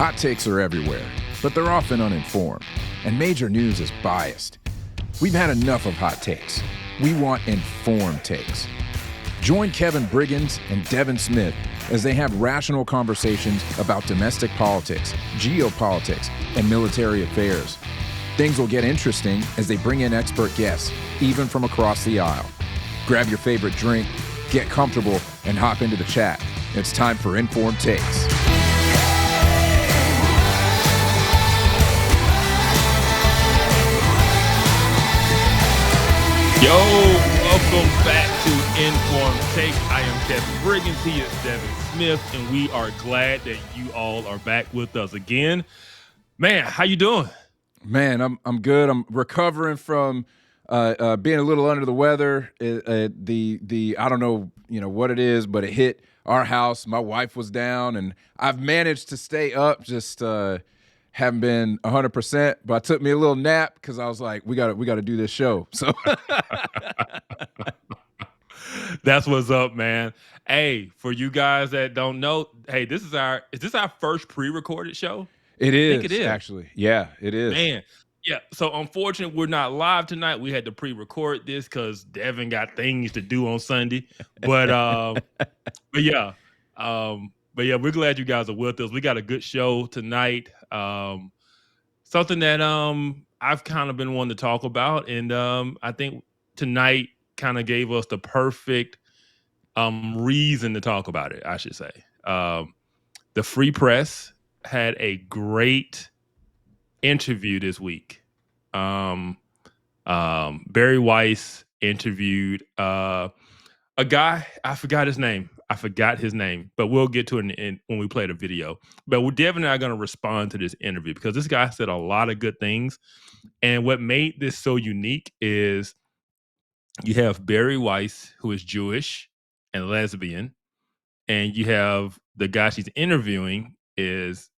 Hot takes are everywhere, but they're often uninformed, and major news is biased. We've had enough of hot takes. We want informed takes. Join Kevin Briggins and Devin Smith as they have rational conversations about domestic politics, geopolitics, and military affairs. Things will get interesting as they bring in expert guests, even from across the aisle. Grab your favorite drink, get comfortable, and hop into the chat. It's time for Informed Takes. Yo, welcome back to Informed Take. I am Kevin Briggins. He is Devin Smith, and we are glad that you all are back with us again. Man, how you doing? Man, I'm good. I'm recovering from being a little under the weather. The I don't know what it is, but it hit our house. My wife was down, and I've managed to stay up. Just haven't been 100%, but I took me a little nap because I was like, we got to do this show. So that's what's up, man. Hey, for you guys that don't know, hey, is this our first pre-recorded show? It is. I think it is. Actually. Yeah, it is. Man, yeah. So unfortunately, we're not live tonight. We had to pre-record this because Devin got things to do on Sunday. But yeah, we're glad you guys are with us. We got a good show tonight. Something that I've kind of been wanting to talk about, and I think tonight kind of gave us the perfect reason to talk about it, I should say. The Free Press had a great interview this week. Bari Weiss interviewed a guy, I forgot his name, but we'll get to it when we play the video. But Devin and I are going to respond to this interview because this guy said a lot of good things. And what made this so unique is you have Bari Weiss, who is Jewish and lesbian, and you have the guy she's interviewing is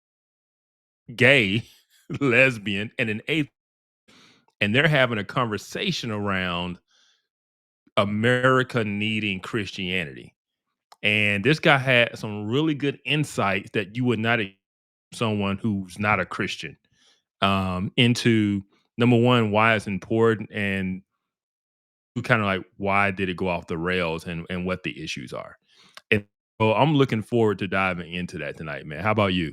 gay, lesbian, and an atheist. And they're having a conversation around America needing Christianity. And this guy had some really good insights that you would not expect someone who's not a Christian into, number one, why it's important, and kind of like why did it go off the rails and what the issues are. And so I'm looking forward to diving into that tonight, man. How about you?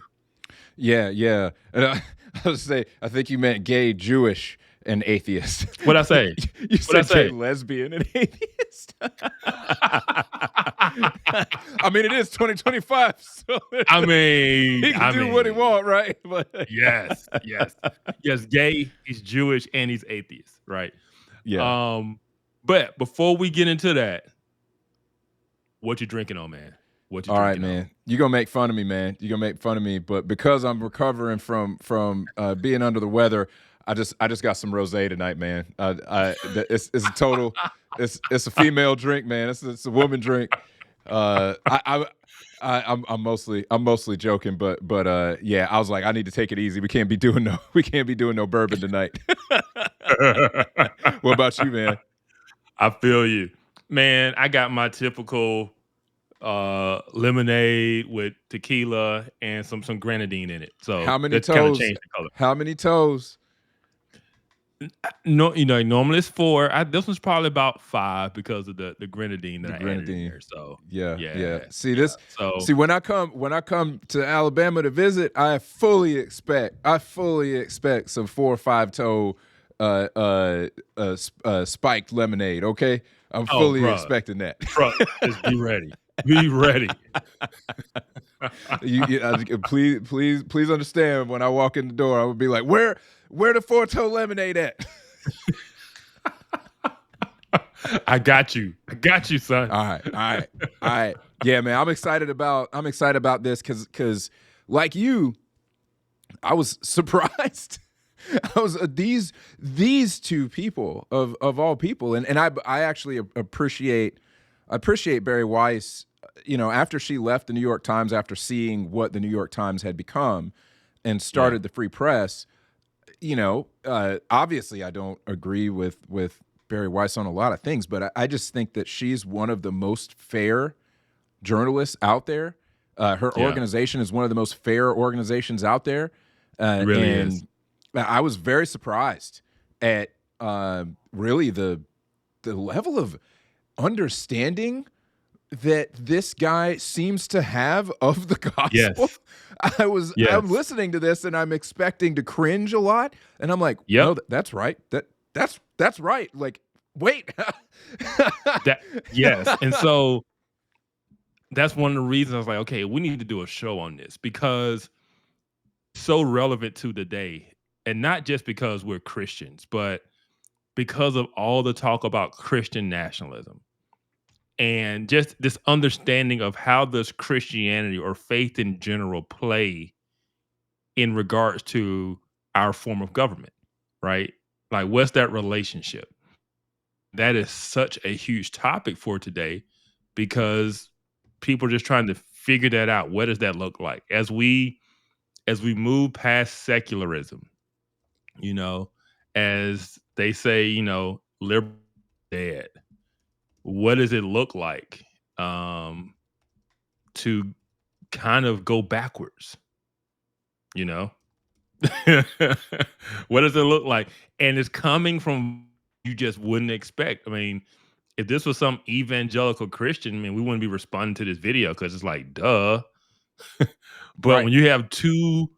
Yeah. And I was say, I think you meant gay, Jewish, and atheist. What'd I say? You said gay, lesbian, and atheist. I mean, it is 2025, so I mean, he can do what he wants, right? But yes. Gay, he's Jewish, and he's atheist, right? Yeah. But before we get into that, what you drinking on, man? All right, man. You're going to make fun of me, man. You're going to make fun of me. But because I'm recovering from being under the weather, I just got some Rosé tonight, man. It's a total, it's a female drink, man. It's a woman drink. I'm mostly joking, but yeah, I was like, I need to take it easy. We can't be doing no bourbon tonight. What about you, man? I feel you, man. I got my typical lemonade with tequila and some grenadine in it. So how many toes? Kind of changed the color. How many toes? No, normally it's 4. This one's probably about 5 because of the grenadine that I added in there. So yeah. See, when I come to Alabama to visit, I fully expect some 4 or 5 toe spiked lemonade. Okay, I'm fully expecting that. Just be ready. Be ready. Please understand. When I walk in the door, I would be like, "Where the 4-toe lemonade at?" I got you, son. All right. Yeah, man. I'm excited about this because like you, I was surprised. I was these two people of all people, and I actually appreciate Bari Weiss. After she left the New York Times, after seeing what the New York Times had become, and started the Free Press. Obviously, I don't agree with Bari Weiss on a lot of things, but I just think that she's one of the most fair journalists out there. Her organization is one of the most fair organizations out there. It really and is. I was very surprised at really the level of understanding that this guy seems to have of the gospel. Yes. I'm listening to this and I'm expecting to cringe a lot, and I'm like, Yep. no, that's right. That's right. Like, wait. Yes. And so that's one of the reasons I was like, okay, we need to do a show on this, because it's so relevant to today. And not just because we're Christians, but because of all the talk about Christian nationalism and just this understanding of how does Christianity or faith in general play in regards to our form of government, right? Like, what's that relationship? That is such a huge topic for today, because people are just trying to figure that out. What does that look like as we move past secularism? You know, as they say, you know, liberal dead. What does it look like to kind of go backwards? You know, what does it look like? And it's coming from you just wouldn't expect. I mean, if this was some evangelical Christian, I mean, we wouldn't be responding to this video because it's like, duh. But Right. when you have two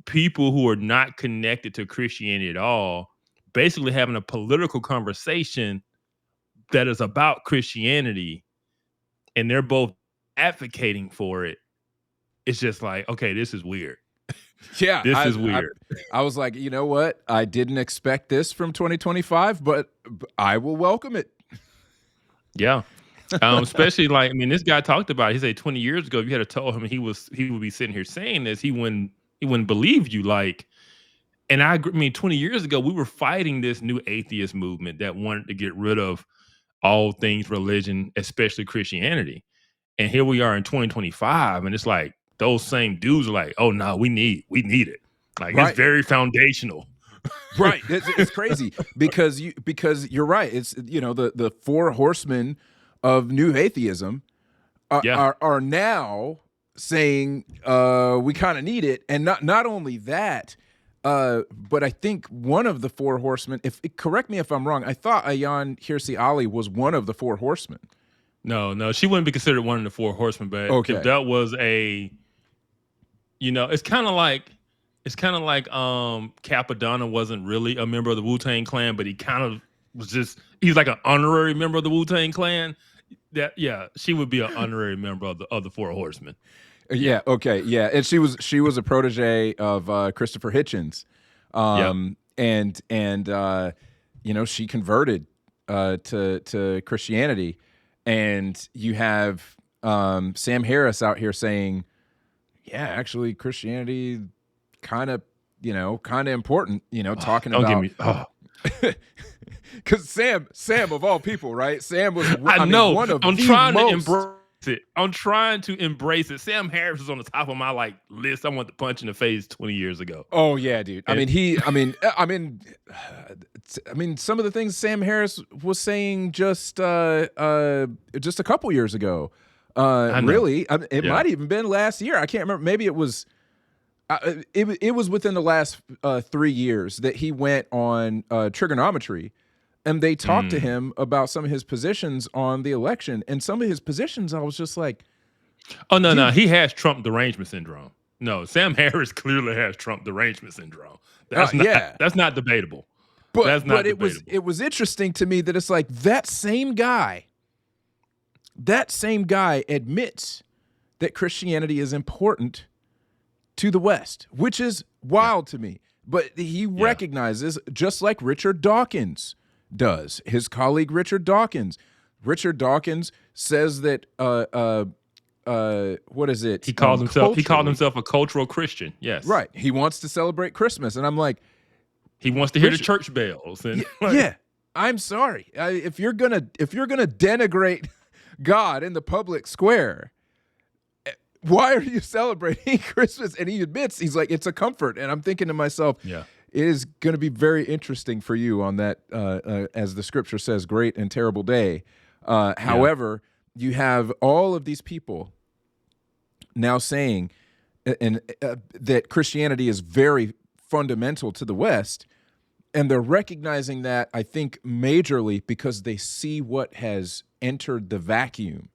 people who are not connected to Christianity at all, basically having a political conversation that is about Christianity, and they're both advocating for it, it's just like, okay, this is weird. Yeah, This is weird. I was like, you know what? I didn't expect this from 2025, but I will welcome it. Yeah. Especially like, I mean, this guy talked about it. He said 20 years ago, if you had told him he would be sitting here saying this, he wouldn't believe you. Like, and I mean, 20 years ago, we were fighting this new atheist movement that wanted to get rid of all things religion, especially Christianity. And here we are in 2025, and it's like those same dudes are like, "Oh no, we need it." Like, Right. It's very foundational. Right. It's crazy because you're right. It's, you know, the four horsemen of new atheism are now saying we kind of need it, and not only that, but I think one of the four horsemen. Correct me if I'm wrong. I thought Ayaan Hirsi Ali was one of the four horsemen. No, she wouldn't be considered one of the four horsemen. But if that was a, you know, it's kind of like Capadonna wasn't really a member of the Wu-Tang Clan, but he kind of was he's like an honorary member of the Wu-Tang Clan. She would be an honorary member of the four horsemen. Yeah. Okay. Yeah. And she was a protege of Christopher Hitchens, and you know, she converted to Christianity, and you have Sam Harris out here saying, yeah, actually Christianity kind of important, you know, talking don't about. Give me, Because Sam of all people, right? Sam was. I know. One of I'm the trying most. to embrace it. I'm trying to embrace it. Sam Harris is on the top of my list. I want to punch in the face 20 years ago. Oh yeah, dude. I mean, some of the things Sam Harris was saying just a couple years ago. Really, it might even been last year. I can't remember. Maybe it was. It was within the last 3 years that he went on trigonometry, and they talked to him about some of his positions on the election, and some of his positions, I was just like, oh no, he has Trump derangement syndrome. No, Sam Harris clearly has Trump derangement syndrome. That's not debatable. But that's not debatable. It was interesting to me that it's like that same guy admits that Christianity is important to the West, which is wild to me. But he recognizes, just like Richard Dawkins does, his colleague Richard Dawkins. Richard Dawkins says that what is it? He called himself a cultural Christian. Yes. Right. He wants to celebrate Christmas. And I'm like, he wants to hear the church bells. And I'm sorry. If you're gonna denigrate God in the public square, why are you celebrating Christmas? And he admits, he's like, it's a comfort. And I'm thinking to myself, it is going to be very interesting for you on that, as the scripture says, great and terrible day. However, you have all of these people now saying that Christianity is very fundamental to the West, and they're recognizing that, I think, majorly because they see what has entered the vacuum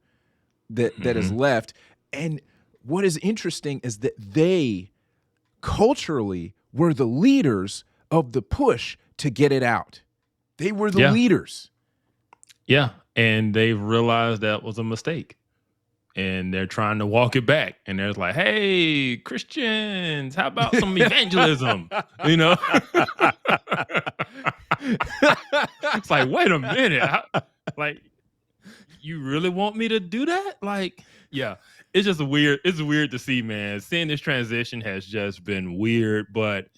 that is left. And what is interesting is that they culturally were the leaders of the push to get it out. They were the leaders. Yeah, and they realized that was a mistake. And they're trying to walk it back. And they're like, hey, Christians, how about some evangelism? You know? It's like, wait a minute. Like, you really want me to do that? Like, yeah, it's just weird. It's weird to see, man. Seeing this transition has just been weird, but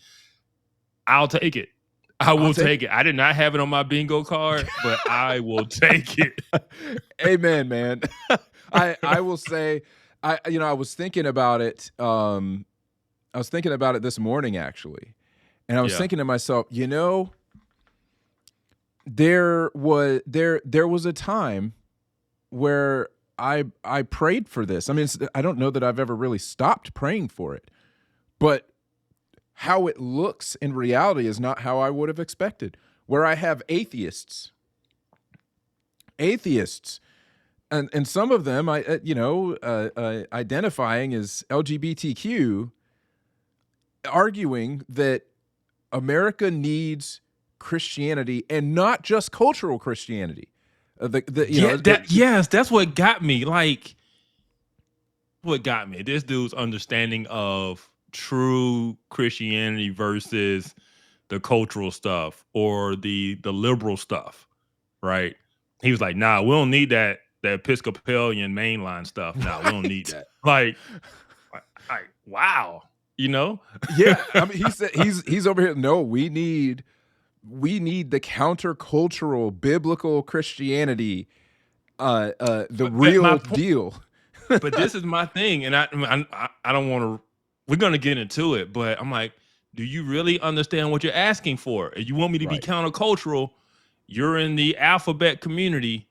I'll take it. I will take it. I did not have it on my bingo card, but I will take it. Amen, man. I will say, I was thinking about it. I was thinking about it this morning, actually, and I was thinking to myself, there was a time where I prayed for this. I mean, I don't know that I've ever really stopped praying for it, but how it looks in reality is not how I would have expected. Where I have atheists, and some of them, identifying as LGBTQ, arguing that America needs Christianity and not just cultural Christianity. Yes, that's what got me. Like, what got me? This dude's understanding of true Christianity versus the cultural stuff or the liberal stuff, right? He was like, nah, we don't need that Episcopalian mainline stuff. Nah, we don't need that. Like, wow, Yeah, I mean, he said he's over here. No, we need the countercultural biblical Christianity, the real deal. But this is my thing, and I don't want to. We're gonna get into it, but I'm like, do you really understand what you're asking for? If you want me to be countercultural, you're in the alphabet community.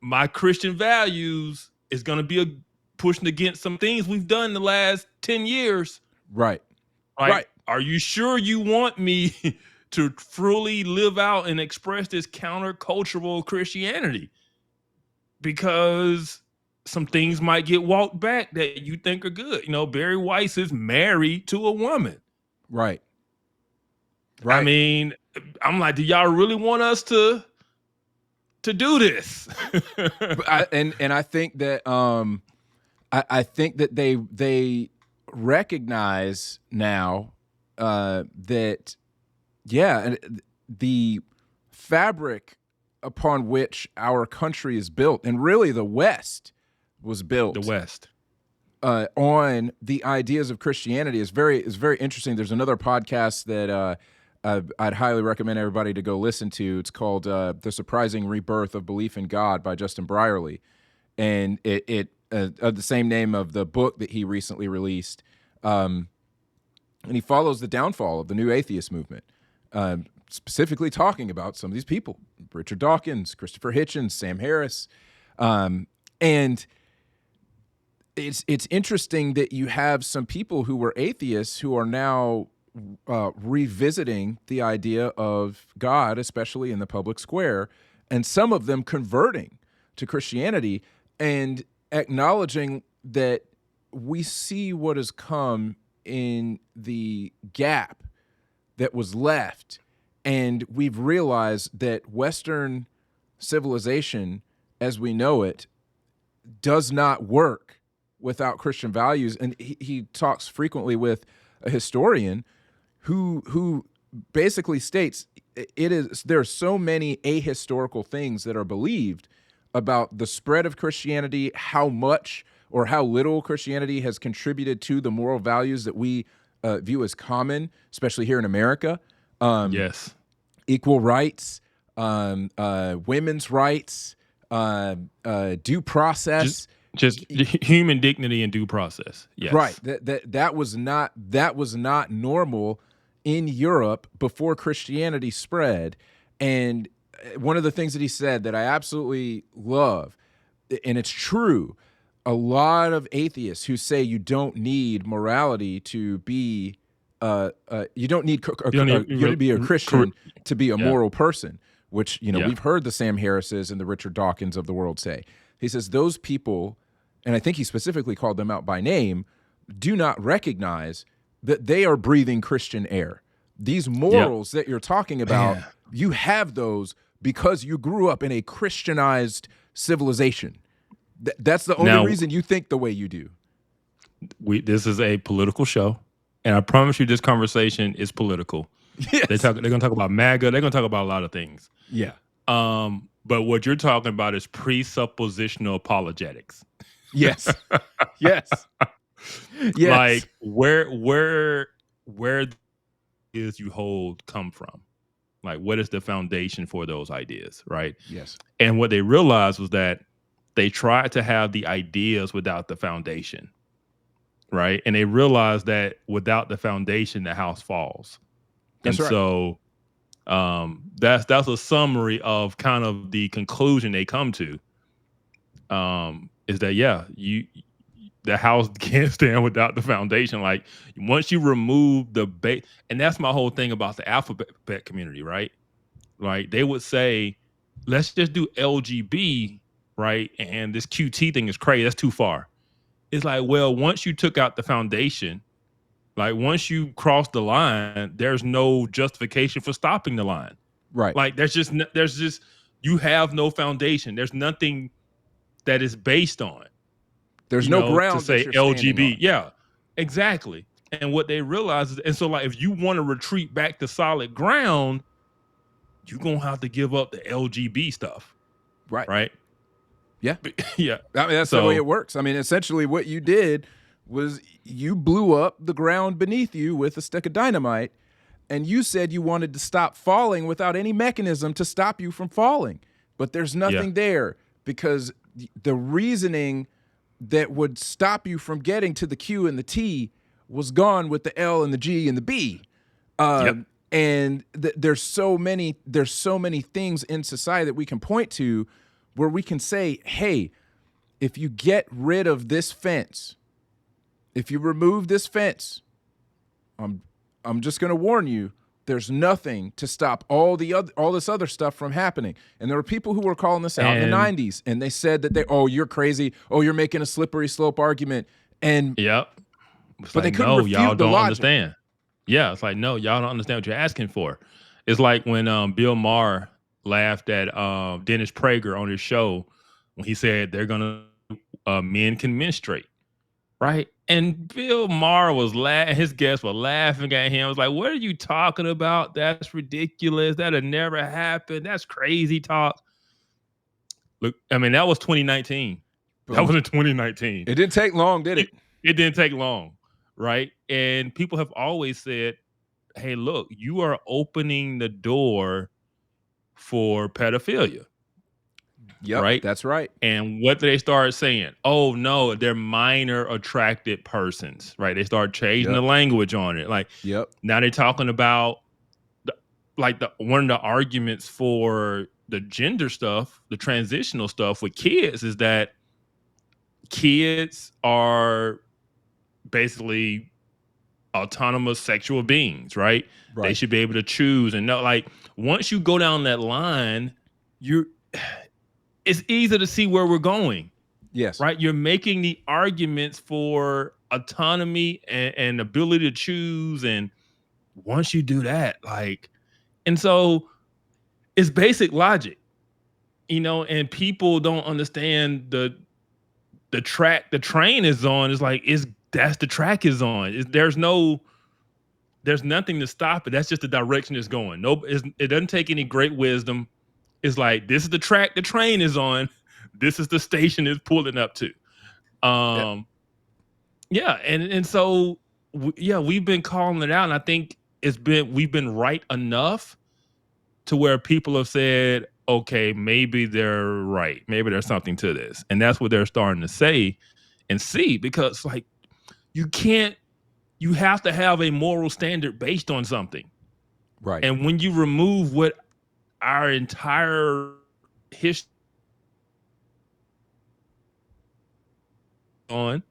My Christian values is gonna be pushing against some things we've done in the last 10 years. Right. Are you sure you want me to truly live out and express this countercultural Christianity? Because some things might get walked back that you think are good. Bari Weiss is married to a woman. Right. I mean, I'm like, do y'all really want us to do this? And I think that I think that they recognize now that the fabric upon which our country is built, and really the West was built. The West. On the ideas of Christianity is very interesting. There's another podcast that I'd highly recommend everybody to go listen to. It's called The Surprising Rebirth of Belief in God by Justin Brierley. And it the same name of the book that he recently released. And he follows the downfall of the new atheist movement, specifically talking about some of these people, Richard Dawkins, Christopher Hitchens, Sam Harris. And it's interesting that you have some people who were atheists who are now revisiting the idea of God, especially in the public square, and some of them converting to Christianity and acknowledging that we see what has come in the gap that was left, and we've realized that Western civilization, as we know it, does not work without Christian values. And he talks frequently with a historian who basically states there are so many ahistorical things that are believed about the spread of Christianity, how much or how little Christianity has contributed to the moral values that we view as common, especially here in America. Yes. Equal rights, women's rights, due process. Just human dignity and due process. Yes. Right. That was not normal in Europe before Christianity spread. And one of the things that he said that I absolutely love, and it's true, a lot of atheists who say you don't need morality to be, you don't need you to be a Christian to be a moral person, which, we've heard the Sam Harrises and the Richard Dawkins of the world say. He says those people, and I think he specifically called them out by name, do not recognize that they are breathing Christian air. These morals that you're talking about, you have those because you grew up in a Christianized civilization. That's the only reason you think the way you do. This is a political show, and I promise you this conversation is political. Yes. They're going to talk about MAGA. They're going to talk about a lot of things. Yeah. But what you're talking about is presuppositional apologetics. Yes. Yes. Yes. Like where is you hold come from? Like, what is the foundation for those ideas, right? Yes. And what they realized was that they tried to have the ideas without the foundation, right? And they realized that without the foundation, the house falls. That's right. So that's a summary of kind of the conclusion they come to. Is that the house can't stand without the foundation. Like, once you remove the base, and that's my whole thing about the alphabet community, right? Like, they would say, let's just do LGB, right? And this QT thing is crazy. That's too far. It's like, well, once you took out the foundation, like once you cross the line, there's no justification for stopping the line. Right. Like there's just you have no foundation. There's nothing that is based on. There's no ground to say LGB. Yeah, exactly. And what they realize is, and so like if you want to retreat back to solid ground, you're gonna have to give up the LGB stuff. Right. Right. Yeah. Yeah. I mean, that's the way it works. I mean, essentially what you did was you blew up the ground beneath you with a stick of dynamite, and you said you wanted to stop falling without any mechanism to stop you from falling. But there's nothing there, because the reasoning that would stop you from getting to the Q and the T was gone with the L and the G and the B. And there's so many things in society that we can point to where we can say, hey, if you get rid of this fence, if you remove this fence, I'm just going to warn you, there's nothing to stop all this other stuff from happening. And there were people who were calling this out in the 90s, and they said that you're crazy. Oh, you're making a slippery slope argument. And but like, they couldn't refute y'all the don't logic. Understand. Yeah, it's like, no, y'all don't understand what you're asking for. It's like when Bill Maher laughed at Dennis Prager on his show when he said they're gonna men can menstruate, right? And Bill Maher was his guests were laughing at him. I was like, what are you talking about? That's ridiculous. That'll never happen. That's crazy talk. Look, I mean, that was 2019. That was in 2019. It didn't take long, did it? It didn't take long, right? And people have always said, hey, look, you are opening the door for pedophilia. Yep, right? That's right. And what they started saying? Oh no, they're minor attracted persons, right? They start changing the language on it. Like, now they're talking about one of the arguments for the gender stuff, the transitional stuff with kids, is that kids are basically autonomous sexual beings, right? They should be able to choose and know. Like, once you go down that line, it's easy to see where we're going. Yes. Right? You're making the arguments for autonomy and ability to choose. And once you do that, and so it's basic logic, and people don't understand the track the train is on. It's like, that's the track is on. There's nothing to stop it. That's just the direction it's going. It doesn't take any great wisdom. It's like, this is the track the train is on. This is the station it's pulling up to. And so we've been calling it out, and I think we've been right enough to where people have said, okay, maybe they're right. Maybe there's something to this. And that's what they're starting to say and see, because you have to have a moral standard based on something. Right. And when you remove what our entire history on,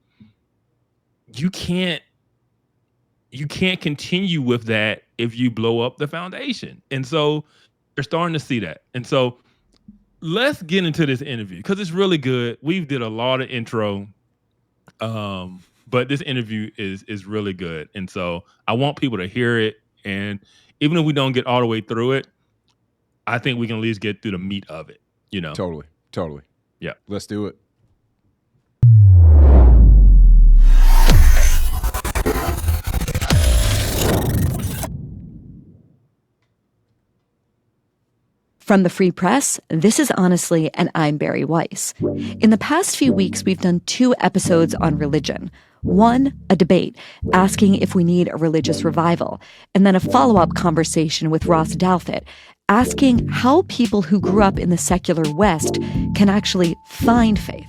you can't continue with that if you blow up the foundation. And so you're starting to see that. And so let's get into this interview because it's really good. We did a lot of intro, but this interview is really good. And so I want people to hear it. And even if we don't get all the way through it, I think we can at least get through the meat of it, you know? Totally. Yeah. Let's do it. From the Free Press, this is Honestly, and I'm Bari Weiss. In the past few weeks, we've done 2 episodes on religion. One, a debate, asking if we need a religious revival, and then a follow-up conversation with Ross Douthat, asking how people who grew up in the secular West can actually find faith.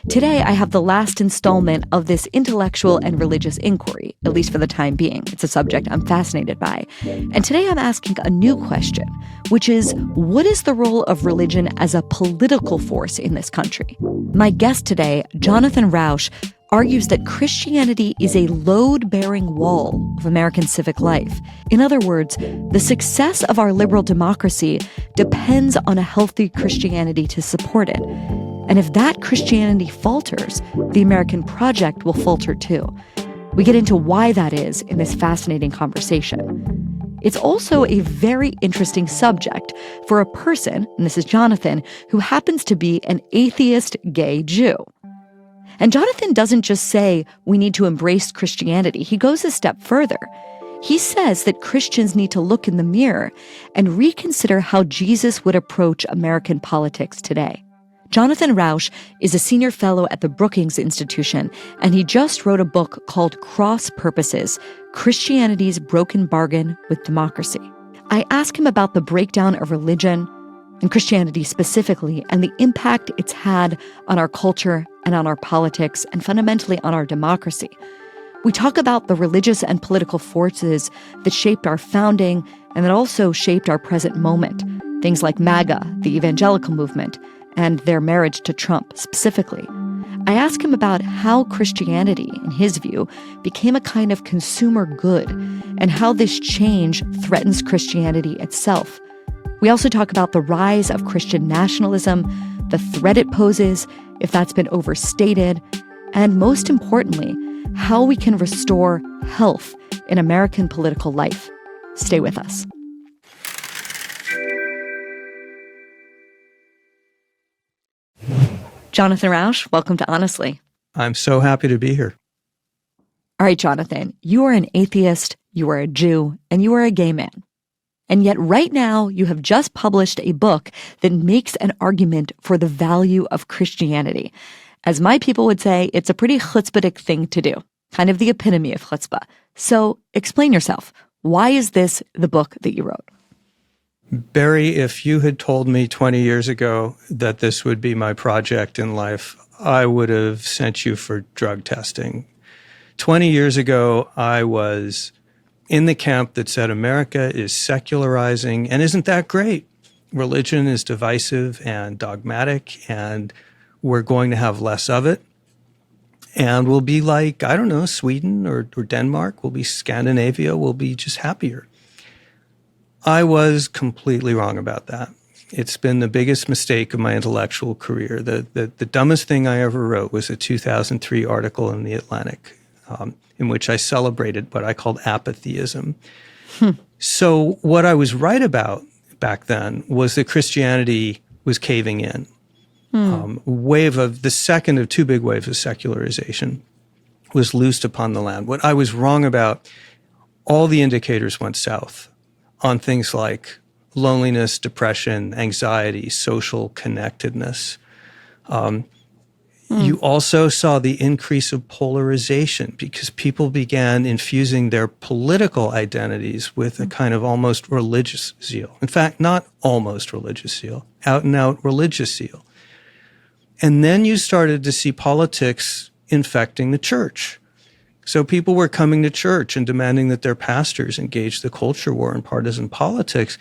Today, I have the last installment of this intellectual and religious inquiry, at least for the time being. It's a subject I'm fascinated by. And today I'm asking a new question, which is, what is the role of religion as a political force in this country? My guest today, Jonathan Rauch, argues that Christianity is a load-bearing wall of American civic life. In other words, the success of our liberal democracy depends on a healthy Christianity to support it. And if that Christianity falters, the American project will falter too. We get into why that is in this fascinating conversation. It's also a very interesting subject for a person, and this is Jonathan, who happens to be an atheist gay Jew. And Jonathan doesn't just say we need to embrace Christianity. He goes a step further. He says that Christians need to look in the mirror and reconsider how Jesus would approach American politics today. Jonathan Rauch is a senior fellow at the Brookings Institution, and he just wrote a book called Cross Purposes: Christianity's Broken Bargain with Democracy. I ask him about the breakdown of religion, and Christianity specifically, and the impact it's had on our culture and on our politics, and fundamentally on our democracy. We talk about the religious and political forces that shaped our founding and that also shaped our present moment. Things like MAGA, the evangelical movement, and their marriage to Trump specifically. I ask him about how Christianity, in his view, became a kind of consumer good and how this change threatens Christianity itself. We also talk about the rise of Christian nationalism, the threat it poses, if that's been overstated, and most importantly, how we can restore health in American political life. Stay with us. Jonathan Rauch, welcome to Honestly. I'm so happy to be here. All right, Jonathan, you are an atheist, you are a Jew, and you are a gay man. And yet right now, you have just published a book that makes an argument for the value of Christianity. As my people would say, it's a pretty chutzpahdik thing to do, kind of the epitome of chutzpah. So explain yourself. Why is this the book that you wrote? Bari, if you had told me 20 years ago that this would be my project in life, I would have sent you for drug testing. 20 years ago, I was in the camp that said America is secularizing and isn't that great. Religion is divisive and dogmatic, and we're going to have less of it. And we'll be like, I don't know, Sweden or Denmark, we'll be Scandinavia, we'll be just happier. I was completely wrong about that. It's been the biggest mistake of my intellectual career. The dumbest thing I ever wrote was a 2003 article in The Atlantic, in which I celebrated what I called apatheism. So what I was right about back then was that Christianity was caving in. The second of 2 big waves of secularization was loosed upon the land. What I was wrong about, all the indicators went south on things like loneliness, depression, anxiety, social connectedness. You also saw the increase of polarization because people began infusing their political identities with a kind of almost religious zeal. In fact, not almost religious zeal, out and out religious zeal. And then you started to see politics infecting the church. So people were coming to church and demanding that their pastors engage the culture war in partisan politics.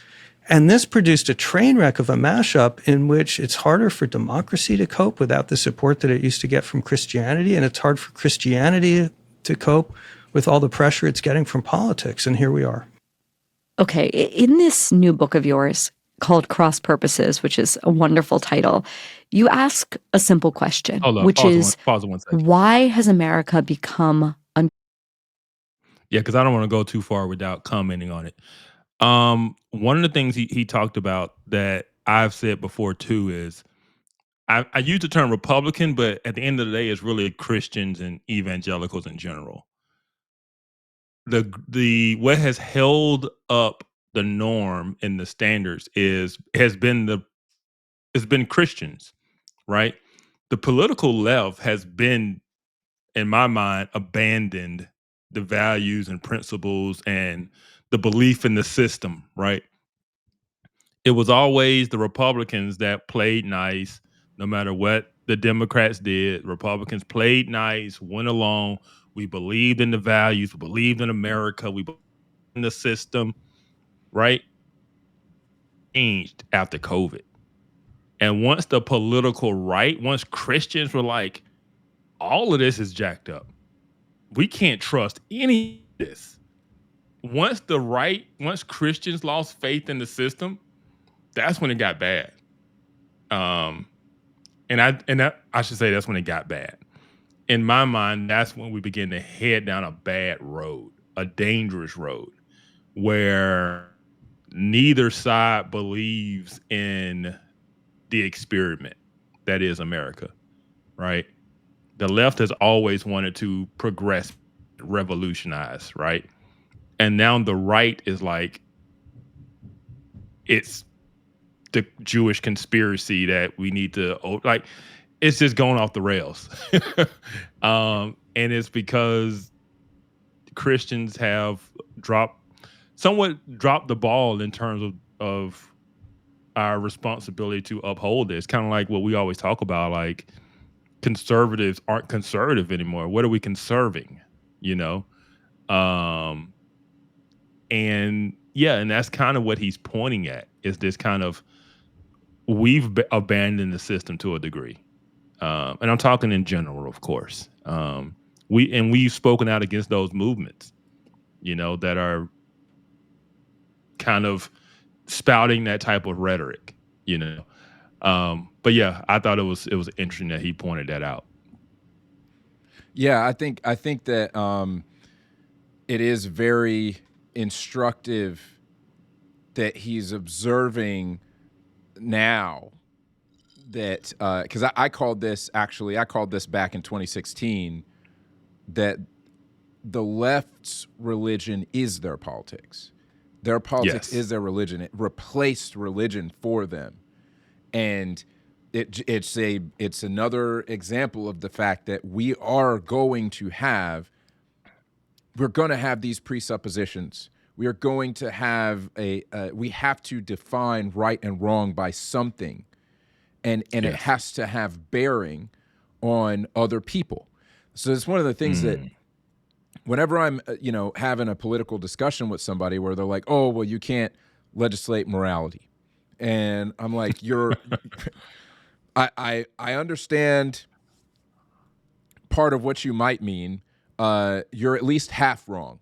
And this produced a train wreck of a mashup in which it's harder for democracy to cope without the support that it used to get from Christianity, and it's hard for Christianity to cope with all the pressure it's getting from politics. And here we are. Okay, in this new book of yours called Cross Purposes, which is a wonderful title, you ask a simple question, which is, pause 1 second. why has America become Yeah, because I don't want to go too far without commenting on it. One of the things he talked about that I've said before too is I use the term Republican, but at the end of the day, it's really Christians and evangelicals in general. The what has held up the norm and the standards has been Christians, right? The political left has been, in my mind, abandoned the values and principles and the belief in the system, right? It was always the Republicans that played nice, no matter what the Democrats did. Republicans played nice, went along. We believed in the values, we believed in America, we believed in the system, right? Changed after COVID. And once the political right, once Christians were like, all of this is jacked up. We can't trust any of this. Once Christians lost faith in the system, that's when it got bad. And I should say that's when it got bad. In my mind, that's when we begin to head down a bad road, a dangerous road, where neither side believes in the experiment that is America, right? The left has always wanted to progress, revolutionize, right? And now the right is like, it's the Jewish conspiracy that we need to, like, it's just going off the rails. And it's because Christians have somewhat dropped the ball in terms of our responsibility to uphold this. Kind of like what we always talk about, like, conservatives aren't conservative anymore. What are we conserving? You know? And that's kind of what he's pointing at, is this kind of, we've abandoned the system to a degree. And I'm talking in general, of course. We've spoken out against those movements, that are kind of spouting that type of rhetoric, But yeah, I thought it was interesting that he pointed that out. Yeah, I think that it is very instructive that he's observing now that, because I called this back in 2016, that the left's religion is their politics. Their politics is their religion. It replaced religion for them. And it's another example of the fact that we're going to have these presuppositions. We are going to have we have to define right and wrong by something, and it has to have bearing on other people. So it's one of the things that whenever I'm having a political discussion with somebody where they're like, oh, well, you can't legislate morality, and I'm like, I understand part of what you might mean. You're at least half wrong.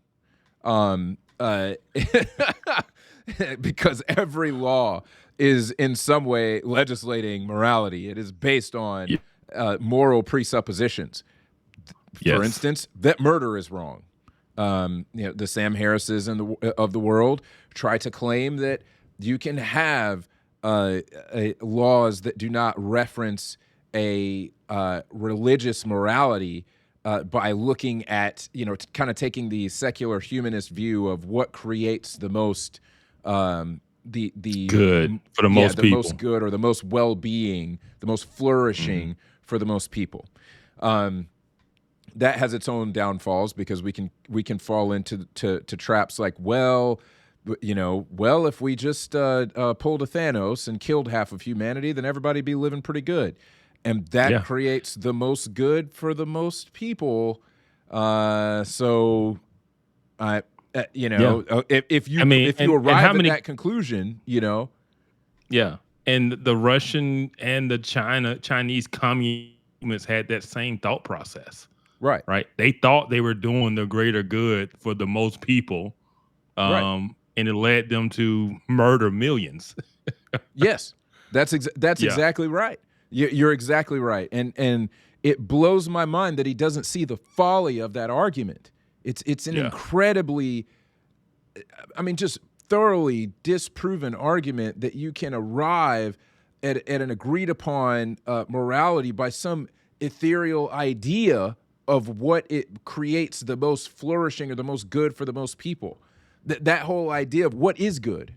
Because every law is in some way legislating morality. It is based on moral presuppositions. For instance, that murder is wrong. The Sam Harrises of the world try to claim that you can have laws that do not reference a religious morality by looking at, kind of taking the secular humanist view of what creates the most the good for the most people, most good, or the most well-being, the most flourishing for the most people. That has its own downfalls, because we can fall into traps like, if we just pulled a Thanos and killed half of humanity, then everybody'd be living pretty good. And that creates the most good for the most people. So If you arrive at that conclusion, Yeah. And the Russian and the Chinese communists had that same thought process. Right. Right. They thought they were doing the greater good for the most people. Right. And it led them to murder millions. Yes. That's exactly right. You're exactly right. And it blows my mind that he doesn't see the folly of that argument. It's an incredibly, just thoroughly disproven argument that you can arrive at an agreed upon morality by some ethereal idea of what it creates the most flourishing or the most good for the most people. That whole idea of what is good,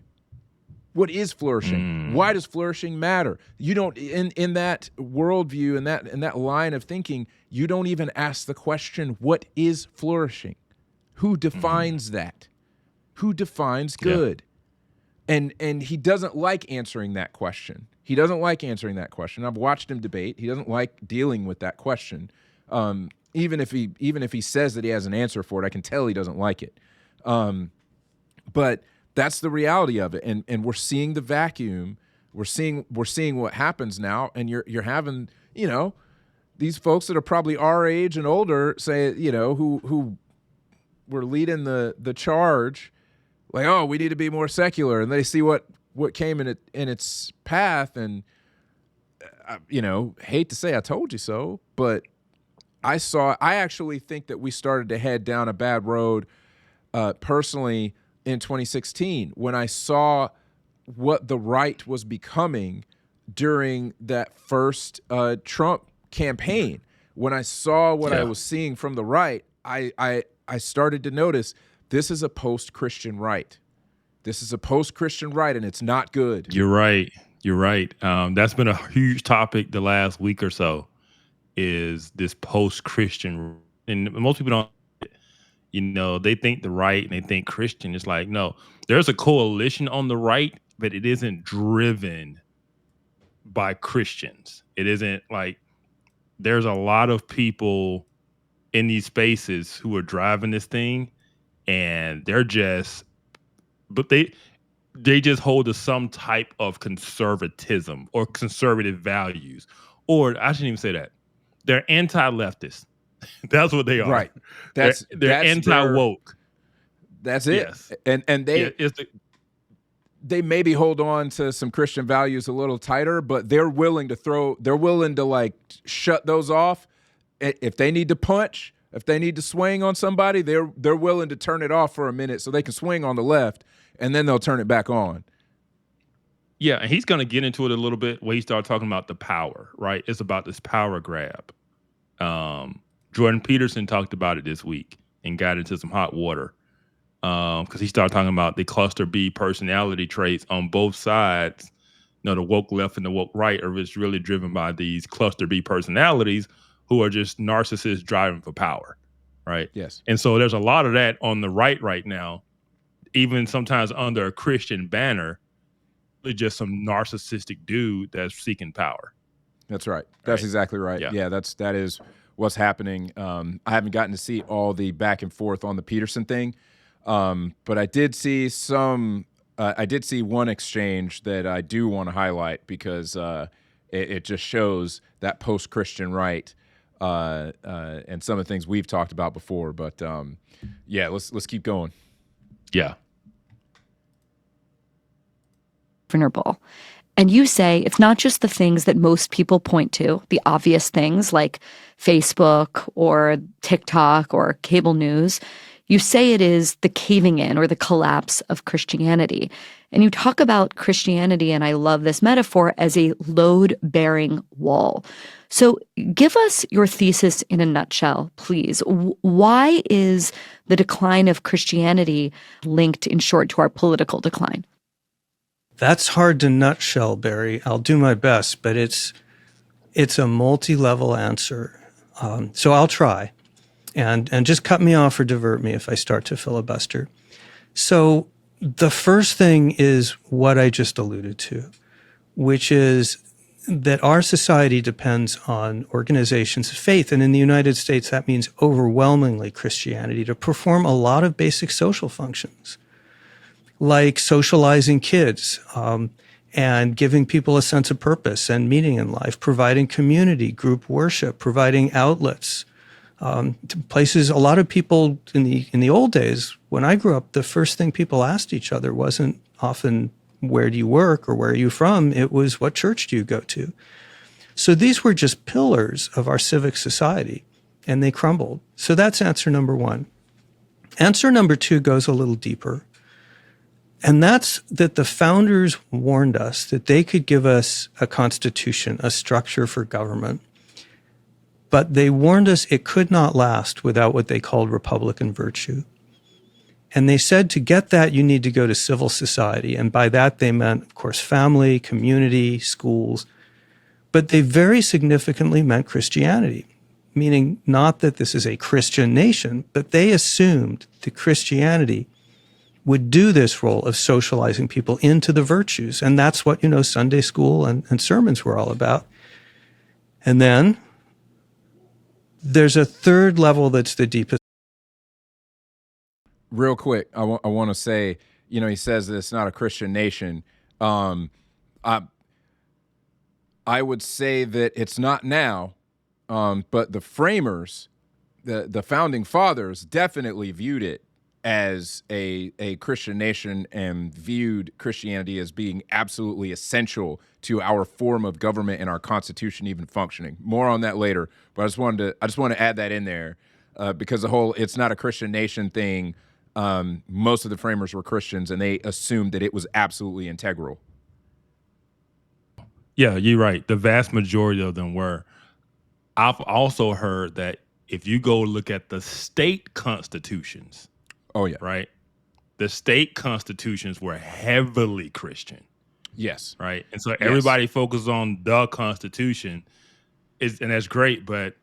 what is flourishing, why does flourishing matter? You don't in that worldview and that line of thinking, you don't even ask the question, what is flourishing? Who defines that? Who defines good? And he doesn't like answering that question. I've watched him debate. He doesn't like dealing with that question. Even if he says that he has an answer for it, I can tell he doesn't like it. But that's the reality of it. And we're seeing the vacuum. We're seeing what happens now. And you're having, these folks that are probably our age and older say, who were leading the charge, like, oh, we need to be more secular. And they see what came in its path. And, hate to say I told you so, but I actually think that we started to head down a bad road personally in 2016 when I saw what the right was becoming during that first Trump campaign. When I saw what I was seeing from the right, I started to notice this is a post-Christian right. This is a post-Christian right, and it's not good. You're right. That's been a huge topic the last week or so, is this post-Christian. And most people don't, they think the right and they think Christian. It's like, no, there's a coalition on the right, but it isn't driven by Christians. It isn't like there's a lot of people in these spaces who are driving this thing, and they're just, but they just hold to some type of conservatism or conservative values, or I shouldn't even say that. They're anti-leftist. That's what they are. Right. They're anti-woke. That's it. Yes. And they maybe hold on to some Christian values a little tighter, but they're willing to like shut those off. If they need to punch, if they need to swing on somebody, they're willing to turn it off for a minute so they can swing on the left, and then they'll turn it back on. Yeah, and he's going to get into it a little bit when he started talking about the power, right? It's about this power grab. Jordan Peterson talked about it this week and got into some hot water because he started talking about the cluster B personality traits on both sides. The woke left and the woke right are just really driven by these cluster B personalities who are just narcissists driving for power, right? Yes. And so there's a lot of that on the right now, even sometimes under a Christian banner, just some narcissistic dude that's seeking power. That's right. That's exactly right. Yeah, that is what's happening. I haven't gotten to see all the back and forth on the Peterson thing, but I did see one exchange that I do want to highlight because it just shows that post-Christian right and some of the things we've talked about before. But let's keep going. Yeah. Vulnerable. And you say it's not just the things that most people point to, the obvious things like Facebook or TikTok or cable news. You say it is the caving in or the collapse of Christianity. And you talk about Christianity, and I love this metaphor, as a load-bearing wall. So give us your thesis in a nutshell, please. Why is the decline of Christianity linked, in short, to our political decline? That's hard to nutshell, Bari. I'll do my best, but it's a multi-level answer. So I'll try, and just cut me off or divert me if I start to filibuster. So the first thing is what I just alluded to, which is that our society depends on organizations of faith. And in the United States, that means overwhelmingly Christianity to perform a lot of basic social functions, like socializing kids, and giving people a sense of purpose and meaning in life, providing community, group worship, providing outlets, to places. A lot of people in the old days, when I grew up, the first thing people asked each other wasn't often, where do you work or where are you from? It was, what church do you go to? So these were just pillars of our civic society, and they crumbled. So that's answer number one. Answer number two goes a little deeper. And that's that the founders warned us that they could give us a constitution, a structure for government, but they warned us it could not last without what they called Republican virtue. And they said to get that, you need to go to civil society. And by that, they meant, of course, family, community, schools. But they very significantly meant Christianity, meaning not that this is a Christian nation, but they assumed that Christianity would do this role of socializing people into the virtues. And that's what, Sunday school and sermons were all about. And then there's a third level that's the deepest. Real quick, I want to say, he says that it's not a Christian nation. I would say that it's not now, but the framers, the founding fathers definitely viewed it as a Christian nation and viewed Christianity as being absolutely essential to our form of government and our Constitution even functioning. More on that later, but I just want to add that in there because the whole "it's not a Christian nation" thing. Most of the framers were Christians, and they assumed that it was absolutely integral. Yeah, you're right. The vast majority of them were. I've also heard that if you go look at the state constitutions. Oh, yeah. Right? The state constitutions were heavily Christian. Yes. Right? And so everybody focuses on the Constitution, and that's great, but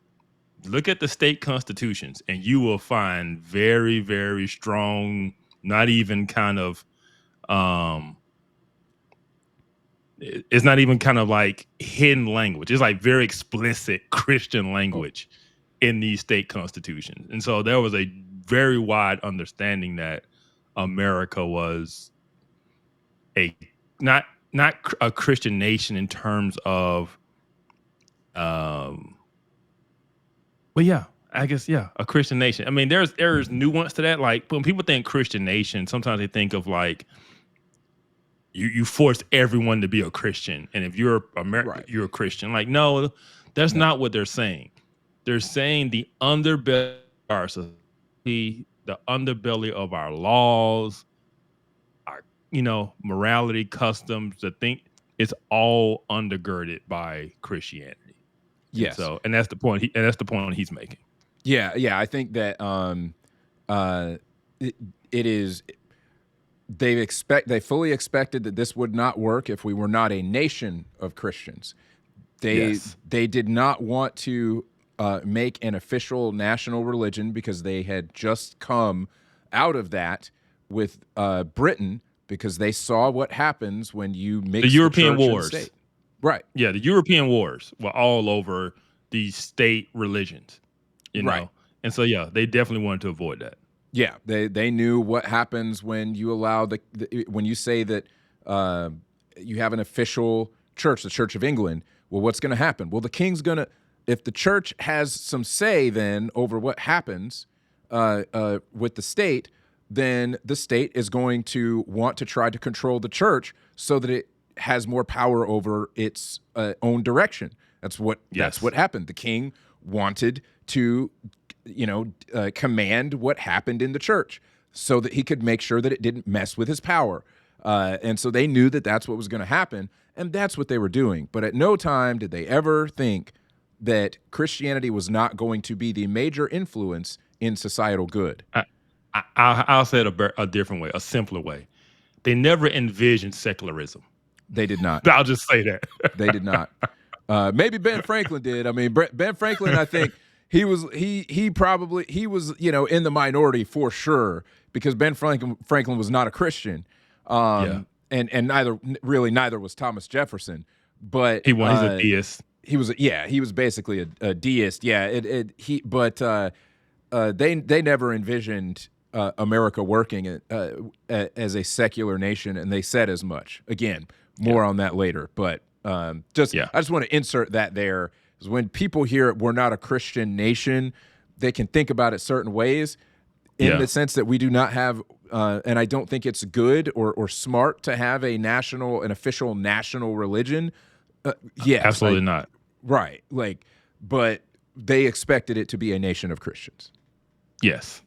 look at the state constitutions, and you will find very, very strong, not even kind of, it's not even kind of like hidden language. It's like very explicit Christian language in these state constitutions. And so there was a very wide understanding that America was not a Christian nation in terms of, well, yeah, I guess, yeah, a Christian nation. I mean, there's nuance to that. Like when people think Christian nation, sometimes they think of like you force everyone to be a Christian, and if you're American, you're a Christian. Like, no, that's not what they're saying. They're saying the underbelly of our society, the underbelly of our laws, our morality, customs. The thing, it's all undergirded by Christianity. Yes. And that's the point. That's the point he's making. Yeah. I think that it is. They fully expected that this would not work if we were not a nation of Christians. They did not want to make an official national religion because they had just come out of that with Britain, because they saw what happens when you mix the European wars. And state. Right. Yeah, the European wars were all over these state religions, Right. And so, yeah, they definitely wanted to avoid that. Yeah, they knew what happens when you allow when you say that you have an official church, the Church of England. Well, what's going to happen? Well, the king's going to, if the church has some say then over what happens with the state, then the state is going to want to try to control the church so that it has more power over its own direction. That's what happened. The king wanted to, command what happened in the church so that he could make sure that it didn't mess with his power. And so they knew that that's what was going to happen, and that's what they were doing. But at no time did they ever think that Christianity was not going to be the major influence in societal good. I'll say it a different way, a simpler way. They never envisioned secularism. They did not. I'll just say that. They did not. Maybe Ben Franklin did. I mean, Ben Franklin, I think he was in the minority for sure, because Ben Franklin was not a Christian. And neither was Thomas Jefferson. but He's a deist. he was basically a deist. Yeah, they never envisioned America working as a secular nation, and they said as much. Again, more on that later. But I just want to insert that there, because when people hear we're not a Christian nation, they can think about it certain ways, in the sense that we do not have, and I don't think it's good or smart to have an official national religion. Absolutely not. Right. But they expected it to be a nation of Christians. Yes.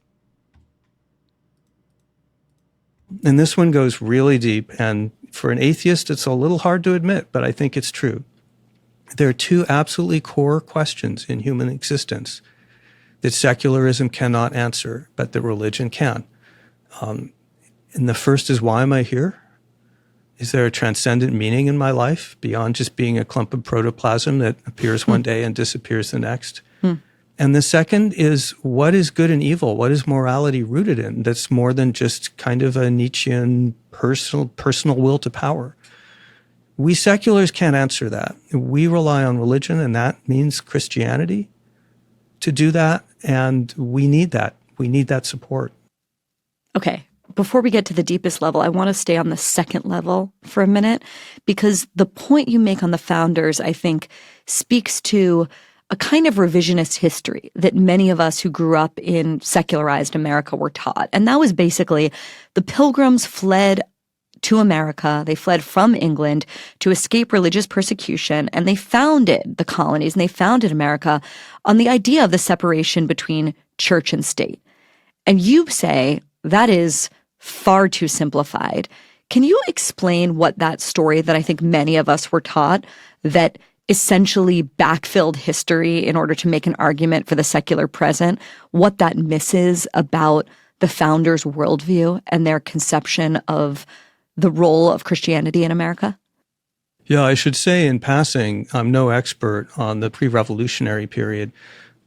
And this one goes really deep. And for an atheist, it's a little hard to admit, but I think it's true. There are two absolutely core questions in human existence that secularism cannot answer, but that religion can. And the first is, why am I here? Is there a transcendent meaning in my life beyond just being a clump of protoplasm that appears one day and disappears the next? And the second is, what is good and evil? What is morality rooted in? That's more than just kind of a Nietzschean personal will to power. We seculars can't answer that. We rely on religion, and that means Christianity to do that. And we need that. We need that support. Okay. Before we get to the deepest level, I want to stay on the second level for a minute, because the point you make on the founders, I think, speaks to a kind of revisionist history that many of us who grew up in secularized America were taught. And that was basically the Pilgrims fled to America. They fled from England to escape religious persecution, and they founded the colonies and they founded America on the idea of the separation between church and state. And you say that is far too simplified. Can you explain what that story that I think many of us were taught, that essentially backfilled history in order to make an argument for the secular present, what that misses about the founders' worldview and their conception of the role of Christianity in America? Yeah, I should say in passing, I'm no expert on the pre-revolutionary period,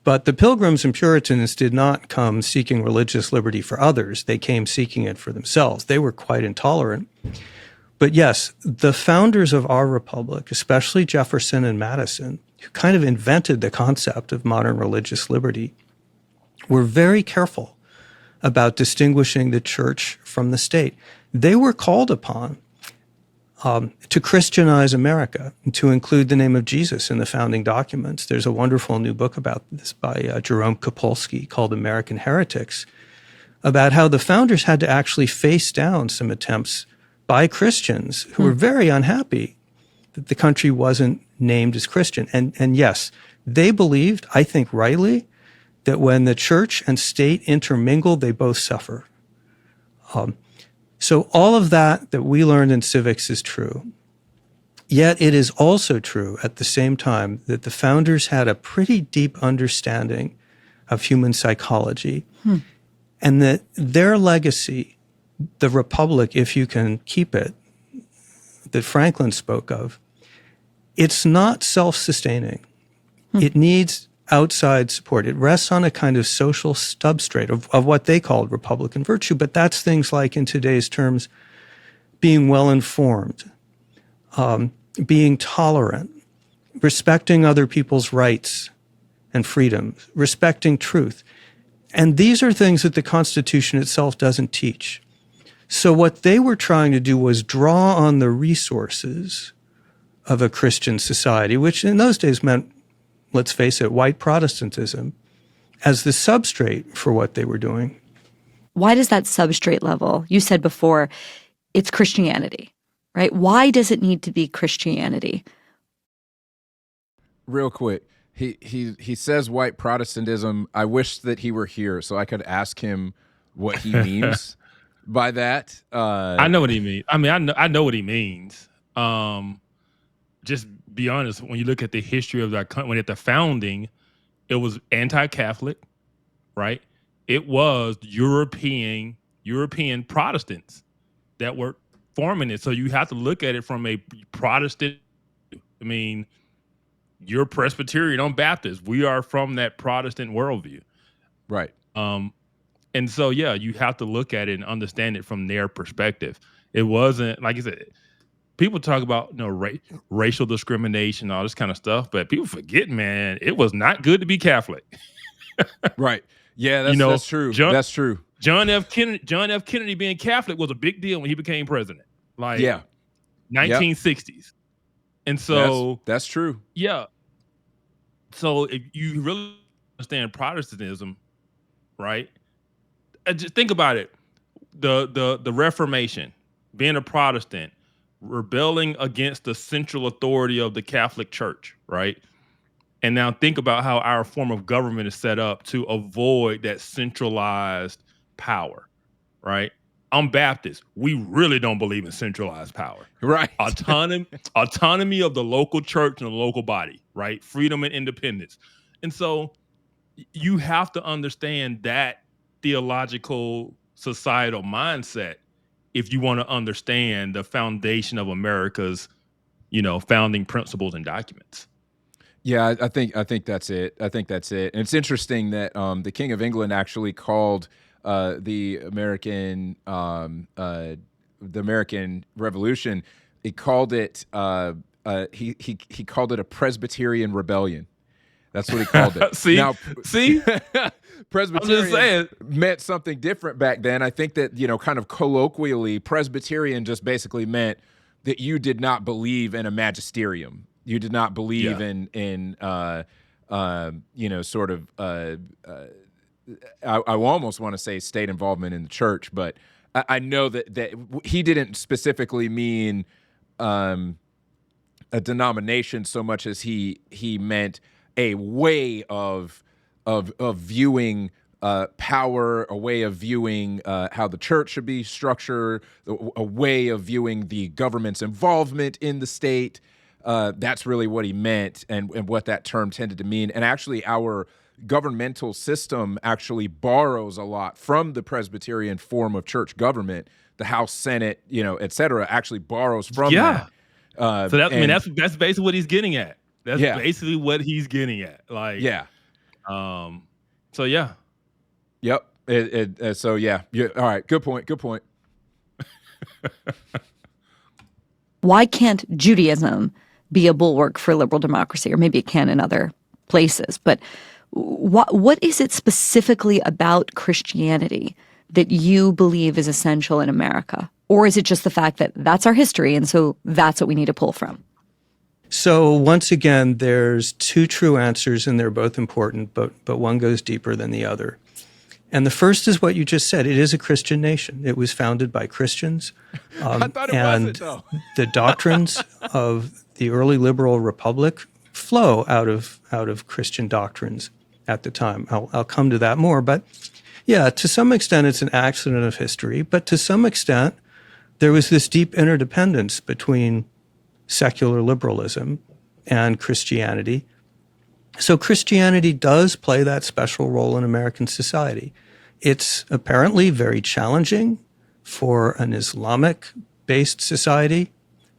but the Pilgrims and Puritans did not come seeking religious liberty for others. They came seeking it for themselves. They were quite intolerant. But yes, the founders of our republic, especially Jefferson and Madison, who kind of invented the concept of modern religious liberty, were very careful about distinguishing the church from the state. They were called upon to Christianize America, to include the name of Jesus in the founding documents. There's a wonderful new book about this by Jerome Kopolsky called American Heretics, about how the founders had to actually face down some attempts by Christians who were very unhappy that the country wasn't named as Christian. And yes, they believed, I think rightly, that when the church and state intermingle, they both suffer. So all of that we learned in civics is true. Yet it is also true at the same time that the founders had a pretty deep understanding of human psychology, and that their legacy, the republic, if you can keep it, that Franklin spoke of, it's not self-sustaining. It needs outside support. It rests on a kind of social substrate of what they called Republican virtue, but that's things like, in today's terms, being well-informed, being tolerant, respecting other people's rights and freedoms, respecting truth. And these are things that the Constitution itself doesn't teach. So what they were trying to do was draw on the resources of a Christian society, which in those days meant, let's face it, white Protestantism, as the substrate for what they were doing. Why does that substrate level, you said before, it's Christianity, right? Why does it need to be Christianity? Real quick, he says white Protestantism. I wish that he were here so I could ask him what he means by that. I know what he means. I mean, I know what he means. Just be honest, when you look at the history of that country, when at the founding, it was anti-Catholic, right? It was European Protestants that were forming it. So you have to look at it from a Protestant. I mean, you're Presbyterian, I'm Baptist. We are from that Protestant worldview. Right. And so, yeah, you have to look at it and understand it from their perspective. It wasn't, like you said, people talk about racial discrimination, all this kind of stuff, but people forget, man, it was not good to be Catholic. Right. Yeah, that's true. That's true. John F. Kennedy being Catholic was a big deal when he became president. Like 1960s. Yep. And so that's true. Yeah. So if you really understand Protestantism, right? Just think about it. The Reformation, being a Protestant, rebelling against the central authority of the Catholic Church, right? And now think about how our form of government is set up to avoid that centralized power, right? I'm Baptist. We really don't believe in centralized power. Right. Autonomy of the local church and the local body, right? Freedom and independence. And so you have to understand that theological societal mindset if you want to understand the foundation of America's, founding principles and documents. Yeah, I think that's it. And it's interesting that the King of England actually called the American Revolution. He called it he called it a Presbyterian rebellion. That's what he called it. See, Presbyterian meant something different back then. I think that kind of colloquially, Presbyterian just basically meant that you did not believe in a magisterium. You did not believe in sort of I almost want to say state involvement in the church, but I know that he didn't specifically mean a denomination so much as he meant a way of viewing power, a way of viewing how the church should be structured, a way of viewing the government's involvement in the state. That's really what he meant and what that term tended to mean. And actually our governmental system actually borrows a lot from the Presbyterian form of church government. The House, Senate, et cetera, actually borrows from that. So that's basically what he's getting at. That's basically what he's getting at. Like, so yeah. Yep. So yeah. All right. Good point. Why can't Judaism be a bulwark for liberal democracy? Or maybe it can in other places. But what is it specifically about Christianity that you believe is essential in America? Or is it just the fact that that's our history and so that's what we need to pull from? So once again, there's two true answers and they're both important, but one goes deeper than the other. And the first is what you just said. It is a Christian nation. It was founded by Christians. I thought it wasn't, though. The doctrines of the early liberal republic flow out of Christian doctrines at the time. I'll come to that more. But yeah, to some extent, it's an accident of history. But to some extent, there was this deep interdependence between secular liberalism and Christianity. So Christianity does play that special role in American society. It's apparently very challenging for an Islamic-based society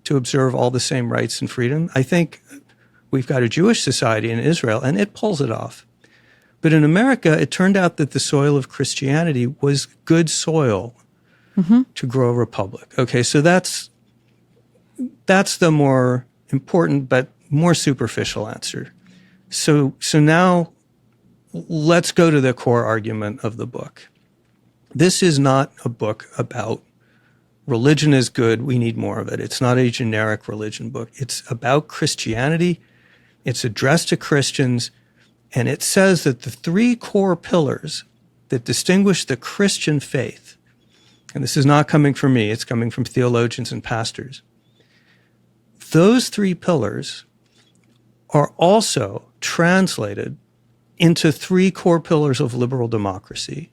to observe all the same rights and freedom. I think we've got a Jewish society in Israel, and it pulls it off. But in America, it turned out that the soil of Christianity was good soil to grow a republic. Okay, so that's the more important but more superficial answer. So now let's go to the core argument of the book. This is not a book about religion is good, we need more of it. It's not a generic religion book. It's about Christianity. It's addressed to Christians, and it says that the three core pillars that distinguish the Christian faith, and this is not coming from me, it's coming from theologians and pastors. Those three pillars are also translated into three core pillars of liberal democracy.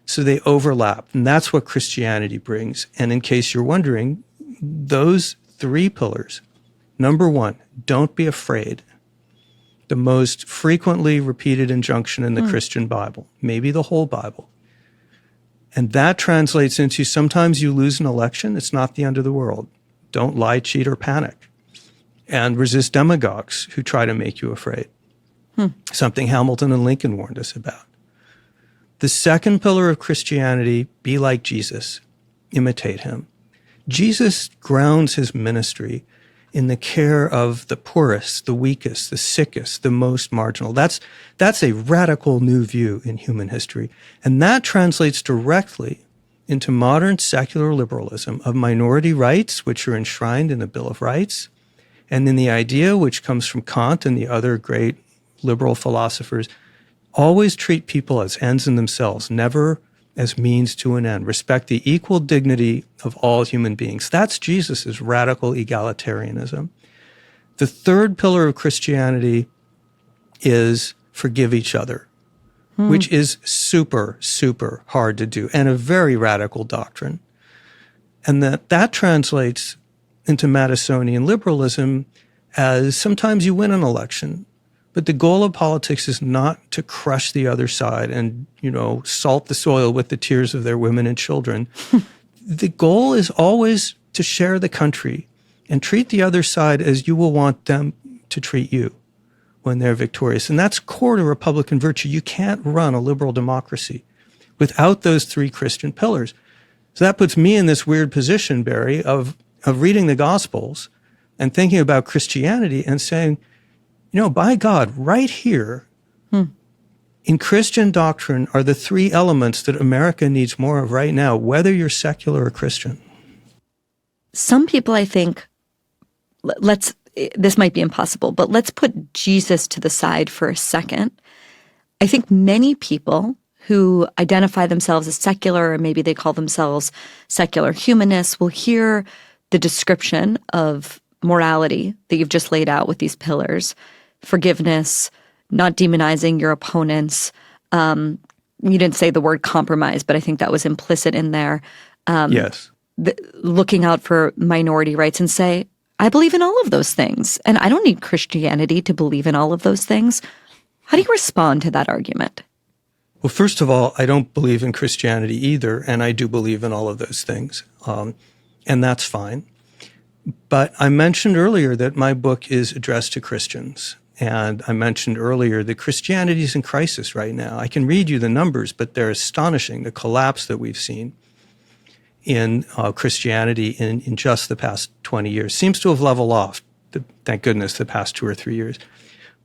So they overlap, and that's what Christianity brings. And in case you're wondering, those three pillars, number one, don't be afraid. The most frequently repeated injunction in the Christian Bible, maybe the whole Bible. And that translates into sometimes you lose an election, it's not the end of the world. Don't lie, cheat, or panic. And resist demagogues who try to make you afraid. Something Hamilton and Lincoln warned us about. The second pillar of Christianity, be like Jesus. Imitate him. Jesus grounds his ministry in the care of the poorest, the weakest, the sickest, the most marginal. That's a radical new view in human history. And that translates directly into modern secular liberalism of minority rights, which are enshrined in the Bill of Rights, and in the idea, which comes from Kant and the other great liberal philosophers, always treat people as ends in themselves, never as means to an end. Respect the equal dignity of all human beings. That's Jesus' radical egalitarianism. The third pillar of Christianity is forgive each other, which is super, super hard to do and a very radical doctrine. And that translates into Madisonian liberalism as sometimes you win an election, but the goal of politics is not to crush the other side and, salt the soil with the tears of their women and children. The goal is always to share the country and treat the other side as you will want them to treat you when they're victorious. And that's core to Republican virtue. You can't run a liberal democracy without those three Christian pillars. So that puts me in this weird position, Bari, of reading the Gospels and thinking about Christianity and saying, by God, right here in Christian doctrine are the three elements that America needs more of right now, whether you're secular or Christian. Some people, I think, this might be impossible, but let's put Jesus to the side for a second. I think many people who identify themselves as secular, or maybe they call themselves secular humanists, will hear the description of morality that you've just laid out with these pillars: forgiveness, not demonizing your opponents. You didn't say the word compromise, but I think that was implicit in there. Yes. Looking out for minority rights, and say, I believe in all of those things, and I don't need Christianity to believe in all of those things. How do you respond to that argument? Well, first of all, I don't believe in Christianity either, and I do believe in all of those things, and that's fine. But I mentioned earlier that my book is addressed to Christians, and I mentioned earlier that Christianity is in crisis right now. I can read you the numbers, but they're astonishing, the collapse that we've seen in Christianity in just the past 20 years. Seems to have leveled off, thank goodness, the past 2 or 3 years.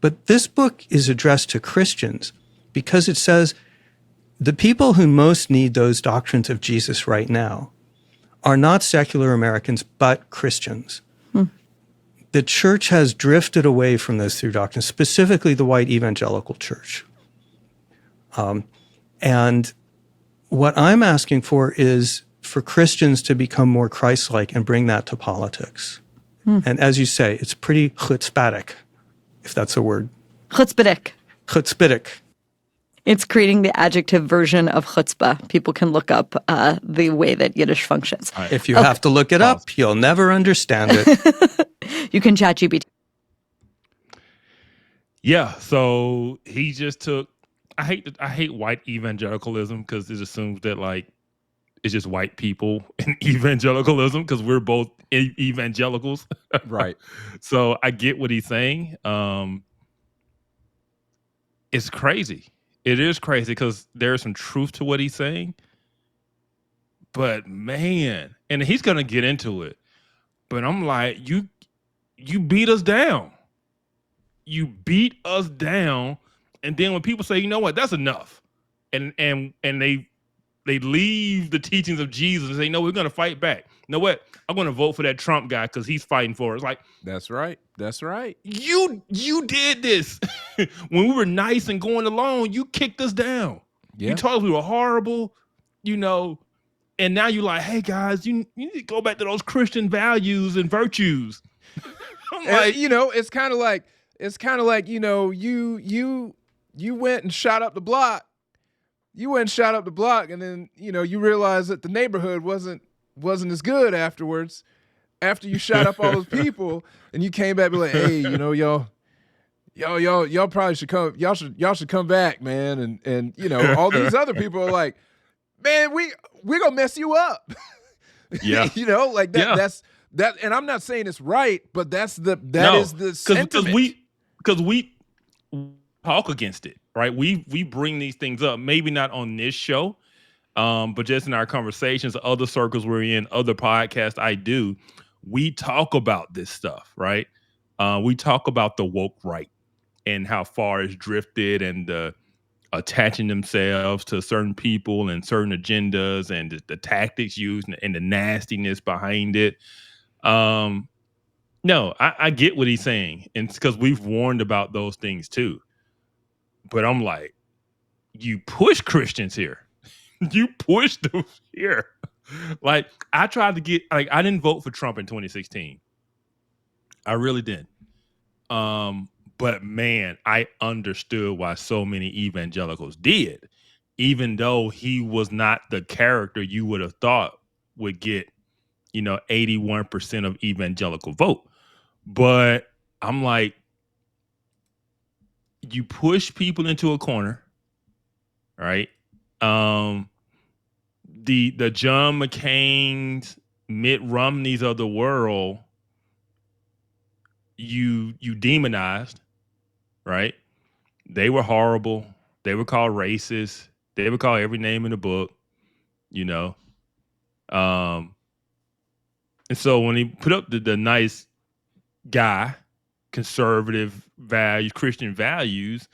But this book is addressed to Christians because it says the people who most need those doctrines of Jesus right now are not secular Americans, but Christians. The church has drifted away from those three doctrines, specifically the white evangelical church. And what I'm asking for is for Christians to become more Christ-like and bring that to politics. And as you say, it's pretty chutzpahdik, if that's a word. Chutzpahdik. Chutzpahdik. It's creating the adjective version of chutzpah. People can look up the way that Yiddish functions. If you have to look it up, you'll never understand it. You can chat GPT. Yeah, so he just took. I hate white evangelicalism because it assumes that it's just white people in evangelicalism because we're both evangelicals, Right? So I get what he's saying. It's crazy. It is crazy because there's some truth to what he's saying. But man, and he's gonna get into it. But I'm like, you beat us down. You beat us down, and then when people say, you know what, that's enough, and they leave the teachings of Jesus and say, no, we're gonna fight back. You know what? I'm gonna vote for that Trump guy because he's fighting for us. Like, That's right. That's right. you did this when we were nice and going along. You kicked us down. Yeah. You told us we were horrible, and now you're like, hey guys, you need to go back to those Christian values and virtues. I'm like, it's kind of like you went and shot up the block. You went and shot up the block, and then you realize that the neighborhood wasn't as good afterwards. After you shot up all those people, and you came back and be like, hey, y'all probably should come. Y'all should come back, man. And all these other people are like, man, we're gonna mess you up. Yeah. That. Yeah. That's that. And I'm not saying it's right, but that is the sentiment. Because we talk against it, right? We bring these things up, maybe not on this show, But just in our conversations, other circles we're in, other podcasts I do, we talk about this stuff, right? We talk about the woke right and how far it's drifted and attaching themselves to certain people and certain agendas and the tactics used and the nastiness behind it. No, I get what he's saying. And it's because we've warned about those things too. But I'm like, you push Christians here. You push them here. Like, I tried to get, like, I didn't vote for Trump in 2016. I really didn't. But man, I understood why so many evangelicals did, even though he was not the character you would have thought would get, 81% of evangelical vote. But I'm like, you push people into a corner, right? The John McCain's, Mitt Romney's of the world, you demonized, right? They were horrible. They were called racist. They were called every name in the book, you know. And so when he put up the nice guy, conservative values, Christian values,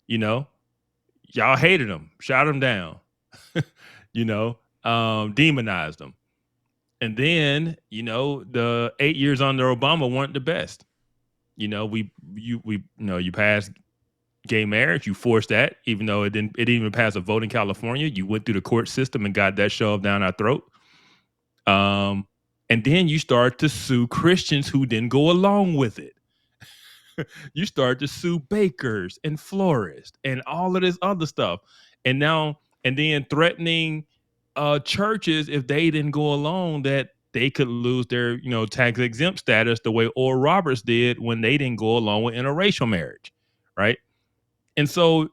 y'all hated him, shot him down, demonized him. And then, the 8 years under Obama weren't the best. You passed gay marriage, you forced that, even though it didn't even pass a vote in California. You went through the court system and got that shoved down our throat. And then you start to sue Christians who didn't go along with it. You start to sue bakers and florists and all of this other stuff. And then threatening churches, if they didn't go along, that they could lose their, tax exempt status the way Oral Roberts did when they didn't go along with interracial marriage, right? And so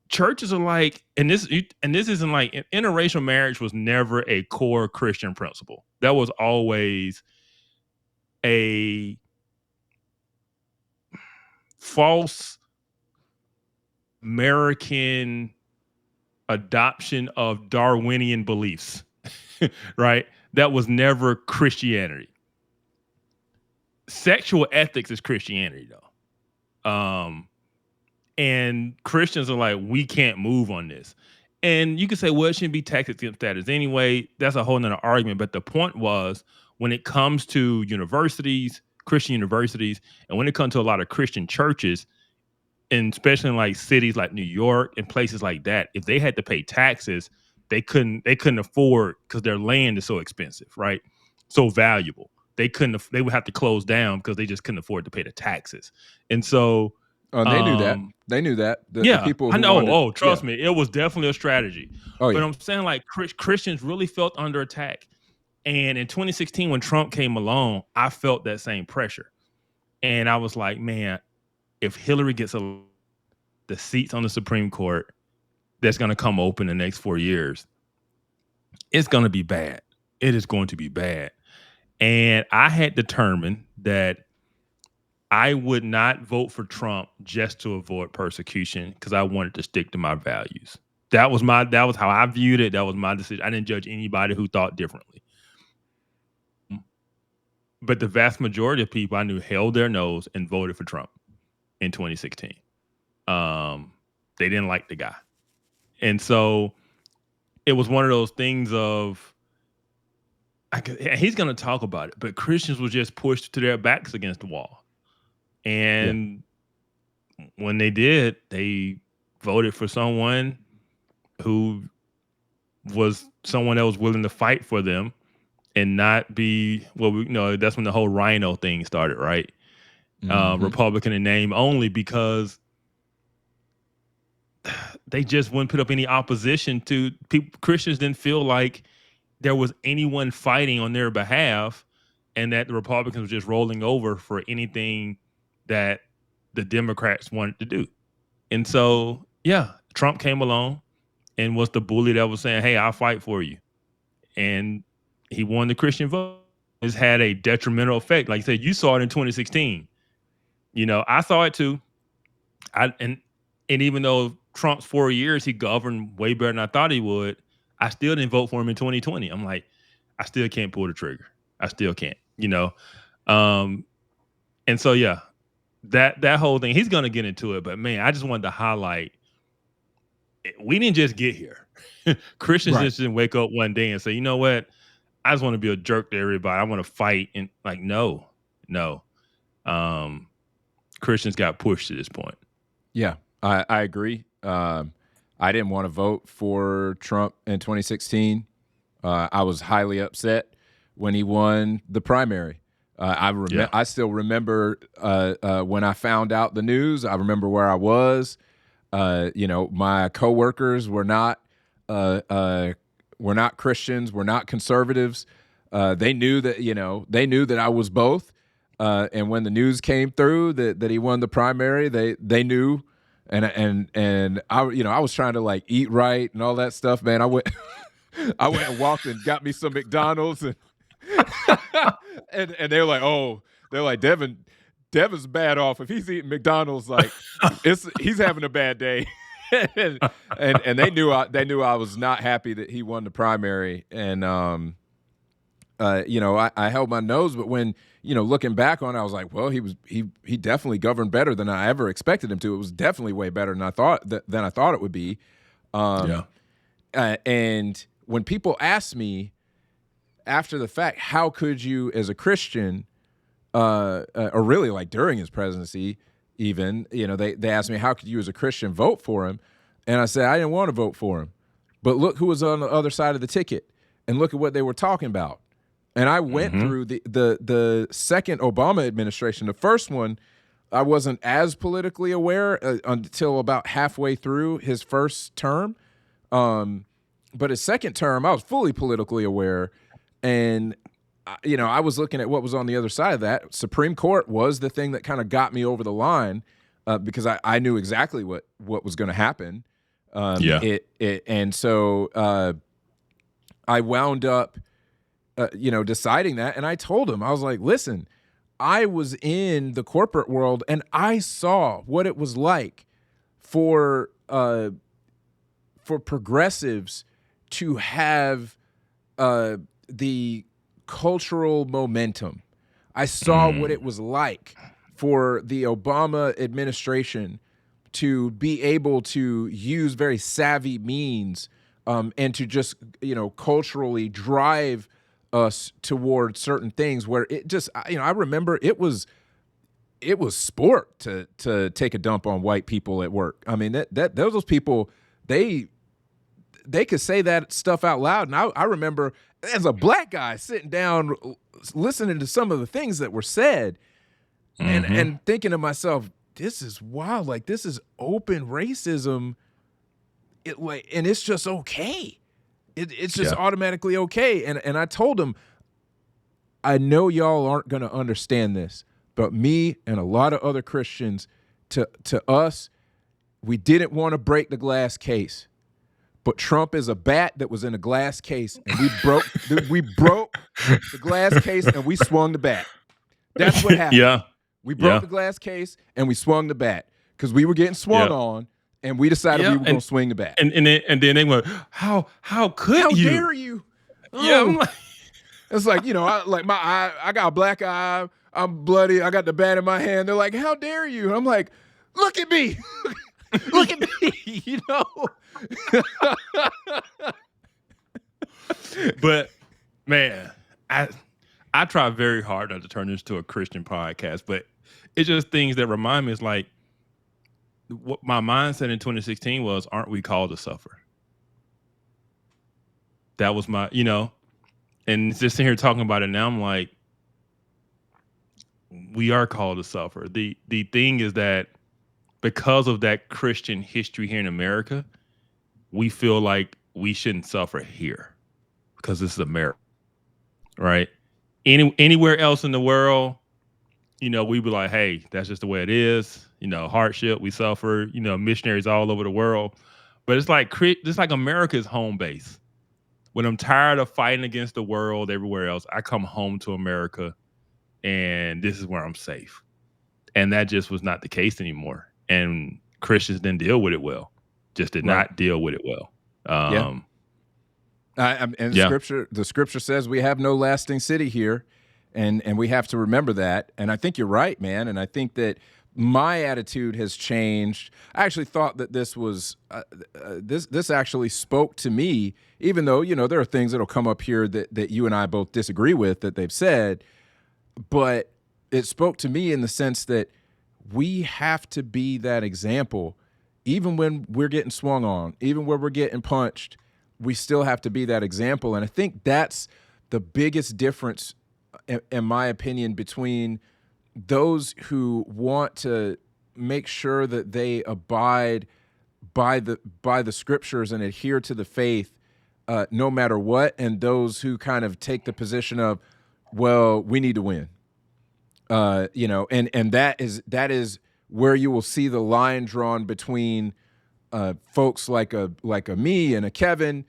churches are like, and this isn't like, interracial marriage was never a core Christian principle. That was always a false American adoption of Darwinian beliefs, right? That was never Christianity. Sexual ethics is Christianity, though. And Christians are like, we can't move on this. And you can say, well, it shouldn't be tax exempt status anyway. That's a whole nother argument. But the point was, when it comes to universities, Christian universities, and when it comes to a lot of Christian churches, and especially in like cities like New York and places like that, if they had to pay taxes, they couldn't afford, because their land is so expensive, right? So valuable. They would have to close down because they just couldn't afford to pay the taxes. And so they knew that. They knew that. The people who I know. wanted, Trust me, it was definitely a strategy. Oh, yeah. But I'm saying, like, Christians really felt under attack. And in 2016, when Trump came along, I felt that same pressure. And I was like, man, if Hillary gets the seats on the Supreme Court that's going to come open in the next 4 years, it's going to be bad. It is going to be bad. And I had determined that I would not vote for Trump just to avoid persecution, because I wanted to stick to my values. That was how I viewed it. That was my decision. I didn't judge anybody who thought differently. But the vast majority of people I knew held their nose and voted for Trump in 2016. They didn't like the guy. And so it was one of those things of, he's going to talk about it, but Christians were just pushed to their backs against the wall. And when they did, they voted for someone who was someone that was willing to fight for them and not be, that's when the whole rhino thing started, right? Mm-hmm. Republican in name only, because they just wouldn't put up any opposition to people. Christians didn't feel like there was anyone fighting on their behalf, and that the Republicans were just rolling over for anything that the Democrats wanted to do. And so, Trump came along and was the bully that was saying, hey, I'll fight for you. And he won the Christian vote. It's had a detrimental effect. Like you said, you saw it in 2016. I saw it too. And even though Trump's 4 years, he governed way better than I thought he would, I still didn't vote for him in 2020. I'm like, I still can't pull the trigger. I still can't, you know? And so, yeah, that whole thing, he's going to get into it. But, man, I just wanted to highlight, we didn't just get here. Christians just didn't wake up one day and say, you know what? I just want to be a jerk to everybody. I want to fight. And like, no. Christians got pushed to this point. Yeah, I agree. I didn't want to vote for Trump in 2016. I was highly upset when he won the primary. I still remember when I found out the news. I remember where I was. My coworkers were not Christians. We're not conservatives. They knew that I was both. And when the news came through that he won the primary, they knew. And I was trying to like eat right and all that stuff, man. I went and walked and got me some McDonald's and and they were like, Devin's bad off. If he's eating McDonald's, like he's having a bad day. and they knew I was not happy that he won the primary. And I held my nose, but when looking back on it, I was like, well, he definitely governed better than I ever expected him to. It was definitely way better than I thought it would be. And when people ask me after the fact, how could you, as a Christian, or really like during his presidency, even, they asked me, how could you as a Christian vote for him? And I said, I didn't want to vote for him, but look who was on the other side of the ticket and look at what they were talking about. And I went through the second Obama administration. The first one, I wasn't as politically aware until about halfway through his first term. But his second term, I was fully politically aware. And, I was looking at what was on the other side of that. Supreme Court was the thing that kind of got me over the line because I knew exactly what was going to happen. And so I wound up deciding that. And I told him, I was like, listen, I was in the corporate world and I saw what it was like for progressives to have the cultural momentum. I saw what it was like for the Obama administration to be able to use very savvy means and to just, culturally drive us towards certain things where it just, I remember it was sport to take a dump on white people at work. I mean, those people, they could say that stuff out loud. And I remember as a black guy sitting down, listening to some of the things that were said and thinking to myself, this is wild. Like, this is open racism. And it's just okay. It's just automatically okay. And I told him, I know y'all aren't going to understand this, but me and a lot of other Christians, to us, we didn't want to break the glass case. But Trump is a bat that was in a glass case, and we broke the glass case, and we swung the bat. That's what happened. We broke the glass case, and we swung the bat because we were getting swung on, and we decided we were going to swing the bat. And then they went, how could you? How dare you? Yeah, it's like, my eye, I got a black eye, I'm bloody, I got the bat in my hand. They're like, how dare you? And I'm like, look at me. Look at me, But man, I try very hard not to turn this to a Christian podcast, but it's just things that remind me. It's like what my mindset in 2016 was: aren't we called to suffer? That was my, and just sitting here talking about it now, I'm like, we are called to suffer. The thing is that because of that Christian history here in America, we feel like we shouldn't suffer here because this is America, right? Anywhere else in the world, we'd be like, hey, that's just the way it is. Hardship, we suffer, missionaries all over the world. But it's like America's home base. When I'm tired of fighting against the world everywhere else, I come home to America and this is where I'm safe. And that just was not the case anymore. And Christians didn't deal with it well. Just did not deal with it well. And Yeah. the scripture says we have no lasting city here, and we have to remember that. And I think you're right, man. And I think that my attitude has changed. I actually thought that this was this actually spoke to me, even though there are things that'll come up here that you and I both disagree with that they've said, but it spoke to me in the sense that we have to be that example, even when we're getting swung on, even when we're getting punched. We still have to be that example. And I think that's the biggest difference, in my opinion, between those who want to make sure that they abide by the scriptures and adhere to the faith no matter what, and those who kind of take the position of, well, we need to win. And that is where you will see the line drawn between folks like a me and a Kevin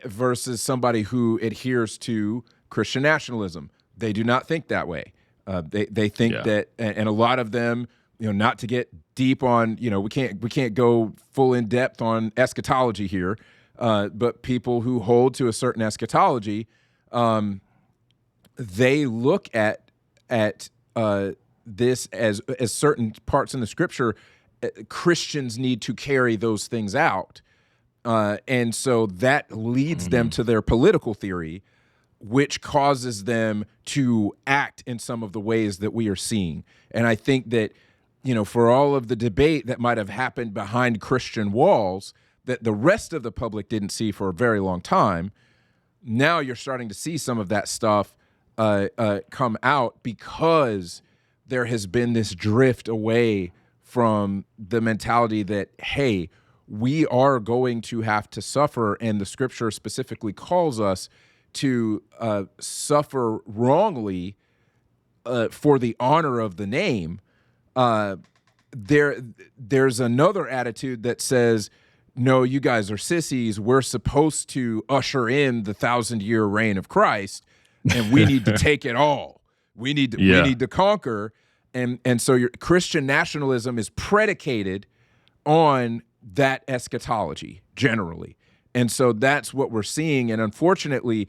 versus somebody who adheres to Christian nationalism. They do not think that way. They think that, and a lot of them, not to get deep on, we can't go full in depth on eschatology here, but people who hold to a certain eschatology, they look at this as certain parts in the scripture. Christians need to carry those things out. And so that leads them to their political theory, which causes them to act in some of the ways that we are seeing. And I think that, for all of the debate that might have happened behind Christian walls that the rest of the public didn't see for a very long time, now you're starting to see some of that stuff come out because there has been this drift away from the mentality that, hey, we are going to have to suffer, and the scripture specifically calls us to suffer wrongly for the honor of the name. There's another attitude that says, no, you guys are sissies. We're supposed to usher in the 1,000-year reign of Christ, and we need to take it all. We need to conquer. And so your Christian nationalism is predicated on that eschatology generally. And so that's what we're seeing. And unfortunately,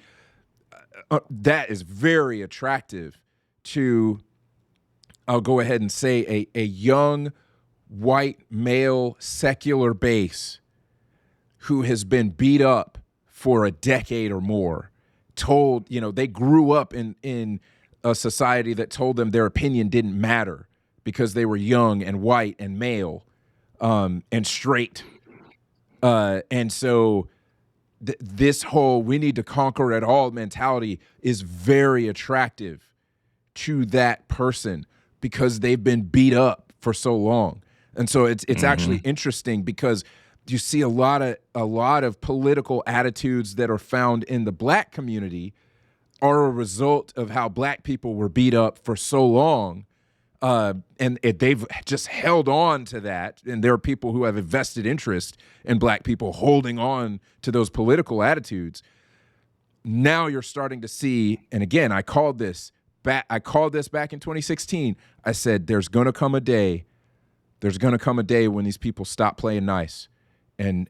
that is very attractive to, I'll go ahead and say, a young white male secular base who has been beat up for a decade or more, told, they grew up in a society that told them their opinion didn't matter because they were young and white and male and straight. And so this whole we need to conquer it all mentality is very attractive to that person because they've been beat up for so long. And so it's actually interesting because you see a lot of political attitudes that are found in the black community are a result of how black people were beat up for so long. And they've just held on to that. And there are people who have a vested interest in black people holding on to those political attitudes. Now you're starting to see, and again, I called this back in 2016. I said, there's going to come a day when these people stop playing nice. And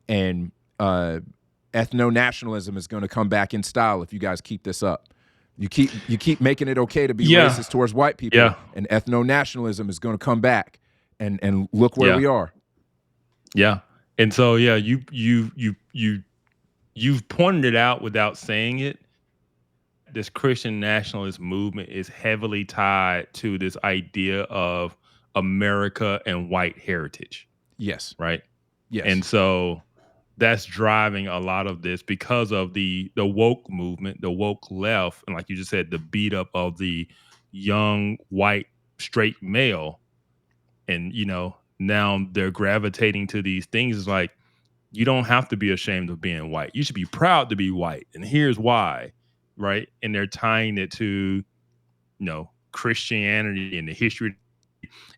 ethno-nationalism is going to come back in style if you guys keep this up. You keep making it okay to be racist towards white people, and ethno-nationalism is going to come back, and look where we are. Yeah, and so you've pointed it out without saying it. This Christian nationalist movement is heavily tied to this idea of America and white heritage. Yes. Right. Yes. And so that's driving a lot of this because of the woke movement, the woke left, and like you just said, the beat up of the young white straight male. And now they're gravitating to these things. It's like, you don't have to be ashamed of being white. You should be proud to be white. And here's why, right? And they're tying it to, Christianity and the history.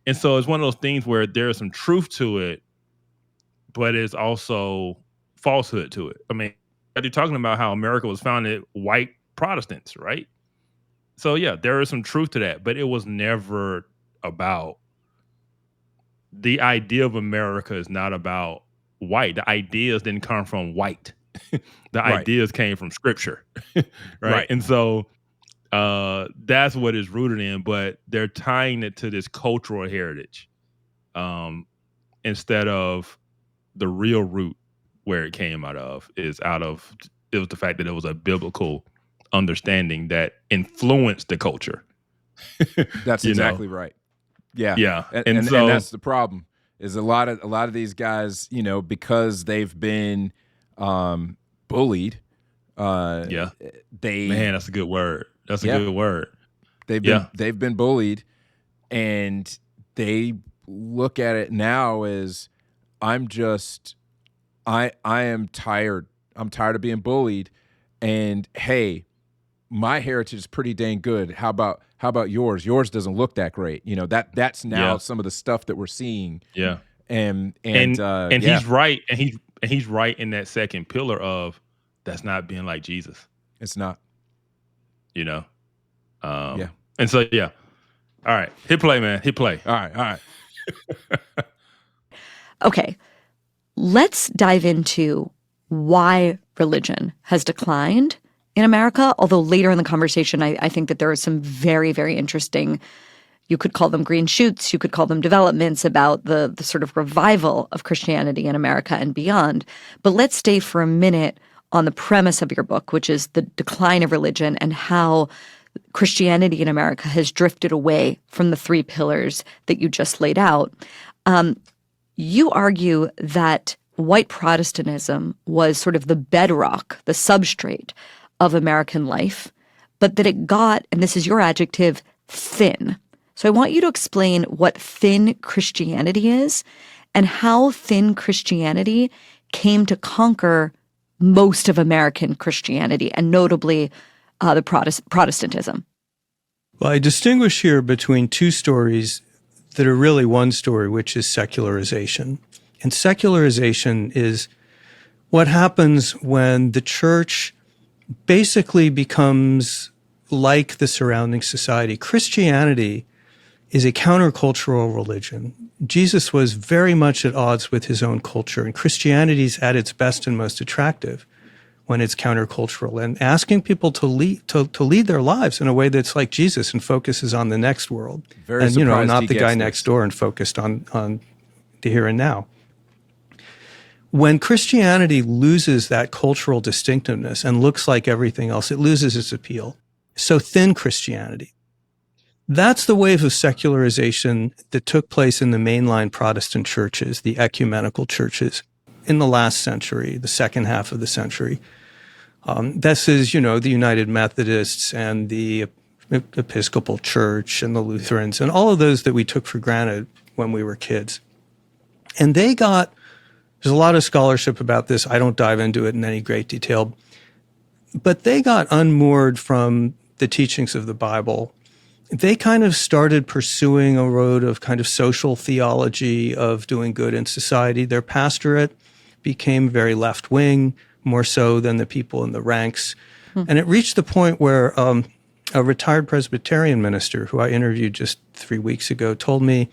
And so it's one of those things where there's some truth to it, but it's also falsehood to it. I mean, you're talking about how America was founded white Protestants, right? So yeah, there is some truth to that, but it was never about, the idea of America is not about white. The ideas didn't come from white. The ideas came from scripture, right? And so that's what it's rooted in, but they're tying it to this cultural heritage instead of the real root where it came out of it was the fact that it was a biblical understanding that influenced the culture. That's exactly right. Yeah. Yeah. And that's the problem is a lot of these guys, because they've been bullied. Man, that's a good word. That's a good word. They've been bullied, and they look at it now as I am tired. I'm tired of being bullied, and hey, my heritage is pretty dang good. How about yours? Yours doesn't look that great. That's now some of the stuff that we're seeing. Yeah. And he's right, and he's right in that second pillar of that's not being like Jesus. It's not. And so all right, hit play, man. Hit play. All right. Okay, let's dive into why religion has declined in America, although later in the conversation, I think that there are some very, very interesting, you could call them green shoots, you could call them developments about the sort of revival of Christianity in America and beyond. But let's stay for a minute on the premise of your book, which is the decline of religion and how Christianity in America has drifted away from the three pillars that you just laid out. You argue that white Protestantism was sort of the bedrock, the substrate of American life, but that it got, and this is your adjective, thin. So I want you to explain what thin Christianity is and how thin Christianity came to conquer most of American Christianity, and notably the Protestantism. Well, I distinguish here between two stories that are really one story, which is secularization. And secularization is what happens when the church basically becomes like the surrounding society. Christianity is a countercultural religion. Jesus was very much at odds with his own culture, and Christianity is at its best and most attractive when it's countercultural and asking people to lead their lives in a way that's like Jesus and focuses on the next world. Very and, not the guy next door and focused on the here and now. When Christianity loses that cultural distinctiveness and looks like everything else, it loses its appeal. So thin Christianity. That's the wave of secularization that took place in the mainline Protestant churches, the ecumenical churches, in the last century, the second half of the century. This is, the United Methodists and the Episcopal Church and the Lutherans and all of those that we took for granted when we were kids. And there's a lot of scholarship about this. I don't dive into it in any great detail. But they got unmoored from the teachings of the Bible. They kind of started pursuing a road of kind of social theology of doing good in society. Their pastorate became very left-wing, more so than the people in the ranks. And it reached the point where a retired Presbyterian minister who I interviewed just 3 weeks ago told me,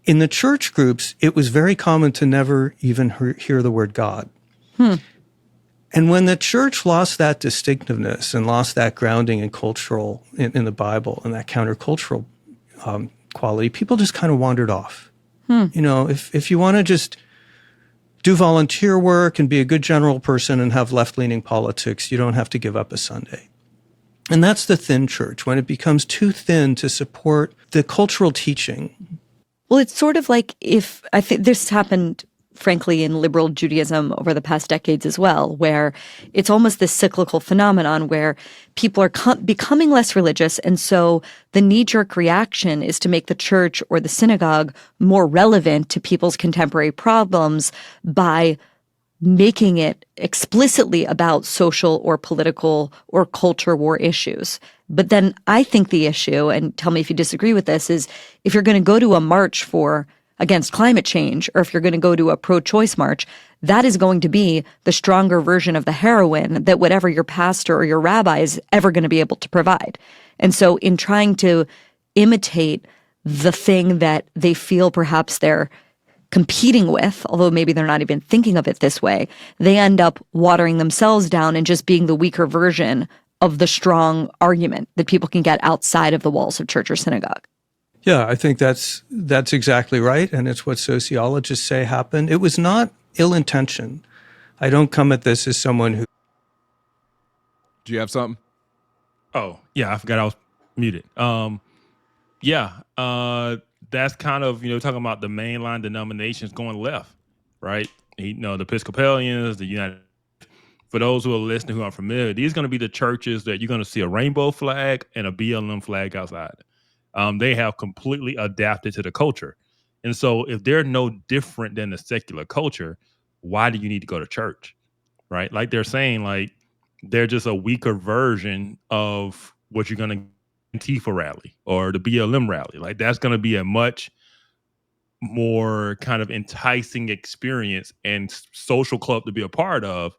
in the church groups, it was very common to never even hear the word God. And when the church lost that distinctiveness and lost that grounding in cultural, in the Bible, and that countercultural quality, people just kind of wandered off. If you want to just do volunteer work and be a good general person and have left-leaning politics, you don't have to give up a Sunday. And that's the thin church, when it becomes too thin to support the cultural teaching. Well, it's sort of like I think this happened, frankly, in liberal Judaism over the past decades as well, where it's almost this cyclical phenomenon where people are becoming less religious. And so the knee-jerk reaction is to make the church or the synagogue more relevant to people's contemporary problems by making it explicitly about social or political or culture war issues. But then I think the issue, and tell me if you disagree with this, is if you're going to go to a march against climate change, or if you're going to go to a pro-choice march, that is going to be the stronger version of the heroin that whatever your pastor or your rabbi is ever going to be able to provide. And so in trying to imitate the thing that they feel perhaps they're competing with, although maybe they're not even thinking of it this way, they end up watering themselves down and just being the weaker version of the strong argument that people can get outside of the walls of church or synagogue. Yeah, I think that's exactly right, and it's what sociologists say happened. It was not ill-intention. I don't come at this as someone who... Do you have something? Oh, yeah, I forgot I was muted. That's kind of, talking about the mainline denominations going left, right? The Episcopalians, the United. For those who are listening who aren't familiar, these are going to be the churches that you're going to see a rainbow flag and a BLM flag outside. They have completely adapted to the culture. And so if they're no different than the secular culture, why do you need to go to church, right? Like they're saying, like, they're just a weaker version of what you're going to Antifa rally or the BLM rally. Like that's going to be a much more kind of enticing experience and social club to be a part of,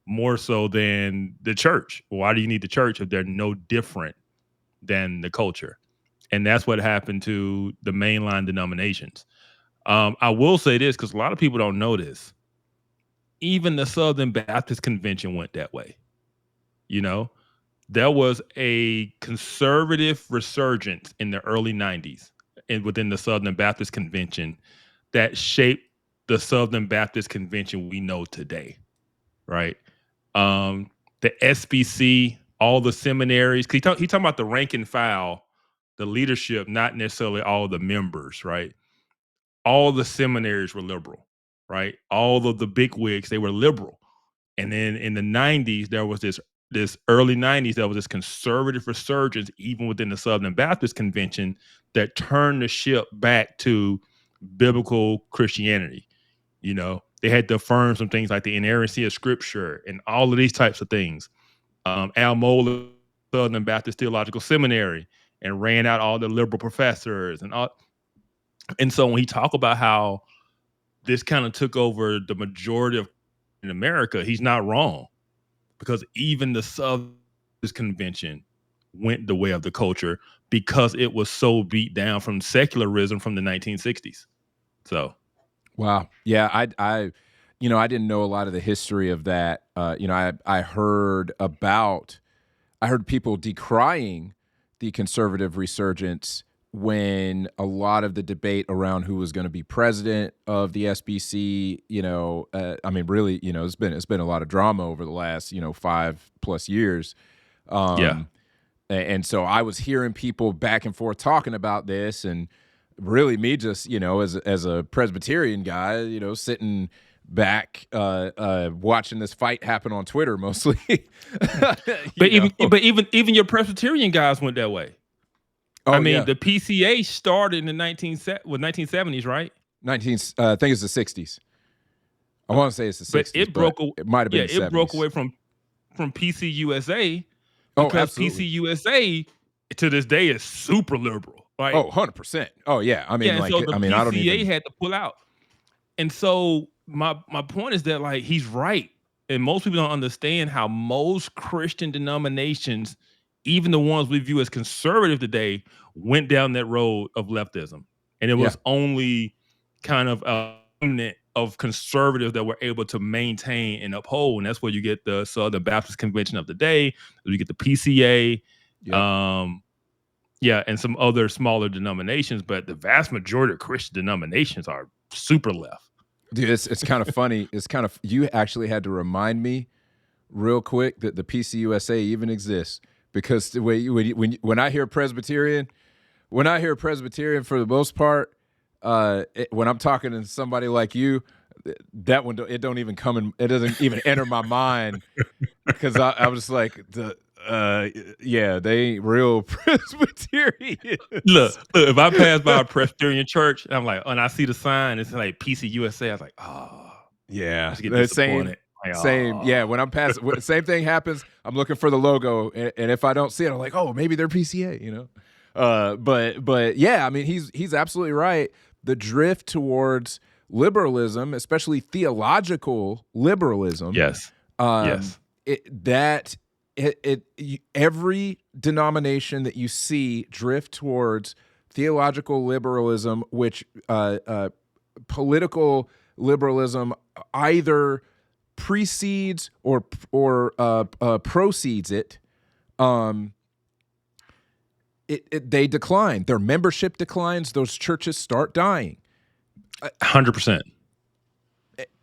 more so than the church. Why do you need the church if they're no different than the culture? And that's what happened to the mainline denominations. I will say this because a lot of people don't know this. Even the Southern Baptist Convention went that way. There was a conservative resurgence in the early 90s and within the Southern Baptist Convention that shaped the Southern Baptist Convention we know today, right? The SBC, all the seminaries. He talking about the rank and file, the leadership, not necessarily all the members, right? All the seminaries were liberal, right? All of the bigwigs, they were liberal. And then in the 90s, there was this early 90s, there was this conservative resurgence, even within the Southern Baptist Convention, that turned the ship back to biblical Christianity. They had to affirm some things like the inerrancy of Scripture and all of these types of things. Al Mohler, Southern Baptist Theological Seminary, and ran out all the liberal professors and all. And so when he talk about how this kind of took over the majority of in America, he's not wrong, because even the Southern Convention went the way of the culture because it was so beat down from secularism from the 1960s. So. Wow. Yeah, I didn't know a lot of the history of that. I heard people decrying the conservative resurgence when a lot of the debate around who was going to be president of the SBC, really, it's been a lot of drama over the last, 5+ years. And so I was hearing people back and forth talking about this, and really me just, as a Presbyterian guy, sitting back watching this fight happen on Twitter mostly. But even your Presbyterian guys went that way. Oh, the PCA started in the 1970s, right? I think it's the 60s. I want to say it's the 60s, but it might have been the 70s. It broke away from PCUSA because PCUSA to this day is super liberal. Right? Oh, 100%. Oh, yeah. So the PCA had to pull out. And so my point is that, like, he's right. And most people don't understand how most Christian denominations, even the ones we view as conservative today, went down that road of leftism. And it was only kind of a remnant of conservatives that were able to maintain and uphold. And that's where you get the Southern Baptist Convention of the day. You get the PCA. And some other smaller denominations, but the vast majority of Christian denominations are super left. Dude, it's kind of funny. You actually had to remind me real quick that the PCUSA even exists, because the way when I hear Presbyterian, for the most part, when I'm talking to somebody like you, that one it doesn't even enter my mind, because I was just like they ain't real Presbyterian. Look, if I pass by a Presbyterian church, I'm like, and I see the sign, it's like PCUSA, I was like, oh, yeah, get disappointed. Same. Yeah, when I'm passing, same thing happens. I'm looking for the logo, and if I don't see it, I'm like, oh, maybe they're PCA, But yeah, he's absolutely right. The drift towards liberalism, especially theological liberalism. Yes. Every denomination that you see drift towards theological liberalism, which political liberalism either precedes or proceeds it, they decline. Their membership declines. Those churches start dying. 100%.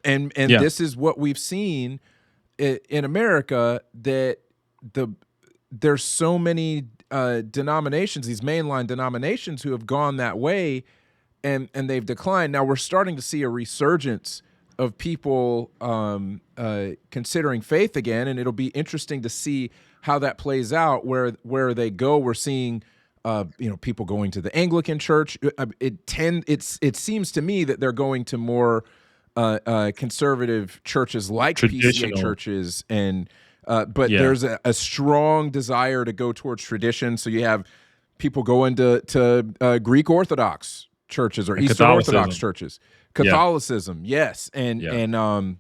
And this is what we've seen in America, that there's so many denominations, these mainline denominations, who have gone that way, and they've declined. Now we're starting to see a resurgence of people considering faith again, and it'll be interesting to see how that plays out, where they go. We're seeing people going to the Anglican Church. It seems to me that they're going to more conservative churches like PCA churches, and but there's a strong desire to go towards tradition. So you have people going to Greek Orthodox churches or Eastern Orthodox churches, Catholicism, yes, and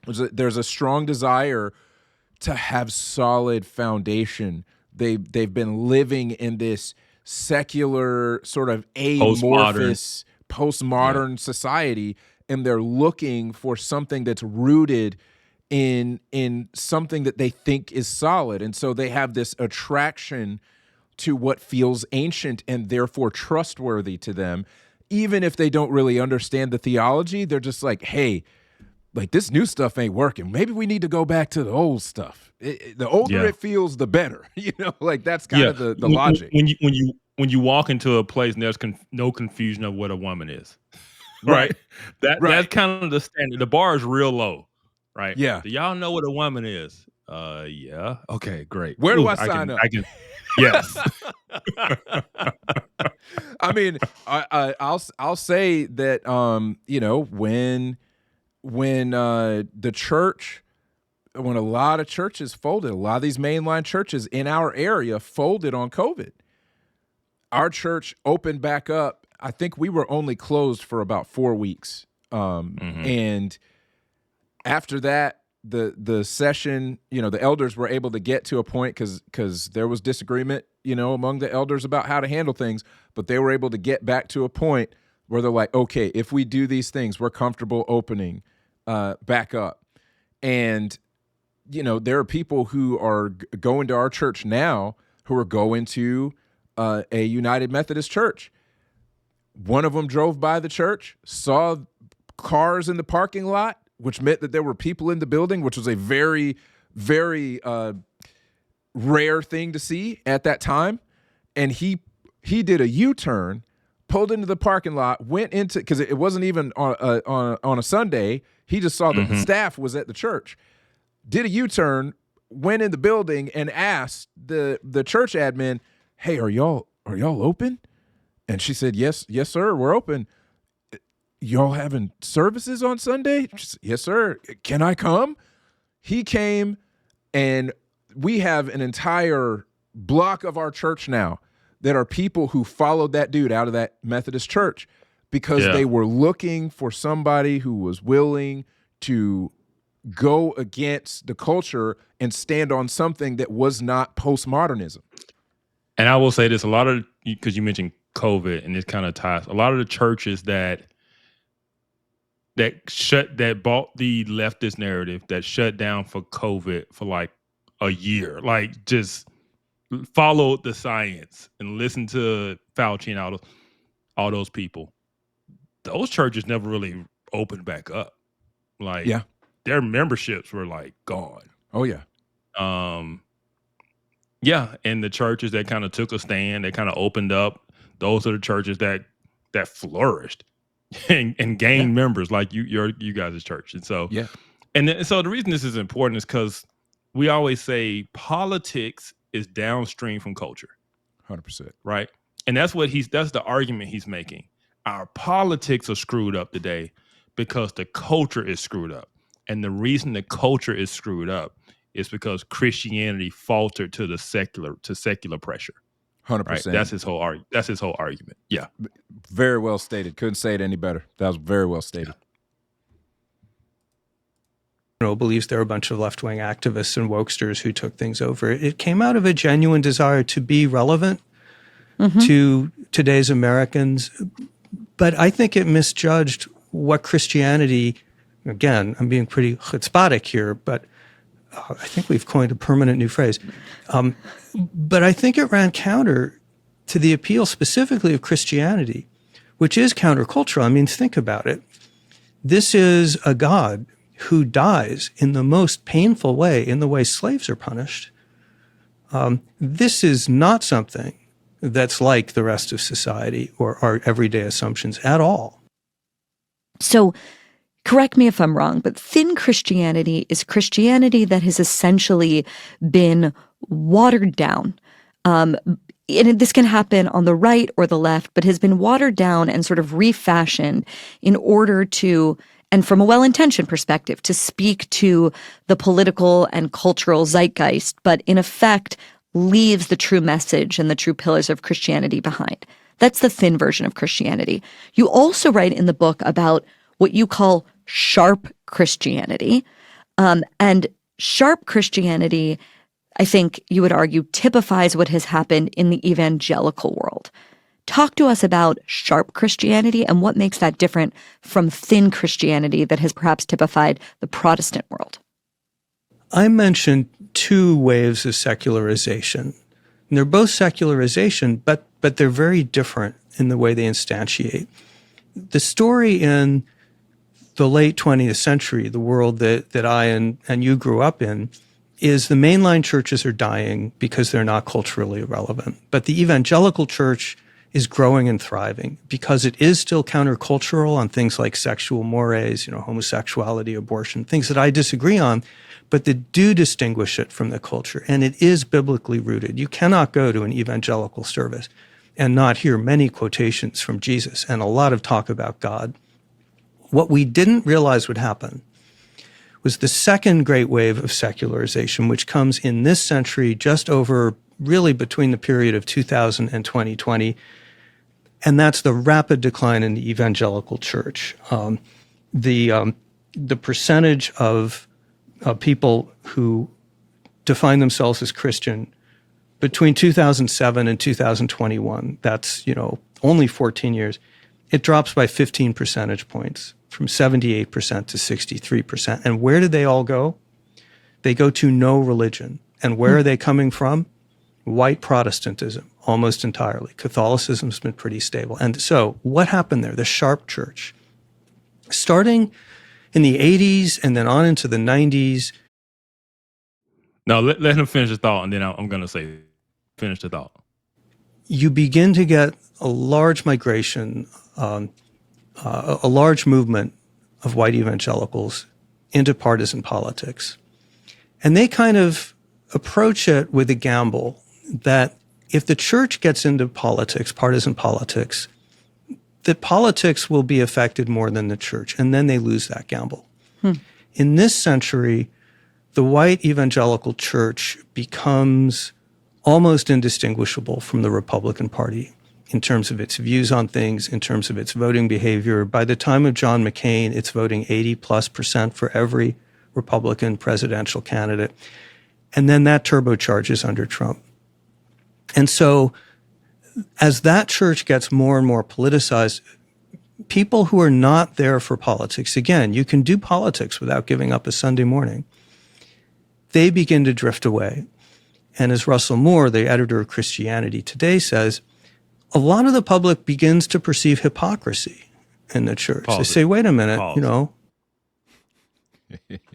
there's a strong desire to have solid foundation. They've been living in this secular sort of amorphous postmodern society, and they're looking for something that's rooted in something that they think is solid. And so they have this attraction to what feels ancient and therefore trustworthy to them. Even if they don't really understand the theology, they're just like, hey, like this new stuff ain't working. Maybe we need to go back to the old stuff. The older it feels, the better. Like that's kind of the logic. When you walk into a place and there's no confusion of what a woman is, right? That's kind of the standard. The bar is real low, right? Yeah. Do y'all know what a woman is? Yeah. Okay, great. Where do I sign up? Yes. I mean, I'll say that when the church, when a lot of churches folded, a lot of these mainline churches in our area folded on COVID. Our church opened back up. I think we were only closed for about 4 weeks. And after that, the session, the elders were able to get to a point because there was disagreement, among the elders about how to handle things, but they were able to get back to a point where they're like, okay, if we do these things, we're comfortable opening back up. And, there are people who are going to our church now who are going to a United Methodist church. One of them drove by the church, saw cars in the parking lot, which meant that there were people in the building, which was a very, very rare thing to see at that time. And he did a U-turn, pulled into the parking lot, went into, because it wasn't even on a Sunday. He just saw that the staff was at the church, did a U-turn, went in the building and asked the church admin, hey, are y'all open? And she said, yes, sir, we're open. Y'all having services on Sunday? She said, yes, sir. Can I come? He came, and we have an entire block of our church now that are people who followed that dude out of that Methodist church because they were looking for somebody who was willing to go against the culture and stand on something that was not postmodernism. And I will say this, a lot of, because you mentioned COVID and this kind of ties, a lot of the churches that bought the leftist narrative, that shut down for COVID for like a year, like just followed the science and listened to Fauci and all those people. Those churches never really opened back up. Like their memberships were like gone. Oh yeah. And the churches that kind of took a stand, that kind of opened up, those are the churches that flourished and gained members, like you guys' church. And so so the reason this is important is because we always say politics is downstream from culture. 100%. Right? And that's the argument he's making. Our politics are screwed up today because the culture is screwed up. And the reason the culture is screwed up is because Christianity faltered to secular pressure. 100%. Right? That's his whole argument. Yeah. Very well stated. Couldn't say it any better. That was very well stated. Believes there were a bunch of left-wing activists and wokesters who took things over. It came out of a genuine desire to be relevant to today's Americans, but I think it misjudged what Christianity, again, I'm being pretty chutzpahdik here, but I think we've coined a permanent new phrase. But I think it ran counter to the appeal specifically of Christianity, which is countercultural. I mean, think about it. This is a God who dies in the most painful way, in the way slaves are punished. This is not something that's like the rest of society or our everyday assumptions at all. So, correct me if I'm wrong, but thin Christianity is Christianity that has essentially been watered down. And this can happen on the right or the left, but has been watered down and sort of refashioned in order to, and from a well-intentioned perspective, to speak to the political and cultural zeitgeist, but in effect leaves the true message and the true pillars of Christianity behind. That's the thin version of Christianity. You also write in the book about what you call sharp Christianity. And sharp Christianity, I think you would argue, typifies what has happened in the evangelical world. Talk to us about sharp Christianity and what makes that different from thin Christianity that has perhaps typified the Protestant world. I mentioned two waves of secularization. And they're both secularization, but they're very different in the way they instantiate. The story in the late 20th century, the world that I and you grew up in, is the mainline churches are dying because they're not culturally relevant. But the evangelical church is growing and thriving because it is still countercultural on things like sexual mores, homosexuality, abortion, things that I disagree on, but that do distinguish it from the culture. And it is biblically rooted. You cannot go to an evangelical service and not hear many quotations from Jesus and a lot of talk about God. What we didn't realize would happen was the second great wave of secularization, which comes in this century just over really between the period of 2000 and 2020, and that's the rapid decline in the evangelical church. The percentage of people who define themselves as Christian between 2007 and 2021, that's, only 14 years, it drops by 15 percentage points from 78% to 63%. And where did they all go? They go to no religion. And where are they coming from? White Protestantism, almost entirely. Catholicism's been pretty stable. And so what happened there? The sharp church. Starting in the 80s and then on into the 90s. No, let him finish the thought, and then I'm going to say, finish the thought. You begin to get a large migration, a large movement of white evangelicals into partisan politics. And they kind of approach it with a gamble that if the church gets into politics, partisan politics, that politics will be affected more than the church, and then they lose that gamble. In this century, the white evangelical church becomes almost indistinguishable from the Republican Party in terms of its views on things, in terms of its voting behavior. By the time of John McCain, it's voting 80+% for every Republican presidential candidate. And then that turbocharges under Trump. And so as that church gets more and more politicized, people who are not there for politics, again, you can do politics without giving up a Sunday morning, they begin to drift away. And as Russell Moore, the editor of Christianity Today, says, a lot of the public begins to perceive hypocrisy in the church. They say, wait a minute,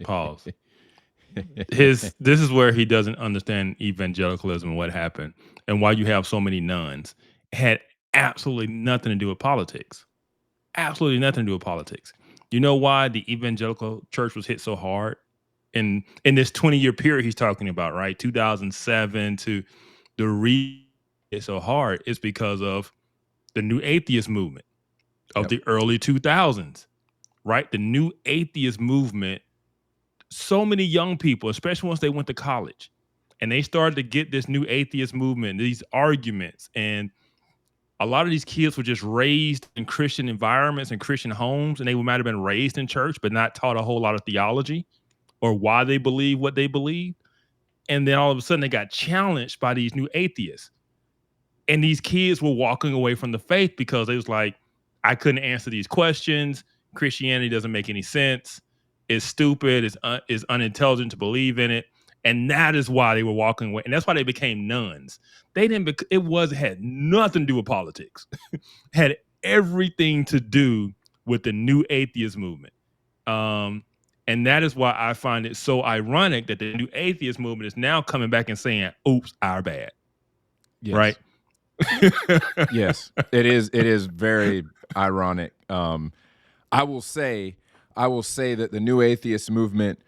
Pause. This is where he doesn't understand evangelicalism and what happened, and why you have so many nuns. It had absolutely nothing to do with politics. Absolutely nothing to do with politics. You know why the evangelical church was hit so hard in this 20-year period he's talking about, right? 2007 to the hit so hard is because of the new atheist movement of the early 2000s, right? The new atheist movement. So many young people, especially once they went to college, and they started to get this new atheist movement, these arguments, and a lot of these kids were just raised in Christian environments and Christian homes, and they might have been raised in church, but not taught a whole lot of theology or why they believe what they believe. And then all of a sudden they got challenged by these new atheists. And these kids were walking away from the faith because they was like, I couldn't answer these questions. Christianity doesn't make any sense. It's stupid. It's unintelligent to believe in it. And that is why they were walking away. And that's why they became nuns. They didn't. Had nothing to do with politics. Had everything to do with the new atheist movement. And that is why I find it so ironic that the new atheist movement is now coming back and saying, "Oops, our bad." Yes. Right? Yes, it is. It is very ironic. I will say that the new atheist movement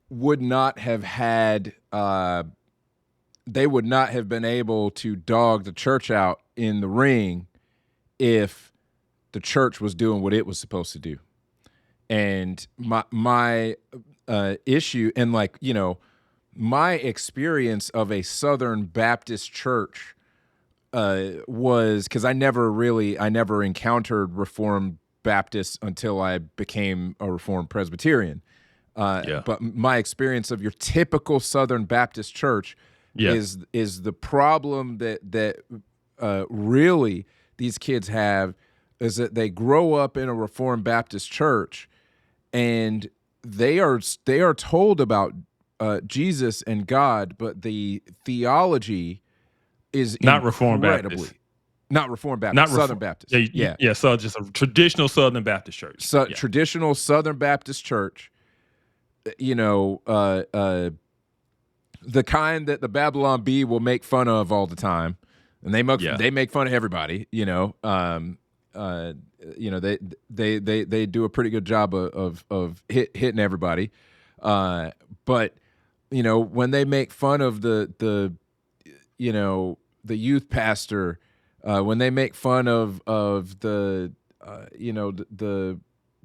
would not have had. They would not have been able to dog the church out in the ring if the church was doing what it was supposed to do. And my issue, and like, you know, my experience of a Southern Baptist church was, because I never encountered Reformed Baptists until I became a Reformed Presbyterian. But my experience of your typical Southern Baptist church is the problem that really these kids have, is that they grow up in a Reformed Baptist church and they are told about Jesus and God, but the theology is not Reformed Baptist. Not Reformed Baptist, Southern Baptist. Yeah, so just a traditional Southern Baptist church. Traditional Southern Baptist church, you know, the kind that the Babylon Bee will make fun of all the time. And they make fun of everybody, you know. They do a pretty good job of hitting everybody. But, you know, when they make fun of the youth pastor, when they make fun of the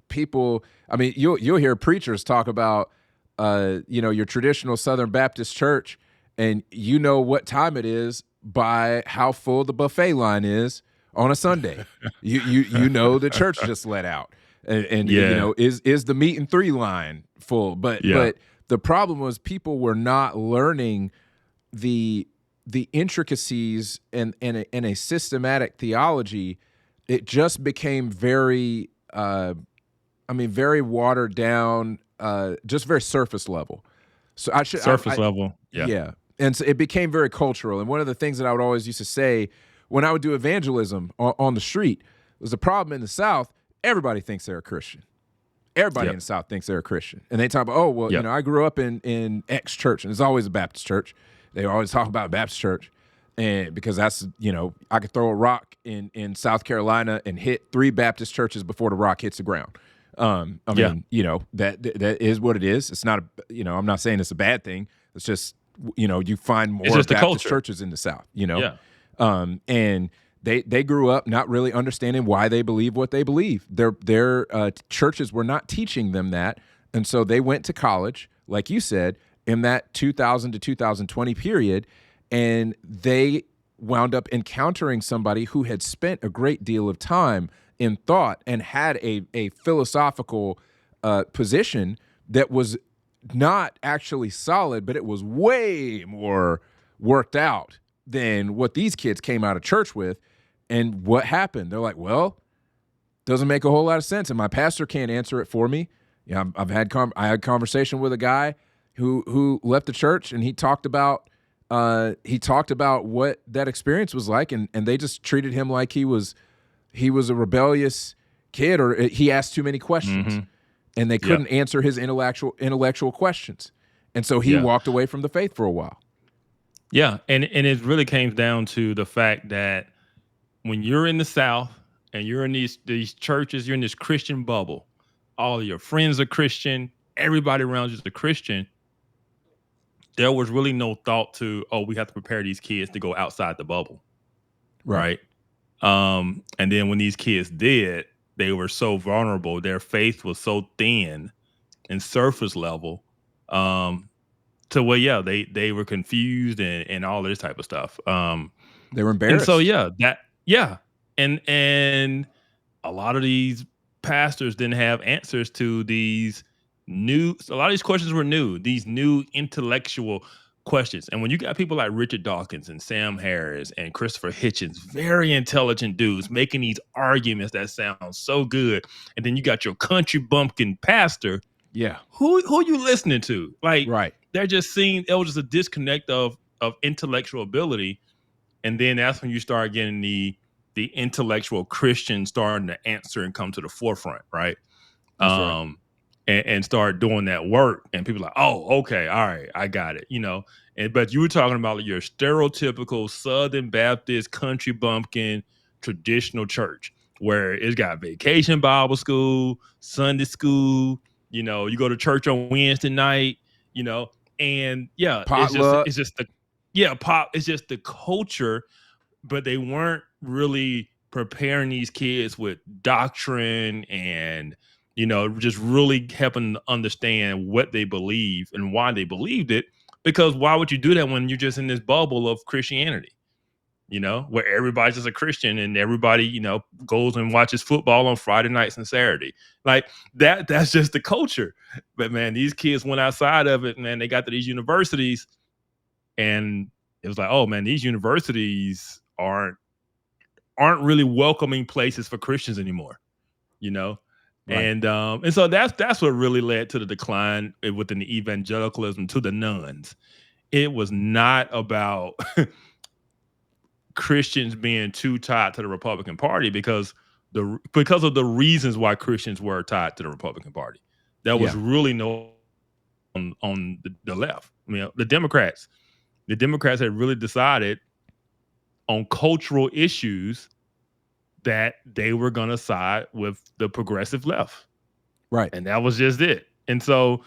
people, I mean, you'll hear preachers talk about, your traditional Southern Baptist church, and you know what time it is by how full the buffet line is on a Sunday. you know the church just let out, and you know, is the meat and three line full? But the problem was people were not learning the intricacies and a systematic theology. It just became very, very watered down, just very surface level. So level. Yeah. And so it became very cultural. And one of the things that I would always used to say when I would do evangelism on the street was the problem in the South. Everybody thinks they're a Christian. Everybody in the South thinks they're a Christian. And they talk about, you know, I grew up in X church, and it's always a Baptist church. They always talk about Baptist church. And because that's, you know, I could throw a rock in South Carolina and hit 3 Baptist churches before the rock hits the ground. Mean, you know, that is what it is. It's not, I'm not saying it's a bad thing. It's just, you know, you find more Baptist churches in the South, you know? Yeah. And they grew up not really understanding why they believe what they believe. Their churches were not teaching them that. And so they went to college, like you said, in that 2000 to 2020 period, and they wound up encountering somebody who had spent a great deal of time in thought and had a philosophical position that was not actually solid, but it was way more worked out than what these kids came out of church with. And what happened? They're like, well, doesn't make a whole lot of sense, and my pastor can't answer it for me. Yeah, I had conversation with a guy who left the church, and he talked about what that experience was like, and they just treated him like he was a rebellious kid, or he asked too many questions, and they couldn't answer his intellectual questions, and so he walked away from the faith for a while. Yeah, and it really came down to the fact that when you're in the South and you're in these churches, you're in this Christian bubble, all of your friends are Christian, everybody around you is a Christian. There was really no thought to, we have to prepare these kids to go outside the bubble, right? And then when these kids did, they were so vulnerable. Their faith was so thin and surface level, to where they were confused and all this type of stuff. They were embarrassed. And so and a lot of these pastors didn't have answers to a lot of these questions were new. These new intellectual, questions. And when you got people like Richard Dawkins and Sam Harris and Christopher Hitchens, very intelligent dudes making these arguments that sound so good, and then you got your country bumpkin pastor, who you listening to? Like, they're just seeing it was just a disconnect of intellectual ability, and then that's when you start getting the intellectual Christian starting to answer and come to the forefront, right? Right. And start doing that work, and people are like, oh, okay, all right, I got it, you know. But you were talking about your stereotypical Southern Baptist country bumpkin traditional church, where it's got vacation Bible school, Sunday school, you know, you go to church on Wednesday night, you know, and potluck. it's just the culture, but they weren't really preparing these kids with doctrine and, you know, just really helping them understand what they believe and why they believed it. Because why would you do that when you're just in this bubble of Christianity, you know, where everybody's just a Christian and everybody, you know, goes and watches football on Friday nights and Saturday. Like that's just the culture. But man, these kids went outside of it, man. They got to these universities, and it was like, oh man, these universities aren't really welcoming places for Christians anymore, you know. Right. And so that's what really led to the decline within the evangelicalism to the nuns. It was not about Christians being too tied to the Republican Party because of the reasons why Christians were tied to the Republican Party. That was really no on the left. I mean, the Democrats had really decided on cultural issues that they were going to side with the progressive left. Right. And that was just it. And so,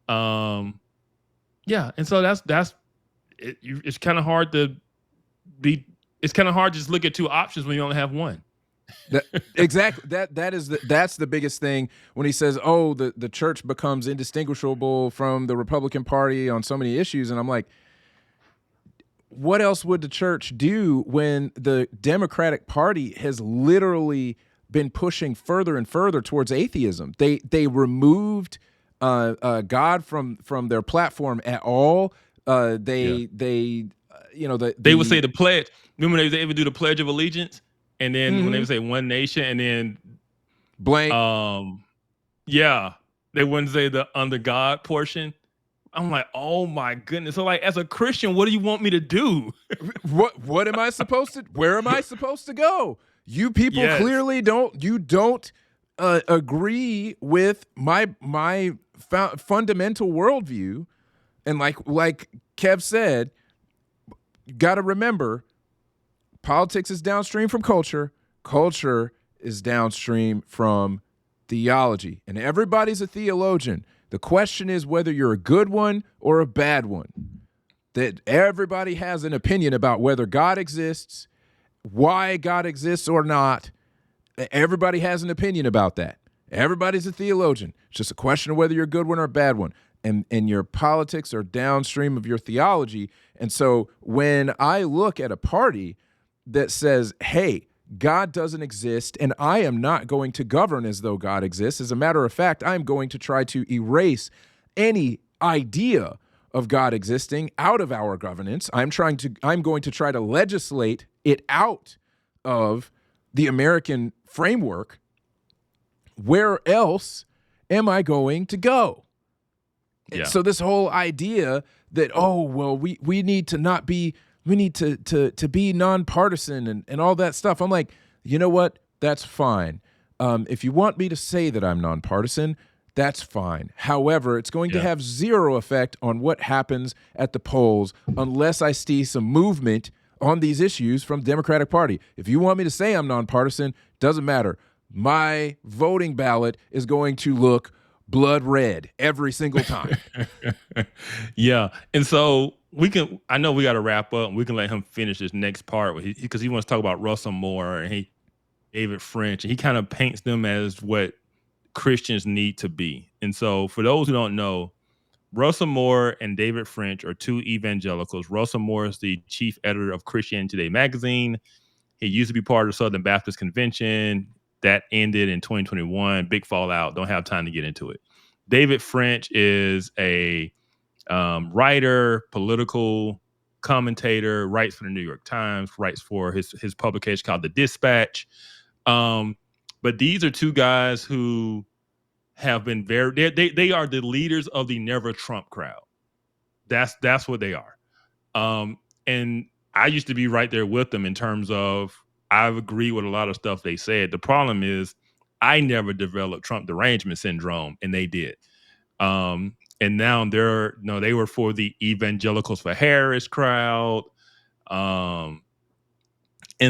and so that's it. It's kind of hard to just look at two options when you only have one. Exactly. That's the biggest thing when he says, oh, the church becomes indistinguishable from the Republican Party on so many issues. And I'm like, what else would the church do when the Democratic Party has literally been pushing further and further towards atheism? They removed God from their platform at all. They would say the pledge. Remember they would do the Pledge of Allegiance, and then when they would say one nation, and then blank. They wouldn't say the under God portion. I'm like, oh my goodness. So like, as a Christian, what do you want me to do? What am I supposed to, where am I supposed to go? You people clearly don't agree with my fundamental worldview. And like Kev said, you got to remember, politics is downstream from culture. Culture is downstream from theology. And everybody's a theologian. The question is whether you're a good one or a bad one. That everybody has an opinion about whether God exists, why God exists or not. Everybody has an opinion about that. Everybody's a theologian. It's just a question of whether you're a good one or a bad one. And your politics are downstream of your theology. And so when I look at a party that says, hey, God doesn't exist, and I am not going to govern as though God exists. As a matter of fact, I'm going to try to erase any idea of God existing out of our governance. I'm going to try to legislate it out of the American framework. Where else am I going to go? Yeah. So this whole idea that, oh, well, we need to not be, we need to be nonpartisan and all that stuff. I'm like, you know what? That's fine. If you want me to say that I'm nonpartisan, that's fine. However, it's going to have zero effect on what happens at the polls unless I see some movement on these issues from the Democratic Party. If you want me to say I'm nonpartisan, doesn't matter. My voting ballot is going to look blood red every single time. Yeah. And so I know we got to wrap up and we can let him finish this next part because he wants to talk about Russell Moore and David French, and he kind of paints them as what Christians need to be. And so for those who don't know, Russell Moore and David French are two evangelicals. Russell Moore is the chief editor of Christianity Today magazine. He used to be part of the Southern Baptist Convention. That ended in 2021. Big fallout. Don't have time to get into it. David French is a writer, political commentator, writes for the New York Times, writes for his publication called The Dispatch. But these are two guys who have been they are the leaders of the Never Trump crowd. That's what they are. And I used to be right there with them in terms of I agree with a lot of stuff they said. The problem is I never developed Trump derangement syndrome, and they did. And now they were for the evangelicals for Harris crowd. And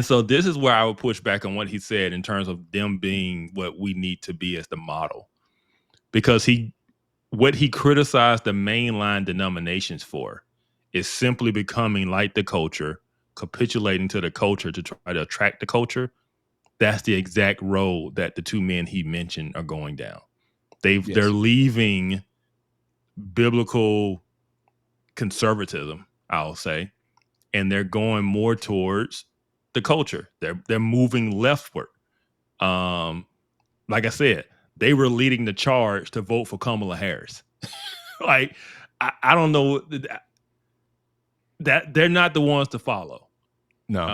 so this is where I would push back on what he said in terms of them being what we need to be as the model. Because what he criticized the mainline denominations for is simply becoming like the culture, capitulating to the culture to try to attract the culture. That's the exact road that the two men he mentioned are going down. They're leaving biblical conservatism, I'll say, and they're going more towards the culture. They're moving leftward. Like I said, they were leading the charge to vote for Kamala Harris. Like, I don't know that they're not the ones to follow. No,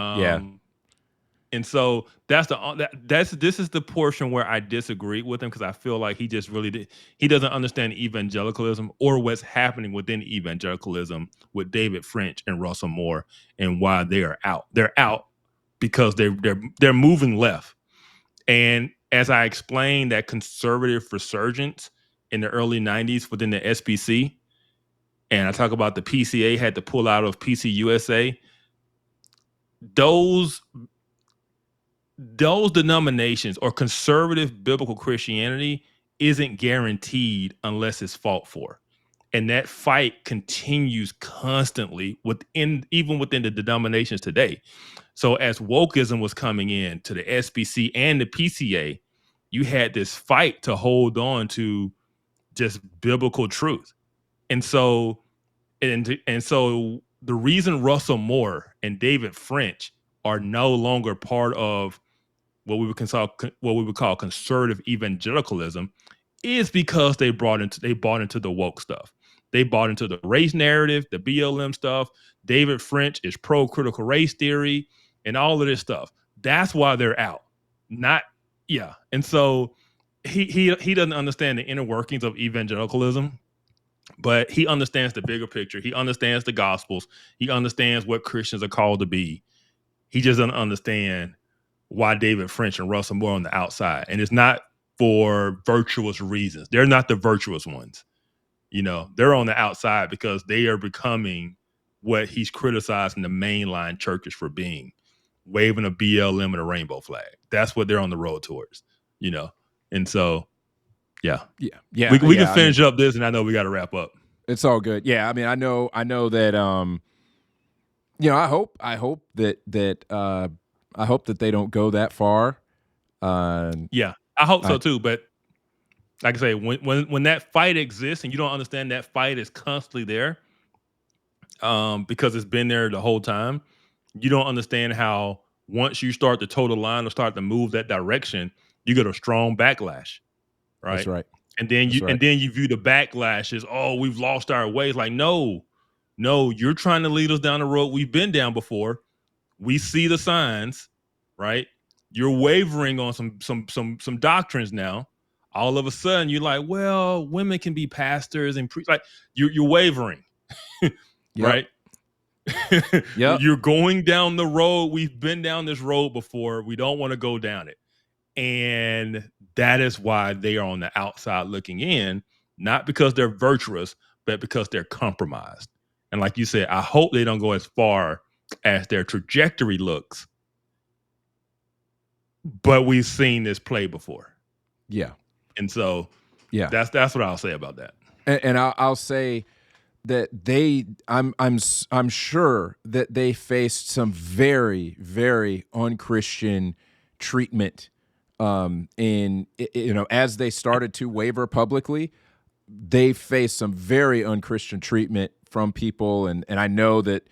And so this is the portion where I disagree with him, because I feel like he just really he doesn't understand evangelicalism or what's happening within evangelicalism with David French and Russell Moore and why they are out. They're out because they're moving left. And as I explained, that conservative resurgence in the early 90s within the SBC, and I talk about the PCA had to pull out of PCUSA, those denominations or conservative biblical Christianity isn't guaranteed unless it's fought for. And that fight continues constantly even within the denominations today. So as wokeism was coming in to the SBC and the PCA, you had this fight to hold on to just biblical truth. And so the reason Russell Moore and David French are no longer part of what we would call conservative evangelicalism is because they bought into the woke stuff. They bought into the race narrative, the BLM stuff. David French is pro-critical race theory and all of this stuff. That's why they're out. And so he doesn't understand the inner workings of evangelicalism, but he understands the bigger picture. He understands the Gospels. He understands what Christians are called to be. He just doesn't understand why David French and Russell Moore on the outside. And it's not for virtuous reasons. They're not the virtuous ones. They're on the outside because they are becoming what he's criticizing the mainline churches for being, waving a BLM and a rainbow flag. That's what they're on the road towards, And so, yeah. We can finish up this, and I know we got to wrap up. It's all good. Yeah. I mean, I know that, I hope that they don't go that far. I hope so too. But like I say, when that fight exists and you don't understand that fight is constantly there, because it's been there the whole time, you don't understand how once you start to toe the line or start to move that direction, you get a strong backlash, right? That's right. And then you view the backlash as, oh, we've lost our ways. Like, no, you're trying to lead us down the road we've been down before. We see the signs, right? You're wavering on some doctrines now. All of a sudden, you're like, well, women can be pastors and like you're wavering, right? Yep. You're going down the road. We've been down this road before. We don't want to go down it. And that is why they are on the outside looking in, not because they're virtuous, but because they're compromised. And like you said, I hope they don't go as far as their trajectory looks. But we've seen this play before. Yeah. And so that's what I'll say about that. And I'll say that I'm sure that they faced some very, very unchristian treatment as they started to waver publicly. They faced some very unchristian treatment from people, and I know that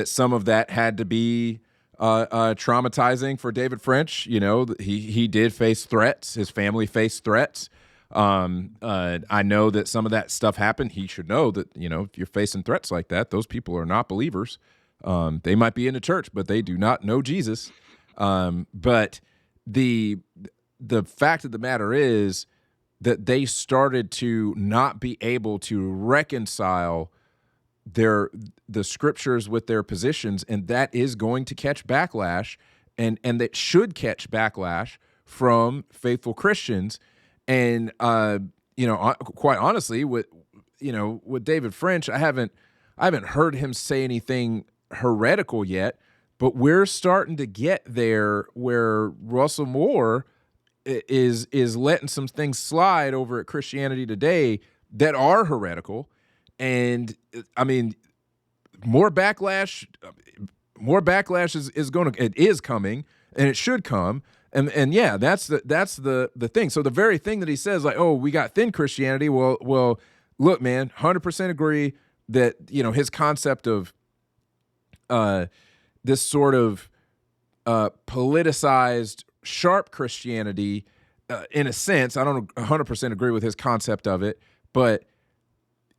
some of that had to be traumatizing for David French. He did face threats. His family faced threats. I know that some of that stuff happened. He should know that, if you're facing threats like that, those people are not believers. They might be in the church, but they do not know Jesus. But the fact of the matter is that they started to not be able to reconcile the scriptures with their positions, and that is going to catch backlash, and that should catch backlash from faithful Christians. And quite honestly, with David French, I haven't heard him say anything heretical yet, but we're starting to get there where Russell Moore is letting some things slide over at Christianity Today that are heretical. And I mean, more backlash is coming, and it should come. And yeah, that's the thing. So the very thing that he says, like, oh, we got thin Christianity. Well, look, man, 100% agree that, his concept of this sort of politicized, sharp Christianity, in a sense, I don't 100% agree with his concept of it, but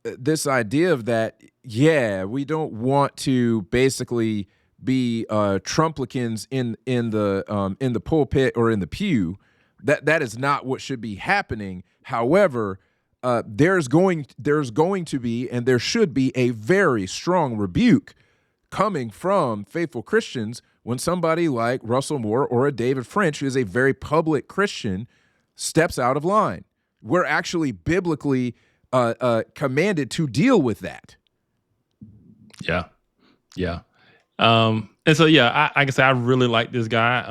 this idea of that, yeah, we don't want to basically be Trumplicans in the pulpit or in the pew. That is not what should be happening. However, there's going to be, and there should be, a very strong rebuke coming from faithful Christians when somebody like Russell Moore or a David French, who is a very public Christian, steps out of line. We're actually biblically commanded to deal with that. Yeah. And so, yeah, I can say I really like this guy.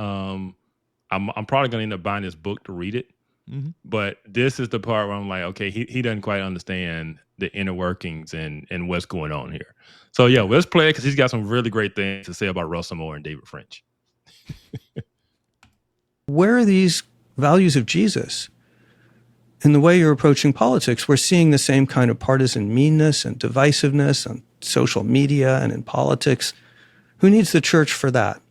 I'm probably going to end up buying this book to read it. Mm-hmm. But this is the part where I'm like, okay, he doesn't quite understand the inner workings and what's going on here. So, yeah, let's play it because he's got some really great things to say about Russell Moore and David French. Where are these values of Jesus? In the way you're approaching politics, we're seeing the same kind of partisan meanness and divisiveness on social media and in politics. Who needs the church for that?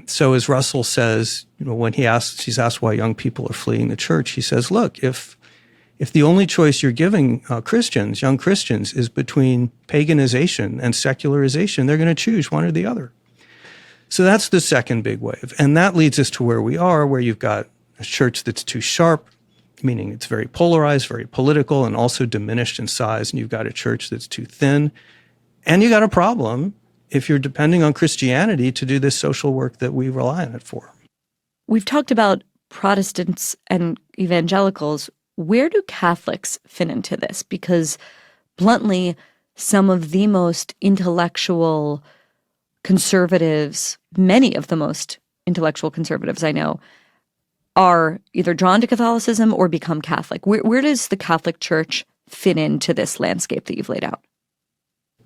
So as Russell says, when he's asked why young people are fleeing the church, he says, look, if the only choice you're giving young Christians, is between paganization and secularization, they're going to choose one or the other. So that's the second big wave. And that leads us to where we are, where you've got a church that's too sharp, meaning it's very polarized, very political, and also diminished in size. And you've got a church that's too thin. And you got a problem if you're depending on Christianity to do this social work that we rely on it for. We've talked about Protestants and evangelicals. Where do Catholics fit into this? Because bluntly, some of the most intellectual conservatives, many of the most intellectual conservatives I know, are either drawn to Catholicism or become Catholic. Where does the Catholic Church fit into this landscape that you've laid out?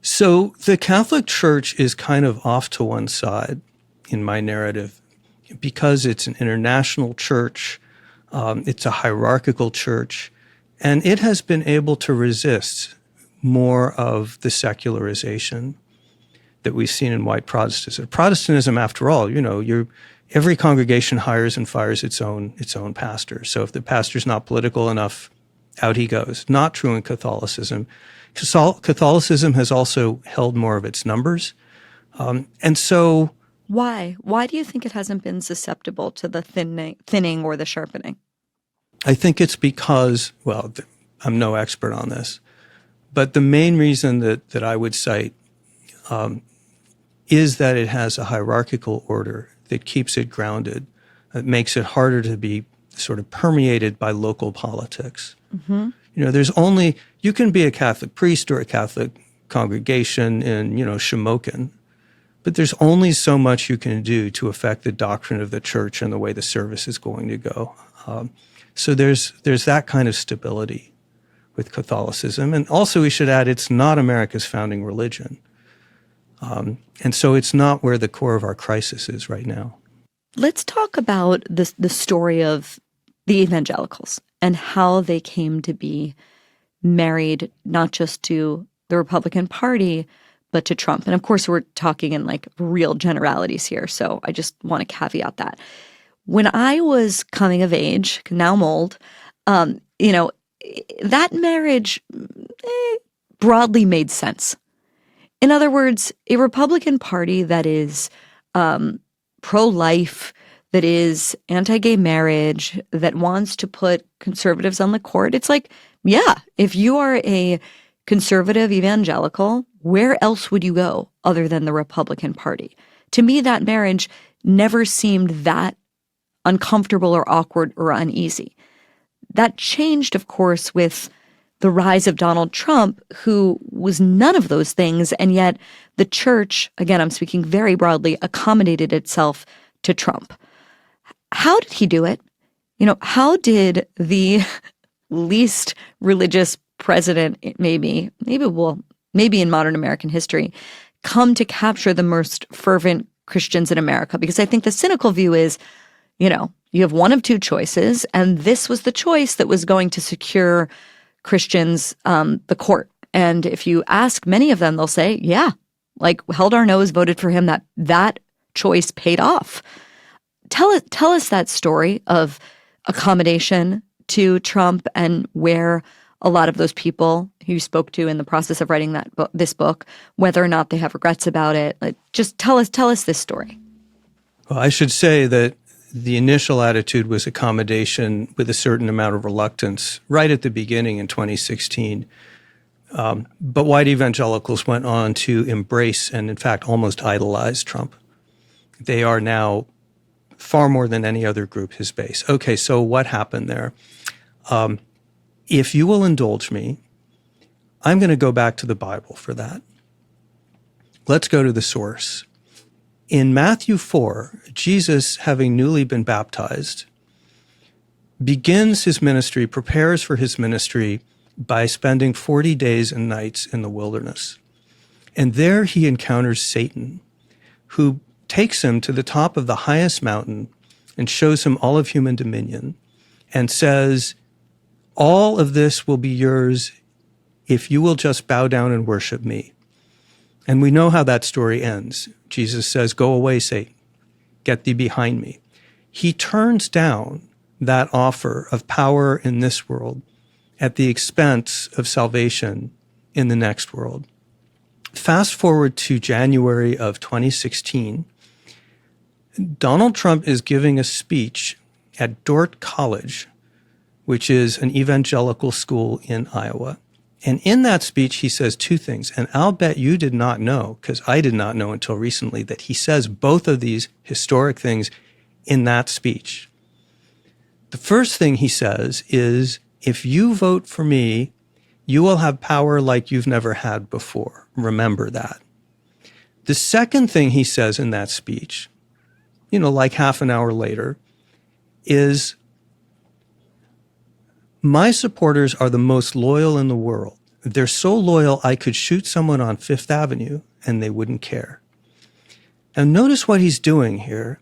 So the Catholic Church is kind of off to one side in my narrative because it's an international church. It's a hierarchical church, and it has been able to resist more of the secularization that we've seen in white Protestantism. Protestantism, after all, every congregation hires and fires its own pastor. So if the pastor's not political enough, out he goes. Not true in Catholicism. Catholicism has also held more of its numbers. And so... Why? Why do you think it hasn't been susceptible to the thinning or the sharpening? I think it's because, well, I'm no expert on this, but the main reason that I would cite is that it has a hierarchical order that keeps it grounded. It makes it harder to be sort of permeated by local politics. Mm-hmm. You can be a Catholic priest or a Catholic congregation in, Shamokin, but there's only so much you can do to affect the doctrine of the church and the way the service is going to go. So there's that kind of stability with Catholicism. And also we should add, it's not America's founding religion. And so it's not where the core of our crisis is right now. Let's talk about the story of the evangelicals and how they came to be married not just to the Republican Party, but to Trump. And of course, we're talking in like real generalities here. So I just want to caveat that. When I was coming of age, now I'm old, You know, that marriage broadly made sense. In other words, a Republican Party that is pro-life, that is anti-gay marriage, that wants to put conservatives on the court, it's like, yeah, if you are a conservative evangelical, where else would you go other than the Republican Party? To me, that marriage never seemed that uncomfortable or awkward or uneasy. That changed, of course, with the rise of Donald Trump, who was none of those things, and yet the church, again, I'm speaking very broadly, accommodated itself to Trump. How did he do it? You know, how did the least religious president, maybe in modern American history, come to capture the most fervent Christians in America? Because I think the cynical view is, you know, you have one of two choices, and this was the choice that was going to secure Christians the court. And if you ask many of them, they'll say, yeah, like held our nose, voted for him, that choice paid off. Tell us that story of accommodation to Trump and where a lot of those people who you spoke to in the process of writing this book, whether or not they have regrets about it. Like, just tell us this story. Well, I should say that the initial attitude was accommodation with a certain amount of reluctance right at the beginning in 2016. But white evangelicals went on to embrace and, in fact, almost idolize Trump. They are now far more than any other group his base. Okay, so what happened there? If you will indulge me, I'm going to go back to the Bible for that. Let's go to the source. In Matthew 4, Jesus, having newly been baptized, begins his ministry, prepares for his ministry by spending 40 days and nights in the wilderness. And there he encounters Satan, who takes him to the top of the highest mountain and shows him all of human dominion and says, all of this will be yours if you will just bow down and worship me. And we know how that story ends. Jesus says, go away, Satan. Get thee behind me. He turns down that offer of power in this world at the expense of salvation in the next world. Fast forward to January of 2016. Donald Trump is giving a speech at Dordt College, which is an evangelical school in Iowa. And in that speech, he says two things. And I'll bet you did not know, because I did not know until recently, that he says both of these historic things in that speech. The first thing he says is, if you vote for me, you will have power like you've never had before. Remember that. The second thing he says in that speech, you know, like half an hour later, is, my supporters are the most loyal in the world. They're so loyal I could shoot someone on Fifth Avenue and they wouldn't care. And notice what he's doing here.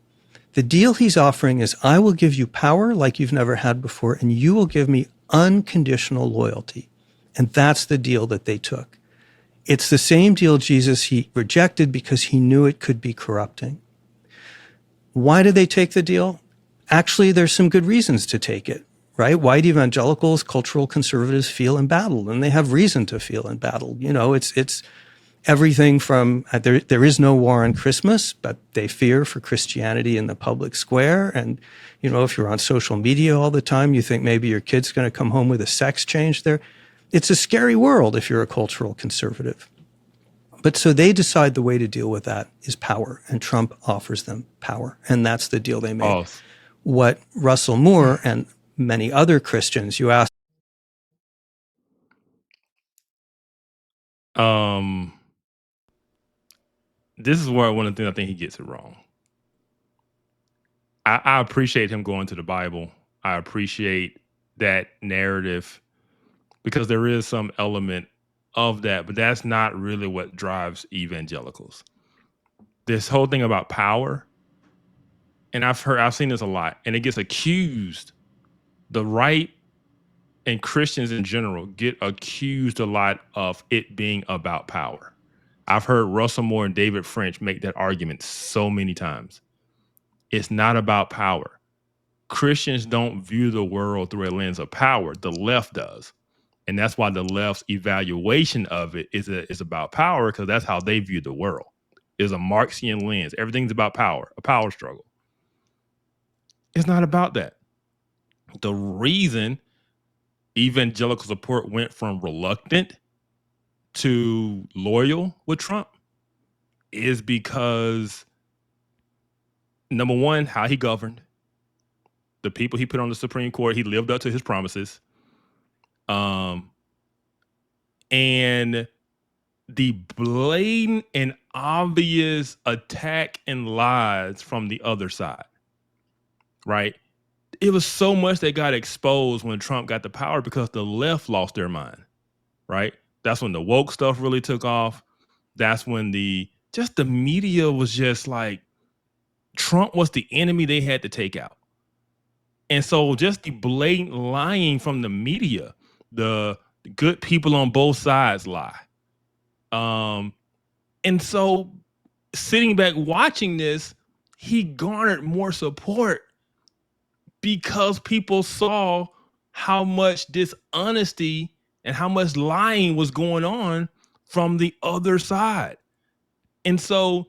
The deal he's offering is, I will give you power like you've never had before, and you will give me unconditional loyalty. And that's the deal that they took. It's the same deal he rejected because he knew it could be corrupting. Why did they take the deal? Actually, there's some good reasons to take it. Right? White evangelicals, cultural conservatives feel embattled, and they have reason to feel embattled. You know, it's everything from, there is no war on Christmas, but they fear for Christianity in the public square. And, you know, if you're on social media all the time, you think maybe your kid's going to come home with a sex change there. It's a scary world if you're a cultural conservative. But so they decide the way to deal with that is power, and Trump offers them power. And that's the deal they made. Oh. What Russell Moore and many other Christians, you ask. This is where one of the things I think he gets it wrong. I appreciate him going to the Bible. I appreciate that narrative because there is some element of that, but that's not really what drives evangelicals. This whole thing about power, and I've seen this a lot, and it gets accused. The right and Christians in general get accused a lot of it being about power. I've heard Russell Moore and David French make that argument so many times. It's not about power. Christians don't view the world through a lens of power. The left does. And that's why the left's evaluation of it is about power, because that's how they view the world. Is a Marxian lens. Everything's about power, a power struggle. It's not about that. The reason evangelical support went from reluctant to loyal with Trump is because, number one, how he governed, the people he put on the Supreme Court, he lived up to his promises. And the blatant and obvious attack and lies from the other side, right? It was so much that got exposed when Trump got the power because the left lost their mind, right? That's when the woke stuff really took off. That's when the media was just like, Trump was the enemy they had to take out. And so just the blatant lying from the media, the good people on both sides lie. And so sitting back watching this, he garnered more support because people saw how much dishonesty and how much lying was going on from the other side. And so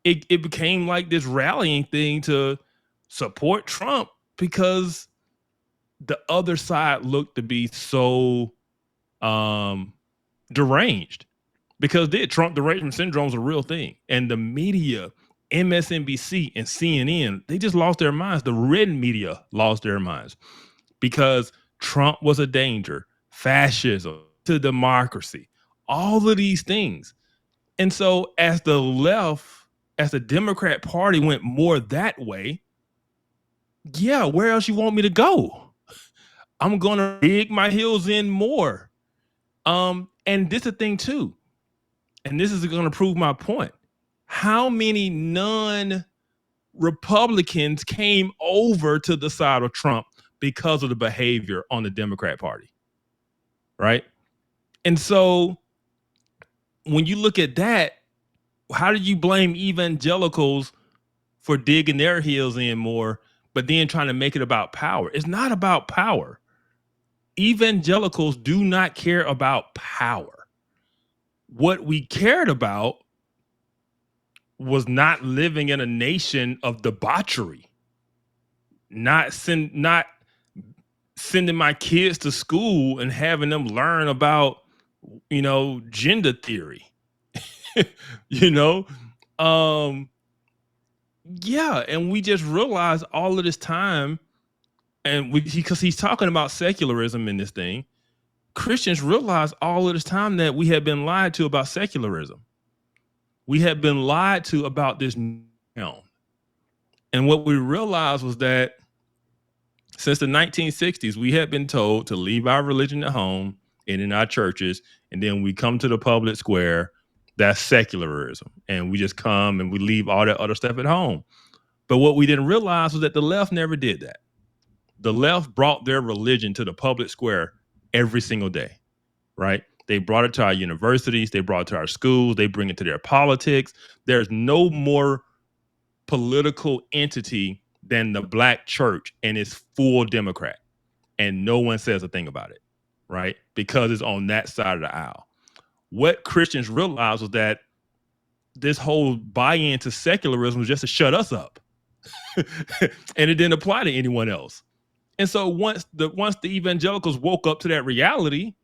it became like this rallying thing to support Trump because the other side looked to be so deranged. Because Trump derangement syndrome is a real thing. And the media, MSNBC and CNN, they just lost their minds. The red media lost their minds because Trump was a danger, fascism to democracy, all of these things. And so as the left, as the Democrat Party went more that way, yeah, where else you want me to go? I'm going to dig my heels in more. And this is the thing too. And this is going to prove my point. How many non-Republicans came over to the side of Trump because of the behavior on the Democrat Party? Right? And so when you look at that, how do you blame evangelicals for digging their heels in more, but then trying to make it about power? It's not about power. Evangelicals do not care about power. What we cared about was not living in a nation of debauchery, not sending my kids to school and having them learn about, gender theory, yeah. And we just realized all of this time, and because he's talking about secularism in this thing, Christians realized all of this time that we had been lied to about secularism. We had been lied to about this realm. And what we realized was that since the 1960s, we had been told to leave our religion at home and in our churches, and then we come to the public square. That's secularism. And we just come and we leave all that other stuff at home. But what we didn't realize was that the left never did that. The left brought their religion to the public square every single day, right? They brought it to our universities. They brought it to our schools. They bring it to their politics. There's no more political entity than the black church, and it's full Democrat. And no one says a thing about it, right? Because it's on that side of the aisle. What Christians realized was that this whole buy-in to secularism was just to shut us up. And it didn't apply to anyone else. And so once the evangelicals woke up to that reality,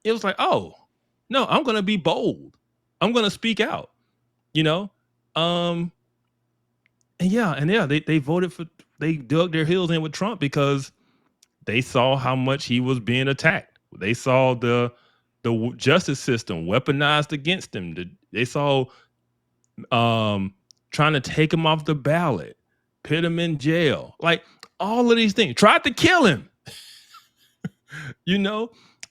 it was like, oh, no, I'm going to be bold. I'm going to speak out, And they voted they dug their heels in with Trump because they saw how much he was being attacked. They saw the justice system weaponized against him. They saw trying to take him off the ballot, put him in jail, like all of these things, tried to kill him,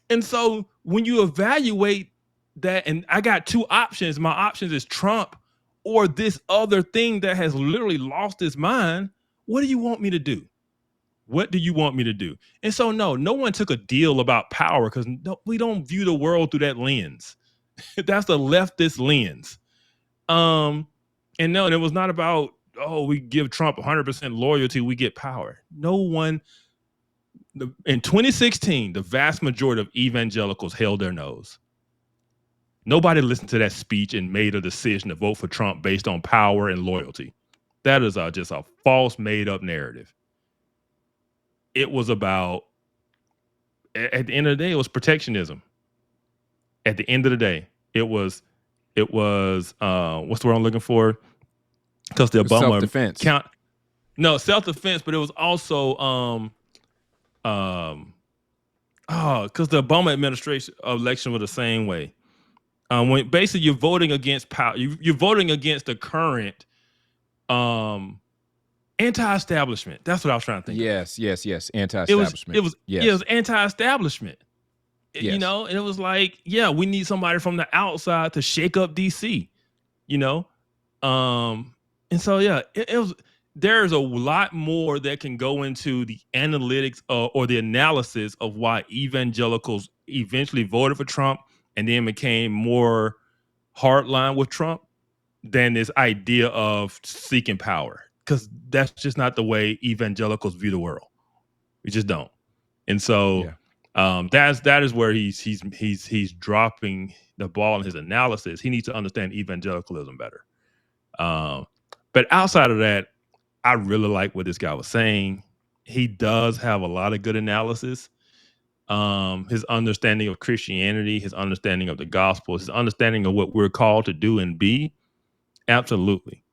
And so when you evaluate that, and I got two options, my options is Trump or this other thing that has literally lost its mind. What do you want me to do? What do you want me to do? And so, no one took a deal about power because we don't view the world through that lens. That's the leftist lens. And it was not about we give Trump 100% loyalty, we get power. No one. In 2016, the vast majority of evangelicals held their nose. Nobody listened to that speech and made a decision to vote for Trump based on power and loyalty. That is just a false, made-up narrative. It was about, at the end of the day, it was protectionism. At the end of the day, it was what's the word I'm looking for? Because the Obama self-defense. Self-defense, but it was also because the Obama administration election was the same way. When basically you're voting against power, you're voting against the current anti-establishment. That's what I was trying to think. Yes. Anti-establishment. It was anti-establishment. Yes. You know, and it was like, we need somebody from the outside to shake up DC. You know, and so it was. There's a lot more that can go into the analytics or the analysis of why evangelicals eventually voted for Trump and then became more hardline with Trump than this idea of seeking power, because that's just not the way evangelicals view the world. We just don't. And so that is where he's dropping the ball in his analysis. He needs to understand evangelicalism better. But outside of that, I really like what this guy was saying. He does have a lot of good analysis. His understanding of Christianity, his understanding of the gospel, his understanding of what we're called to do and be. Absolutely.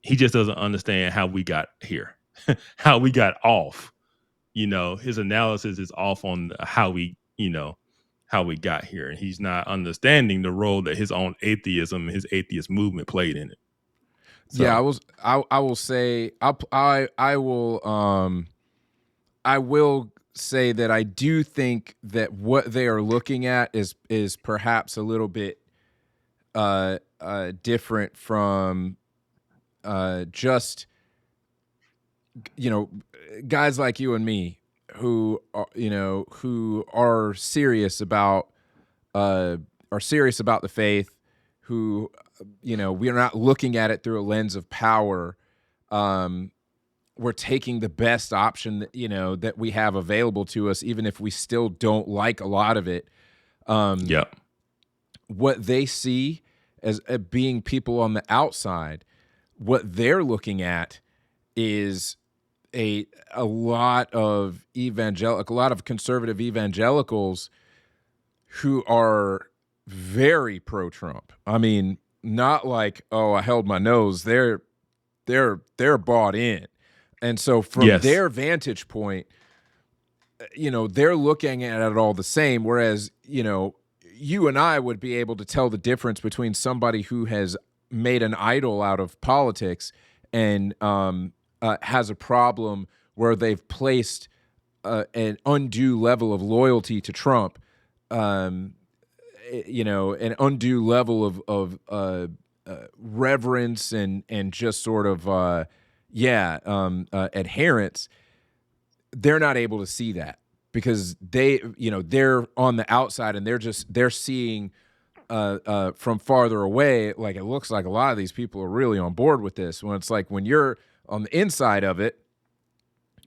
He just doesn't understand how we got here, how we got off. You know, his analysis is off on how we got here. And he's not understanding the role that his own atheism, his atheist movement played in it. So. Yeah, I will say I will say that I do think that what they are looking at is perhaps a little bit different from just, you know, guys like you and me who are serious about the faith, who, you know, we are not looking at it through a lens of power. We're taking the best option that, you know, that we have available to us, even if we still don't like a lot of it. What they see as being people on the outside, what they're looking at is a lot of conservative evangelicals who are very pro-Trump. I mean, not like, oh, I held my nose. They're bought in. And so from their vantage point, you know, they're looking at it all the same. Whereas, you know, you and I would be able to tell the difference between somebody who has made an idol out of politics and has a problem where they've placed an undue level of loyalty to Trump, you know, an undue level of reverence and just sort of adherence. They're not able to see that because they're on the outside and they're seeing from farther away. Like, it looks like a lot of these people are really on board with this, when it's like, when you're on the inside of it,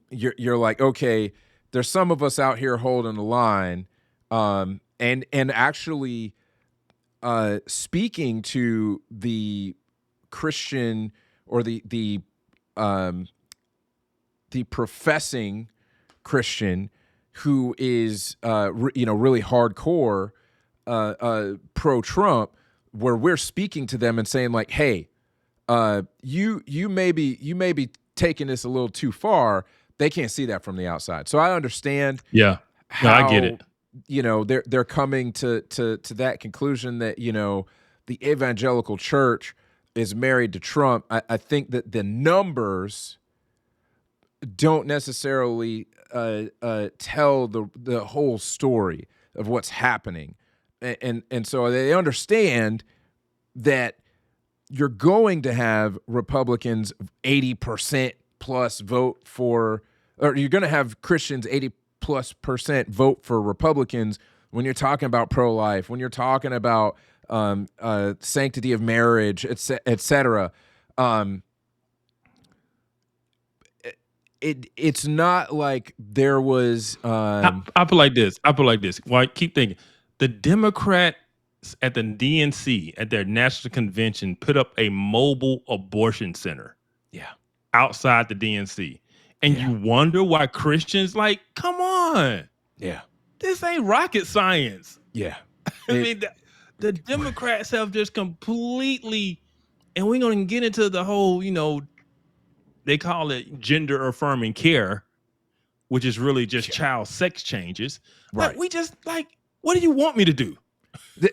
you're like, okay, there's some of us out here holding the line, and actually speaking to the Christian or the professing Christian who is really hardcore pro-Trump, where we're speaking to them and saying, like, hey, you may be taking this a little too far. They can't see that from the outside. So I understand. Yeah. No, I get it. You know, they're coming to that conclusion that, you know, the evangelical church is married to Trump. I think that the numbers don't necessarily tell the whole story of what's happening. And so they understand that you're going to have Republicans 80% plus vote for, or you're going to have Christians 80+% vote for Republicans when you're talking about pro-life, when you're talking about sanctity of marriage, et cetera. it's not like there was. I put it like this. Why keep thinking? The Democrats at the DNC at their national convention put up a mobile abortion center. Yeah. Outside the DNC, and you wonder why Christians like, come on. Yeah. This ain't rocket science. Yeah. I mean, the Democrats have just completely, and we're going to get into the whole, they call it gender affirming care, which is really just child sex changes. Right. But we just what do you want me to do?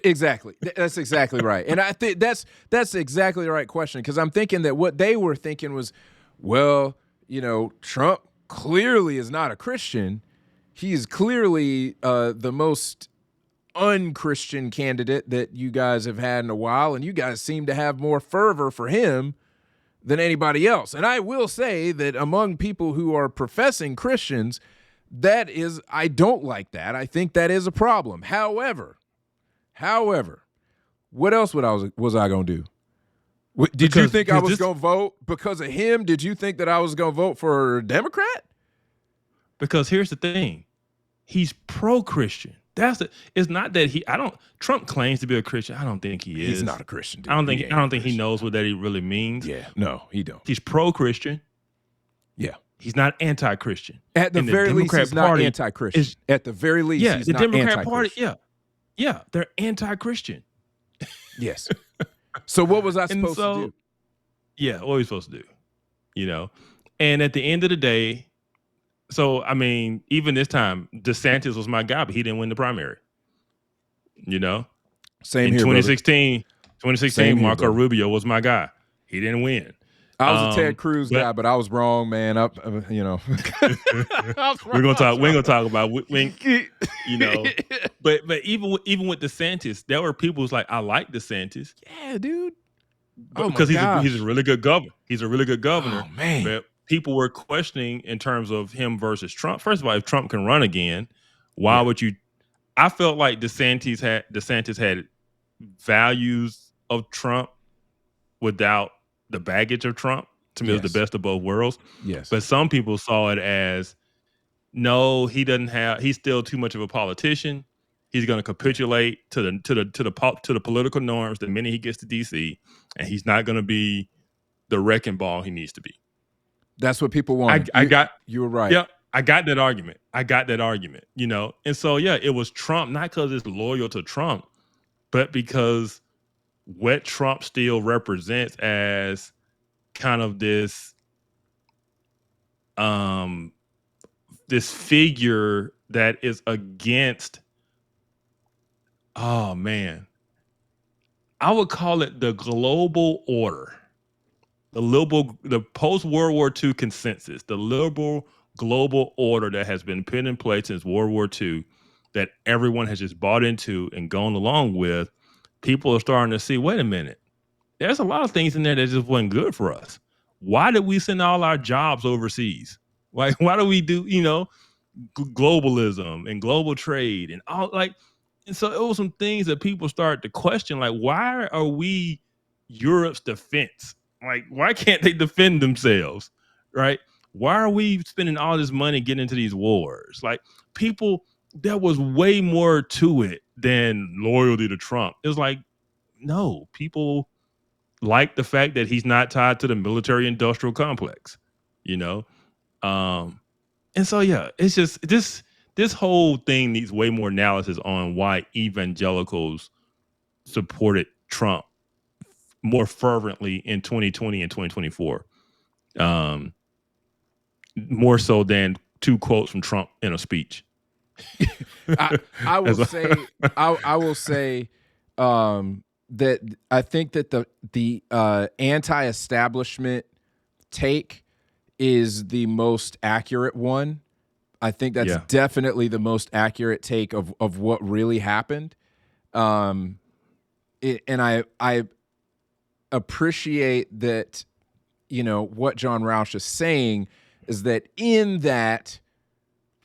Exactly. That's exactly right. And I think that's exactly the right question, because I'm thinking that what they were thinking was, well, Trump clearly is not a Christian. He's clearly the most unchristian candidate that you guys have had in a while, and you guys seem to have more fervor for him than anybody else. And I will say that among people who are professing Christians, I don't like that. I think that is a problem. However, what else was I going to do? Did you think I was going to vote because of him? Did you think that I was going to vote for a Democrat? Because here's the thing. He's pro-Christian. It's not that Trump claims to be a Christian. I don't think he is. He's not a Christian, dude. I don't think he knows what that really means. Yeah. No, he don't. He's pro-Christian. Yeah. He's not anti-Christian. At the very least, he's not anti-Christian. At the very least, he's not anti-Christian. The Democrat Party, yeah, they're anti-Christian. Yes. So what was I supposed to do? Yeah, what were you supposed to do? And at the end of the day, so, I mean, even this time, DeSantis was my guy, but he didn't win the primary. Same in here, 2016, Marco Rubio was my guy. He didn't win. I was a Ted Cruz guy, but I was wrong, man. We're gonna talk about But even with DeSantis, there were people who's like, I like DeSantis. Yeah, dude. Because he's a really good governor. He's a really good governor. Oh, man. But people were questioning in terms of him versus Trump. First of all, if Trump can run again, why would you? I felt like DeSantis had values of Trump without the baggage of Trump. To me, it was the best of both worlds. Yes. But some people saw it as, no, he's still too much of a politician. He's going to capitulate to the political norms the minute he gets to DC, and he's not going to be the wrecking ball he needs to be. That's what people want. You were right. Yeah, I got that argument. And so, it was Trump, not because it's loyal to Trump, but because what Trump still represents as kind of this figure that is against, oh man, I would call it the global order, the post-World War II consensus, the liberal global order that has been put in place since World War II that everyone has just bought into and gone along with. People are starting to see, wait a minute, there's a lot of things in there that just wasn't good for us. Why did we send all our jobs overseas? Like, why do we do, globalism and global trade and all, and so it was some things that people started to question, like, why are we Europe's defense? Like, why can't they defend themselves, right? Why are we spending all this money getting into these wars? Like, people, there was way more to it than loyalty to Trump. It was like, no, people like the fact that he's not tied to the military industrial complex, and so, it's just this whole thing needs way more analysis on why evangelicals supported Trump more fervently in 2020 and 2024, more so than two quotes from Trump in a speech. I will say that I think that the anti-establishment take is the most accurate one. I think that's definitely the most accurate take of what really happened. And I appreciate that, what John Rauch is saying is that in that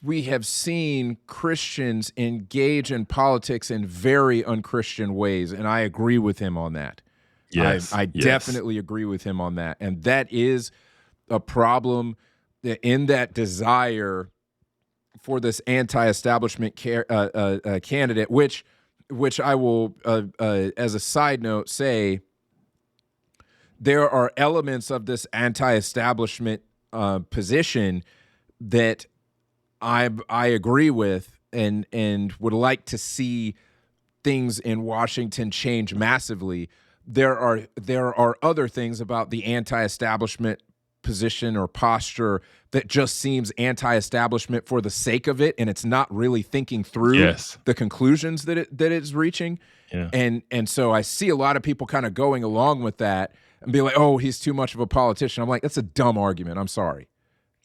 we have seen Christians engage in politics in very unchristian ways, and I agree with him on that. Yes, I definitely agree with him on that. And that is a problem in that desire for this anti-establishment candidate, which I will, as a side note, say there are elements of this anti-establishment position that I agree with and would like to see things in Washington change massively. There are other things about the anti-establishment position or posture that just seems anti-establishment for the sake of it, and it's not really thinking through the conclusions that it's reaching. Yeah. And so I see a lot of people kind of going along with that and be like, "Oh, he's too much of a politician." I'm like, that's a dumb argument. I'm sorry.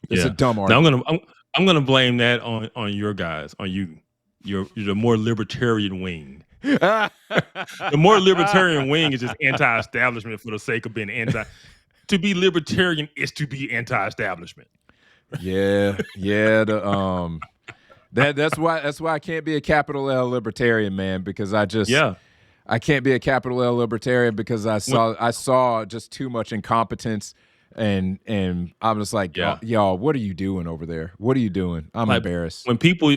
It's a dumb argument. Now I'm gonna blame that on your guys, on you. You're the more libertarian wing. The more libertarian wing is just anti-establishment for the sake of being anti. To be libertarian is to be anti-establishment. Yeah. That's why I can't be a capital L libertarian, man, because I can't be a capital L libertarian because I saw just too much incompetence, and I'm just like, y'all, what are you doing over there? What are you doing? I'm embarrassed. When people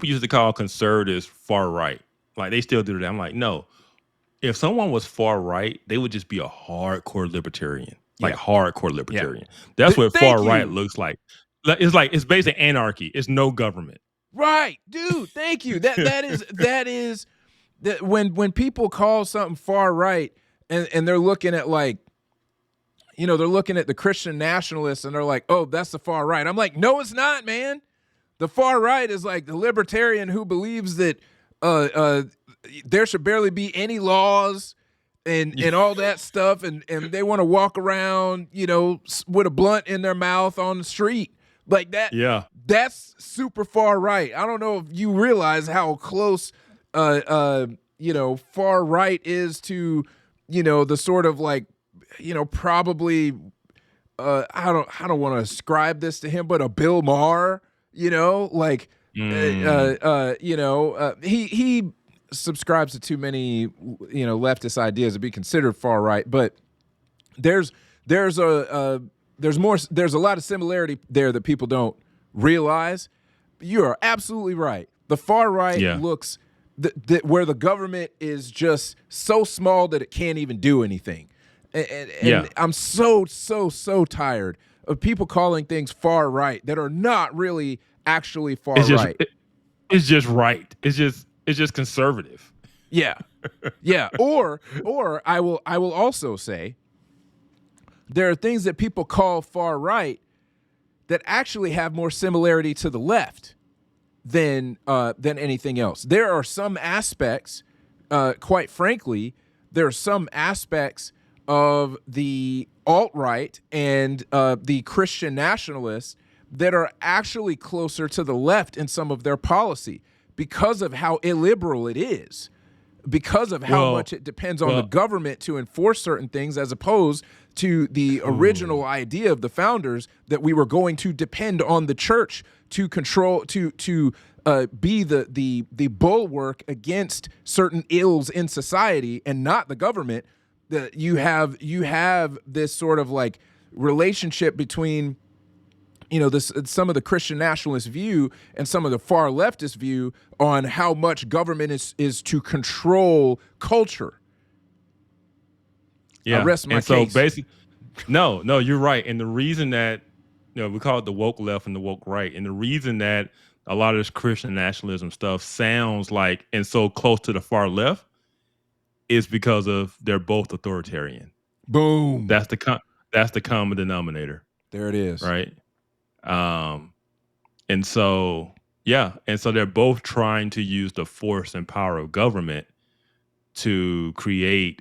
used to call conservatives far right, like they still do that. I'm like, no. If someone was far right, they would just be a hardcore libertarian. Like hardcore libertarian. That's what far right looks like. It's basically anarchy. It's no government. Right, dude. Thank you. That is when people call something far right and they're looking at they're looking at the Christian nationalists and they're like, oh, that's the far right. I'm like, no, it's not, man. The far right is like the libertarian who believes that there should barely be any laws and all that stuff, and they want to walk around, with a blunt in their mouth on the street like that. Yeah, that's super far right. I don't know if you realize how close, far right is to, the sort of like, probably, I don't want to ascribe this to him, but a Bill Maher, he subscribes to too many, leftist ideas to be considered far right, but there's a lot of similarity there that people don't realize. You are absolutely right. The far right looks where the government is just so small that it can't even do anything. And I'm so tired of people calling things far right that are not really actually far right. It's just right. It's just conservative. Yeah. Yeah. Or I will also say there are things that people call far right that actually have more similarity to the left than anything else. There are some aspects, quite frankly, there are some aspects of the alt-right and the Christian nationalists that are actually closer to the left in some of their policy because of how illiberal it is, because of how much it depends on the government to enforce certain things, as opposed to the original idea of the founders that we were going to depend on the church to control, to be the bulwark against certain ills in society and not the government. That you have this sort of like relationship between some of the Christian nationalist view and some of the far leftist view on how much government is to control culture. Yeah, I rest my case. So basically, no, you're right. And the reason that we call it the woke left and the woke right, and the reason that a lot of this Christian nationalism stuff sounds like and so close to the far left is because of they're both authoritarian. Boom. That's the common denominator. There it is. Right. And so they're both trying to use the force and power of government to create,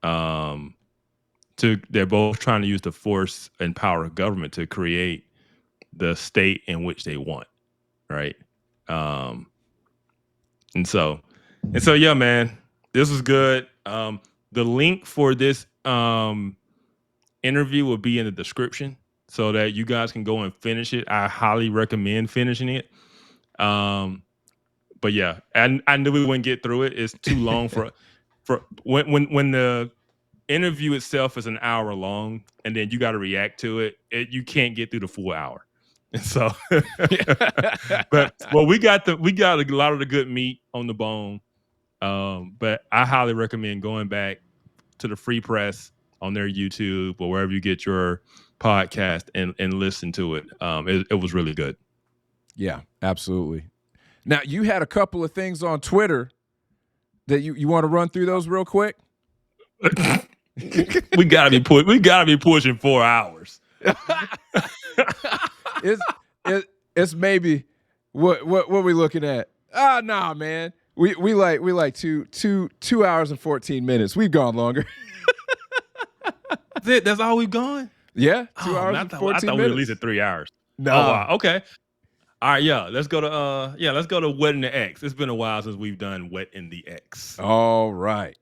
they're both trying to use the force and power of government to create the state in which they want. Right. And so, yeah, man, this was good. The link for this, interview will be in the description, so that you guys can go and finish it. I highly recommend finishing it. But yeah, I knew we wouldn't get through it. It's too long for when the interview itself is an hour long, and then you got to react to it. You can't get through the full hour. And so, but we got a lot of the good meat on the bone. But I highly recommend going back to the Free Press on their YouTube or wherever you get your podcast and listen to it. It was really good. Yeah, absolutely. Now, you had a couple of things on Twitter that you want to run through those real quick? we gotta be pushing 4 hours. It's maybe what we looking at? Nah, man. We like 2 hours and 14 minutes. We've gone longer. That's all we've gone? Yeah, 2 hours and 14 minutes. I thought we were at least at 3 hours. No. Oh, wow. Okay. All right, let's go to Wet in the X. It's been a while since we've done Wet in the X. All right.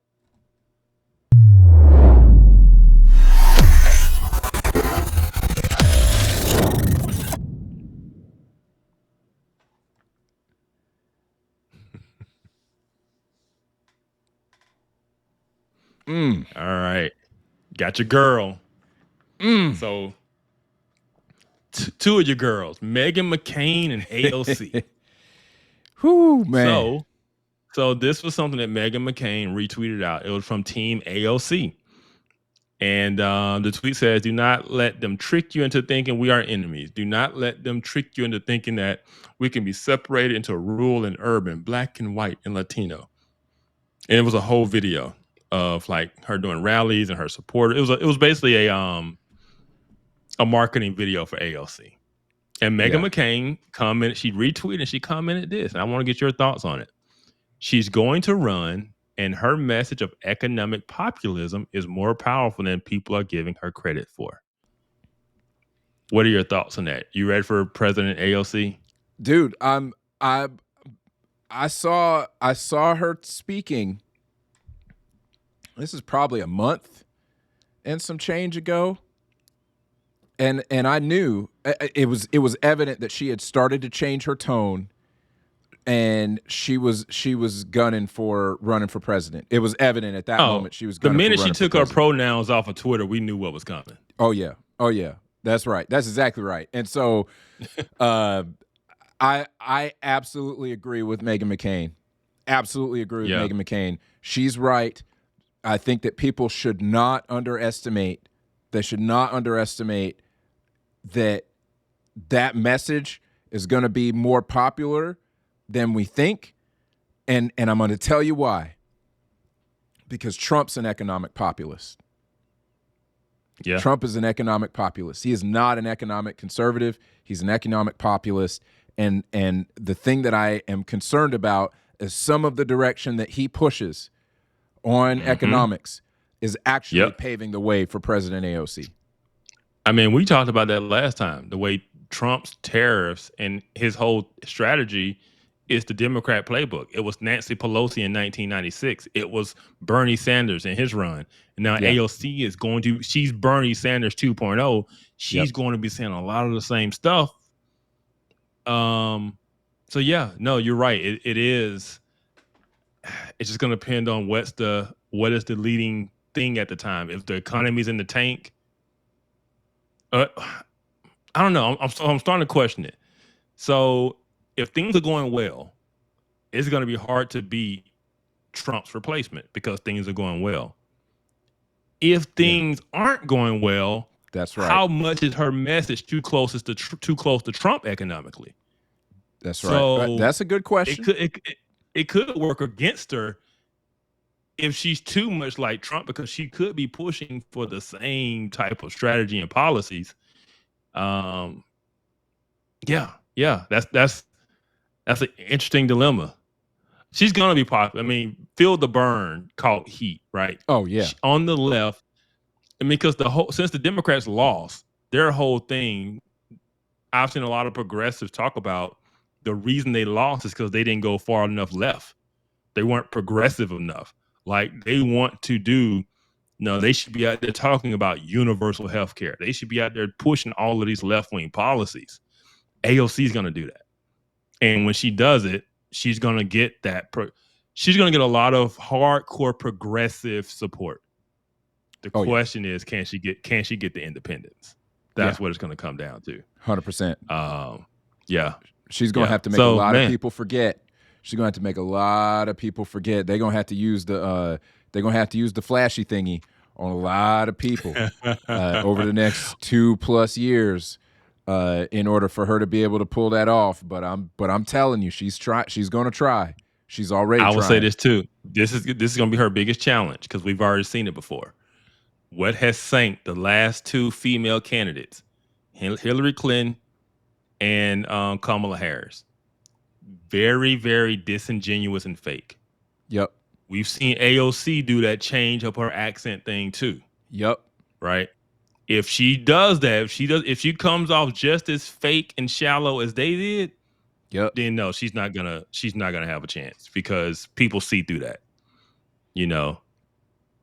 All right. Got your girl. So two of your girls, Meghan McCain and AOC. Whew, man. So this was something that Meghan McCain retweeted out. It was from Team AOC. And the tweet says, do not let them trick you into thinking we are enemies. Do not let them trick you into thinking that we can be separated into rural and urban, black and white and Latino. And it was a whole video of like her doing rallies and her support. It was basically a marketing video for AOC. And Meghan McCain commented, she retweeted and she commented this. And I want to get your thoughts on it. She's going to run, and her message of economic populism is more powerful than people are giving her credit for. What are your thoughts on that? You ready for President AOC? Dude, I saw her speaking. This is probably a month and some change ago. And I knew it was evident that she had started to change her tone, and she was gunning for running for president. It was evident at that moment she was gunning for running for president. The minute she took her pronouns off of Twitter, we knew what was coming. Oh yeah. That's right. That's exactly right. And so I absolutely agree with Meghan McCain. Absolutely agree with Meghan McCain. She's right. I think that people should not underestimate. They should not underestimate that message is going to be more popular than we think. And I'm going to tell you why. Because Trump's an economic populist. Yeah. Trump is an economic populist. He is not an economic conservative. He's an economic populist. And the thing that I am concerned about is some of the direction that he pushes on economics is actually paving the way for President AOC. I mean, we talked about that last time, the way Trump's tariffs and his whole strategy is the Democrat playbook. It was Nancy Pelosi in 1996. It was Bernie Sanders in his run. And now AOC is she's Bernie Sanders 2.0. She's going to be saying a lot of the same stuff. So yeah, no, you're right. It is. It's just going to depend on what is the leading thing at the time. If the economy's in the tank, I don't know. I'm starting to question it. So if things are going well, it's going to be hard to beat Trump's replacement because things are going well. If things aren't going well, that's right. How much is her message too close to Trump economically? That's right. That's a good question. It could work against her if she's too much like Trump, because she could be pushing for the same type of strategy and policies. That's an interesting dilemma. She's gonna be popular. I mean, Feel the Burn caught heat, right? Oh yeah. On the left, I mean, because since the Democrats lost, their whole thing, I've seen a lot of progressives talk about the reason they lost is because they didn't go far enough left. They weren't progressive enough. Like they want to do, they should be out there talking about universal health care. They should be out there pushing all of these left-wing policies. AOC is going to do that. And when she does it, she's going to get she's going to get a lot of hardcore progressive support. The question is, can she get the independence? That's what it's going to come down to. 100%. Yeah. She's going to have to make a lot of people forget. She's going to have to make a lot of people forget. They're going to have to use the flashy thingy on a lot of people over the next 2+ years in order for her to be able to pull that off. But I'm telling you, she's going to try. She's already I will trying. say this too. This is going to be her biggest challenge because we've already seen it before. What has sank the last 2 female candidates, Hillary Clinton and Kamala Harris? Very, very disingenuous and fake. Yep. We've seen AOC do that change up her accent thing too. Yep. Right. If she does that, if she comes off just as fake and shallow as they did, then no, she's not gonna have a chance because people see through that. You know,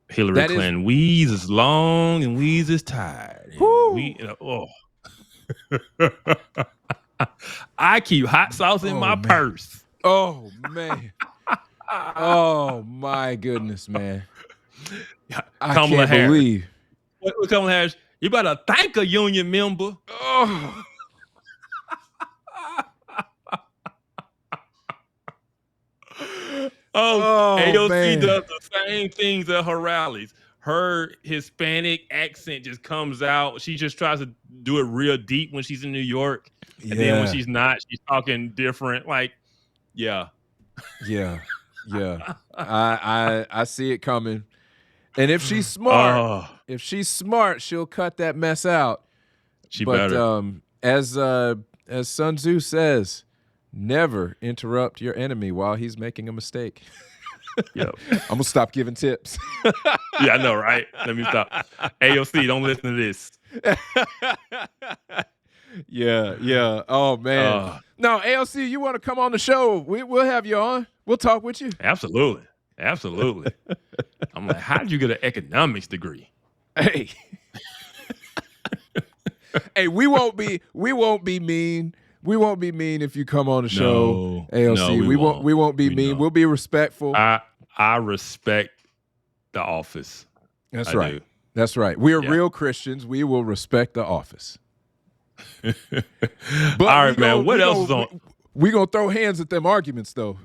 Hillary Clinton wheeze is long and wheeze is tired. I keep hot sauce in my purse. Oh man. Oh my goodness, man. I can't believe. What Kamala Harris? You better thank a union member. Oh. AOC man. does the same things at her rallies. Her Hispanic accent just comes out. She just tries to do it real deep when she's in New York. And then when she's not, she's talking different. Like, yeah. I see it coming. And if she's smart, she'll cut that mess out. Better. As Sun Tzu says, never interrupt your enemy while he's making a mistake. Yep. I'm gonna stop giving tips. Yeah, I know, right? Let me stop. AOC, don't listen to this. Yeah. Oh man. No, AOC, you want to come on the show? We'll have you on. We'll talk with you. Absolutely. I'm like, how did you get an economics degree? Hey. Hey, we won't be mean. We won't be mean if you come on the show, AOC. No, we won't be mean. We'll be respectful. I respect the office. That's right. That's right. We are real Christians. We will respect the office. But all right, man. What else is on? We're going to throw hands at them arguments, though.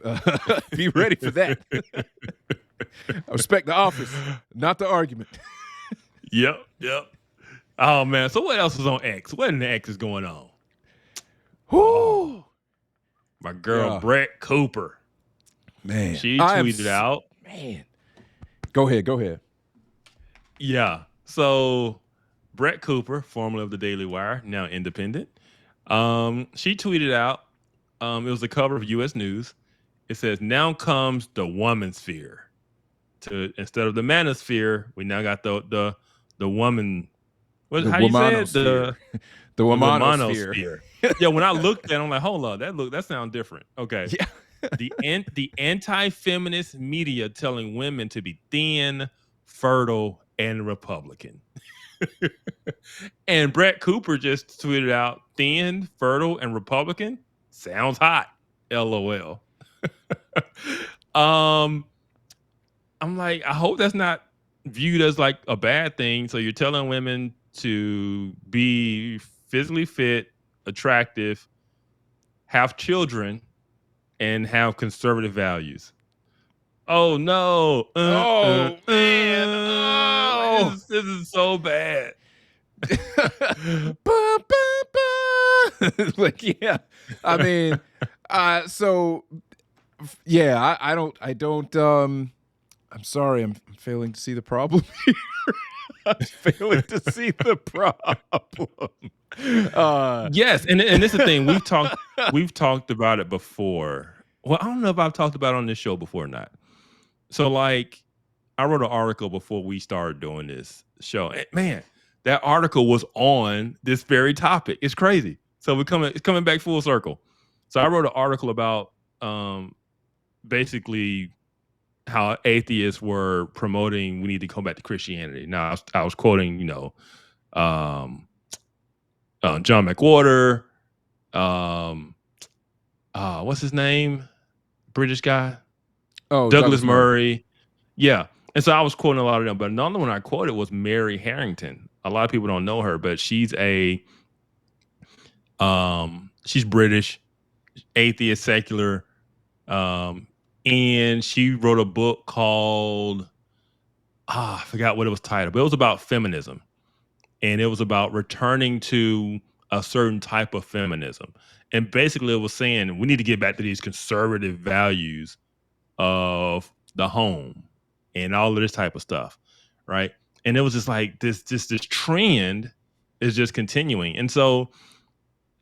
Be ready for that. I respect the office, not the argument. Yep. Oh, man. So what else is on X? What in the X is going on? My girl, Brett Cooper. Man. She tweeted out. Man. Go ahead. Yeah. So Brett Cooper, formerly of the Daily Wire, now independent. She tweeted out, it was the cover of U.S. News. It says, now comes the womansphere. Instead of the manosphere, we now got the woman. How do you say it? The womanosphere. Yeah, when I looked at it, I'm like, hold on, that sounds different. Okay. Yeah. The anti-feminist media telling women to be thin, fertile, and Republican. And Brett Cooper just tweeted out, thin, fertile, and Republican? Sounds hot. LOL. I'm like, I hope that's not viewed as like a bad thing. So you're telling women to be physically fit, attractive, have children, and have conservative values. Oh no! Man! This is so bad. Like, yeah. I mean, so yeah. I don't. I'm sorry. I'm failing to see the problem here. I'm failing to see the problem. Yes, and this is the thing. We've talked about it before. Well, I don't know if I've talked about it on this show before or not. So, like, I wrote an article before we started doing this show. And, man, that article was on this very topic. It's crazy. So it's coming back full circle. So I wrote an article about basically how atheists were promoting we need to come back to Christianity. Now I was quoting, John McWhorter, what's his name? British guy? Oh, Douglas Murray. Yeah. And so I was quoting a lot of them, but another one I quoted was Mary Harrington. A lot of people don't know her, but she's she's British, atheist, secular, and she wrote a book called I forgot what it was titled, but it was about feminism, and it was about returning to a certain type of feminism. And basically, it was saying we need to get back to these conservative values of the home and all of this type of stuff, right? And it was just like this trend is just continuing. And so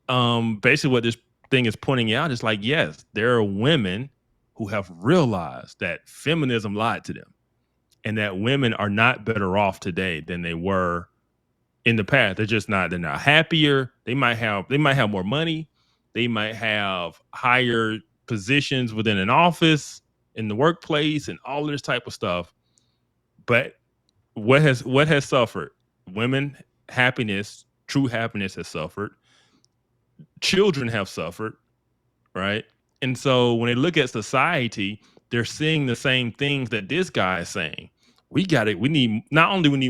basically what this thing is pointing out is like, yes, there are women who have realized that feminism lied to them and that women are not better off today than they were in the past. They're not happier. They might have more money. They might have higher positions within an office, in the workplace, and all of this type of stuff. But what has suffered? Women happiness, true happiness has suffered. Children have suffered, right? And so when they look at society, they're seeing the same things that this guy is saying. We need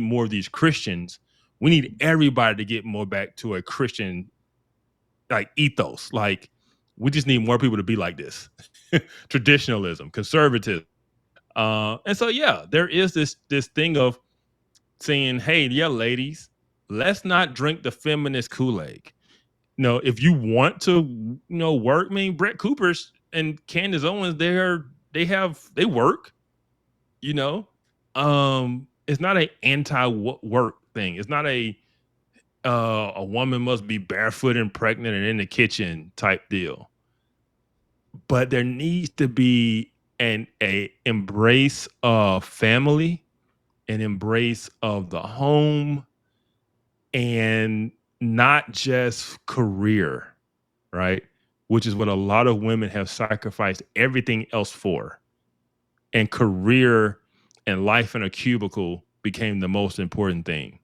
more of these Christians, we need everybody to get more back to a Christian like ethos. Like we just need more people to be like this. Traditionalism, conservatism. And so yeah, there is this thing of saying, hey, yeah, ladies, let's not drink the feminist Kool-Aid. If you want to, work, I mean, Brett Cooper's and Candace Owens, they work, it's not an anti-work thing. It's not a woman must be barefoot and pregnant and in the kitchen type deal. But there needs to be a embrace of family, an embrace of the home, and not just career, right? Which is what a lot of women have sacrificed everything else for. And career and life in a cubicle became the most important thing.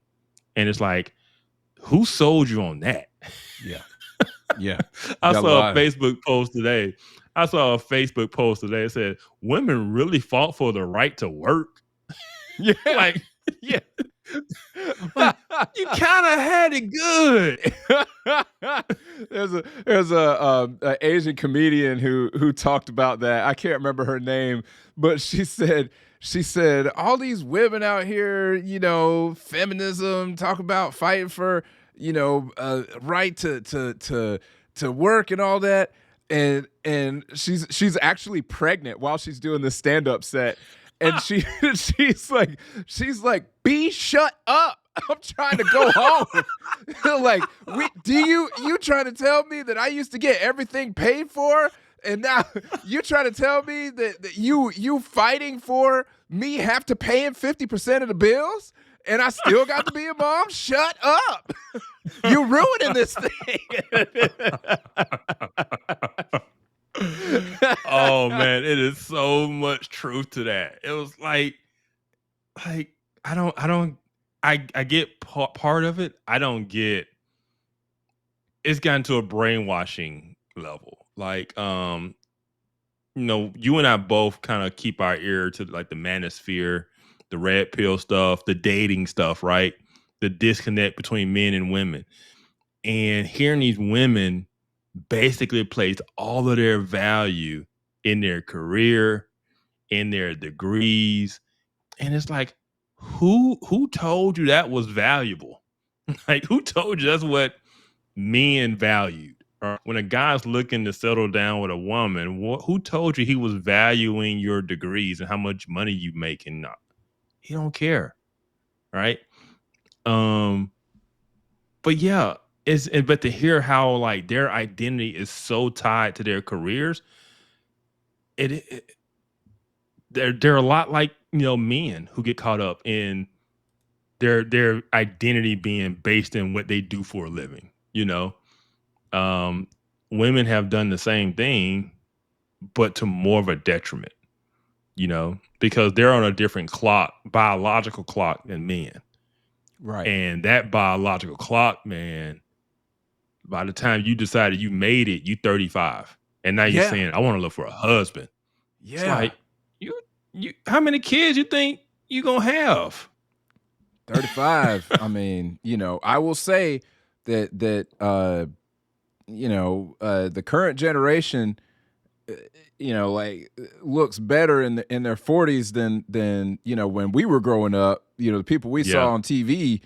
And it's like, who sold you on that? Yeah. Yeah. I saw a Facebook post today. That said, women really fought for the right to work. Yeah. Like, yeah. You kind of had it good. There's a Asian comedian who talked about that. I can't remember her name, but she said all these women out here, feminism, talk about fighting for, right to work and all that. And she's actually pregnant while she's doing this stand-up set. And she's like, B, shut up. I'm trying to go home. Like, you trying to tell me that I used to get everything paid for? And now you trying to tell me that you fighting for me have to paying 50% of the bills? And I still got to be a mom? Shut up. You're ruining this thing. Oh man, it is so much truth to that. It was like I get part of it. I don't get. It's gotten to a brainwashing level. Like, you and I both kind of keep our ear to like the manosphere, the red pill stuff, the dating stuff, right? The disconnect between men and women, and hearing these women basically place all of their value in their career, in their degrees. And it's like, who told you that was valuable? Like, who told you that's what men valued? Or when a guy's looking to settle down with a woman, who told you he was valuing your degrees and how much money you make and not? He don't care, right? But yeah, but to hear how like their identity is so tied to their careers, they're a lot like men who get caught up in their identity being based in what they do for a living. Women have done the same thing, but to more of a detriment. Because they're on a different biological clock than men. Right. And that biological clock, man, by the time you decided you made it, you 35. And now you're saying, I want to look for a husband. Yeah. It's like, you how many kids you think you gonna have? 35. I mean, I will say that the current generation, like looks better in their 40s than when we were growing up. The people we saw on TV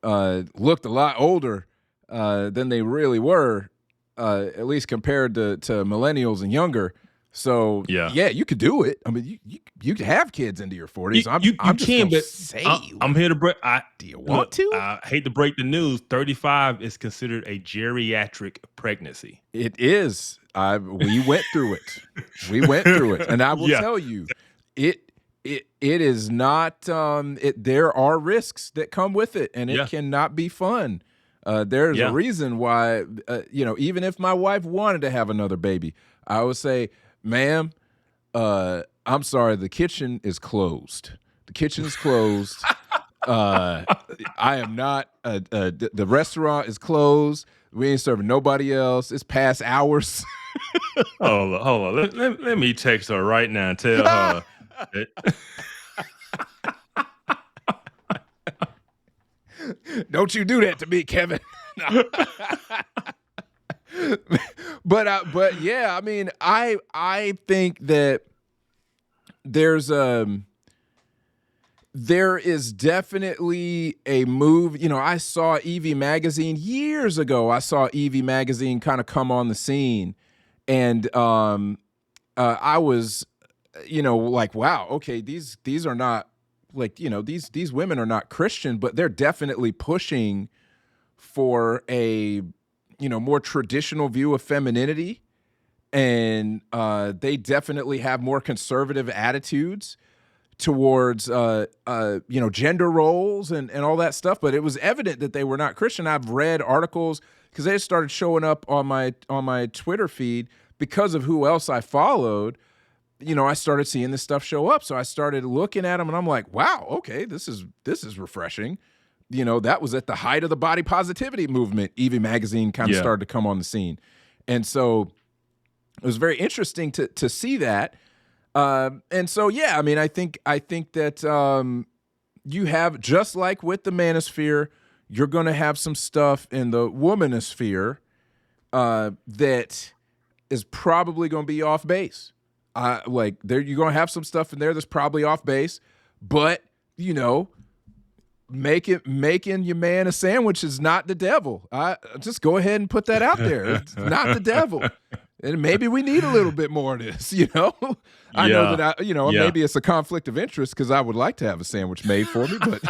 looked a lot older than they really were, at least compared to millennials and younger. So you could do it. I mean, you could have kids into your 40s. I'm just gonna say, I'm here to break. Do you want to? I hate to break the news. 35 is considered a geriatric pregnancy. It is. We went through it. And I will tell you, it is not. There are risks that come with it, and it cannot be fun. There's a reason why. Even if my wife wanted to have another baby, I would say, ma'am, I'm sorry, the kitchen is closed. The kitchen is closed. I am not. The restaurant is closed. We ain't serving nobody else. It's past hours. Hold on. Let me text her right now and tell her. Don't you do that to me, Kevin. But yeah, I mean, I think that there is definitely a move. I saw Evie Magazine years ago. I saw Evie Magazine kind of come on the scene, and I was, like, wow, okay, these are not like, these women are not Christian, but they're definitely pushing for a more traditional view of femininity, and they definitely have more conservative attitudes towards gender roles and all that stuff. But it was evident that they were not Christian. I've read articles because they started showing up on my Twitter feed because of who else I followed. I started seeing this stuff show up, so I started looking at them, and I'm like, wow, okay, this is refreshing. That was at the height of the body positivity movement. Evie Magazine kind of started to come on the scene. And so it was very interesting to see that. And so, yeah, I mean, I think that you have, just like with the manosphere, you're going to have some stuff in the womanosphere that is probably going to be off base. You're going to have some stuff in there that's probably off base, but, making your man a sandwich is not the devil. Just go ahead and put that out there. It's not the devil. And maybe we need a little bit more of this, I know that maybe it's a conflict of interest because I would like to have a sandwich made for me, but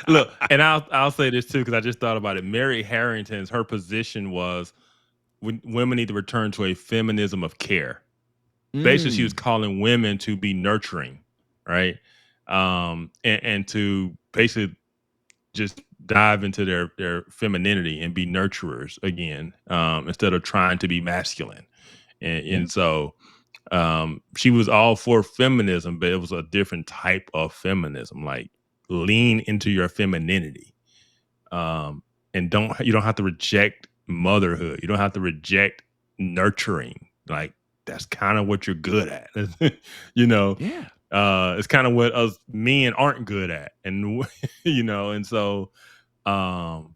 look, and I'll say this too, because I just thought about it. Mary Harrington's, her position was women need to return to a feminism of care. Basically, she was calling women to be nurturing, right? And to basically just dive into their femininity and be nurturers again, instead of trying to be masculine. And so she was all for feminism, but it was a different type of feminism, like lean into your femininity. And you don't have to reject motherhood. You don't have to reject nurturing. Like, that's kind of what you're good at, Yeah. It's kind of what us men aren't good at, and and so, that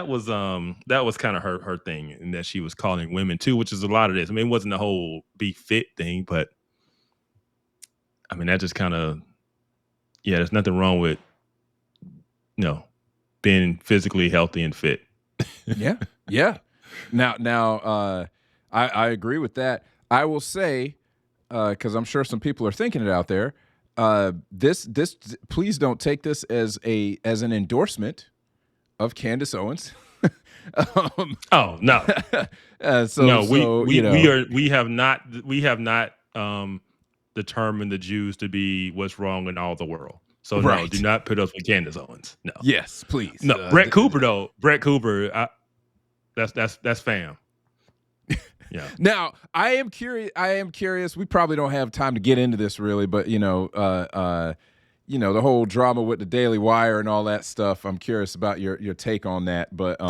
was kind of her thing, and that she was calling women too, which is a lot of this. I mean, it wasn't the whole be fit thing, but I mean, that just kind of, there's nothing wrong with, being physically healthy and fit. Yeah. Now, I agree with that. I will say, because I'm sure some people are thinking it out there, this please don't take this as an endorsement of Candace Owens. Oh no, we have not determined the Jews to be what's wrong in all the world. So no, do not put us with Candace Owens. No. Yes, please. No, Brett Cooper though. Brett Cooper, that's fam. Yeah. Now, I am curious. We probably don't have time to get into this really, but the whole drama with the Daily Wire and all that stuff. I'm curious about your take on that. But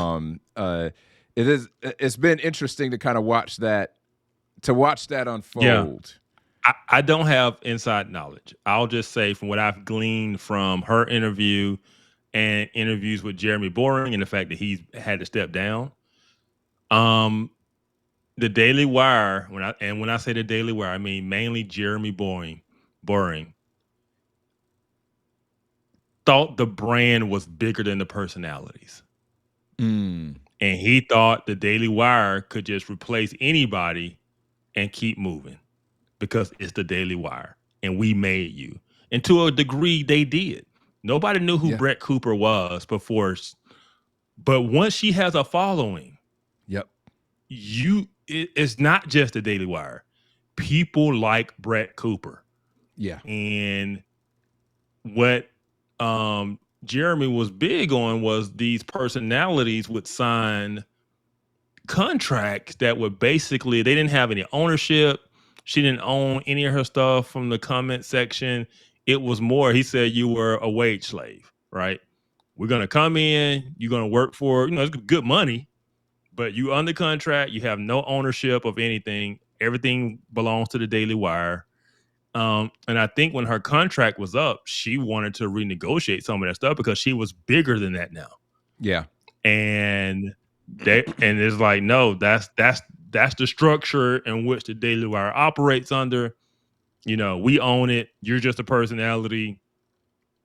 it's been interesting to kind of watch that unfold. I don't have inside knowledge. I'll just say from what I've gleaned from her interview and interviews with Jeremy Boring and the fact that he's had to step down. The Daily Wire, when I say the Daily Wire, I mean mainly Jeremy Boring, thought the brand was bigger than the personalities. And he thought the Daily Wire could just replace anybody and keep moving because it's the Daily Wire and we made you. And to a degree, they did. Nobody knew who Brett Cooper was before. But once she has a following, it's not just the Daily Wire. People like Brett Cooper. Yeah. And what Jeremy was big on was these personalities would sign contracts that would basically, they didn't have any ownership. She didn't own any of her stuff from the comment section. It was more, he said, you were a wage slave, right? We're going to come in, you're going to work for, it's good money, but you under contract, you have no ownership of anything. Everything belongs to the Daily Wire. And I think when her contract was up, she wanted to renegotiate some of that stuff because she was bigger than that now. Yeah. And it's like, no, that's the structure in which the Daily Wire operates under. We own it. You're just a personality.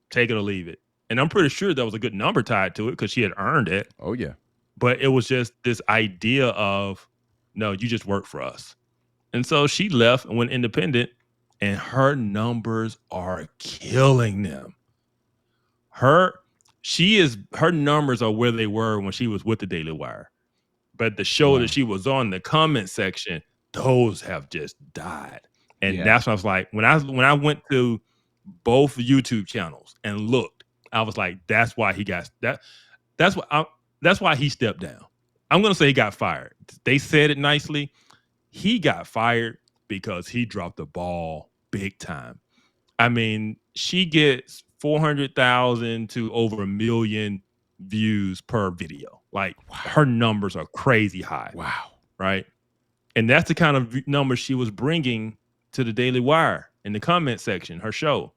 Take it or leave it. And I'm pretty sure there was a good number tied to it because she had earned it. Oh, yeah. But it was just this idea of, no, you just work for us. And so she left and went independent, and her numbers are killing them. Her numbers are where they were when she was with the Daily Wire. But the show that she was on, the comment section, those have just died. And that's when I was like, when I went to both YouTube channels and looked, I was like, that's why he got that. That's why he stepped down. I'm gonna say he got fired. They said it nicely. He got fired because he dropped the ball big time. I mean, she gets 400,000 to over 1 million views per video. Like her numbers are crazy high. Wow. Right. And that's the kind of numbers she was bringing to the Daily Wire in the comment section, her show.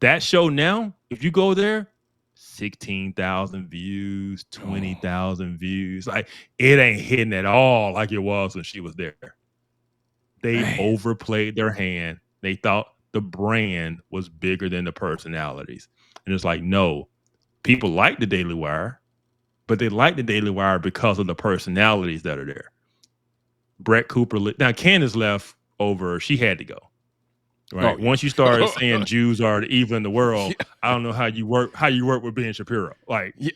That show now, if you go there, 16,000 views, 20,000 views. Like it ain't hitting at all like it was when she was there. They overplayed their hand. They thought the brand was bigger than the personalities. And it's like, no, people like the Daily Wire, but they like the Daily Wire because of the personalities that are there. Brett Cooper, now Candace left over, she had to go. Right. Once you started saying Jews are the evil in the world, I don't know how you work with Ben Shapiro. Like, or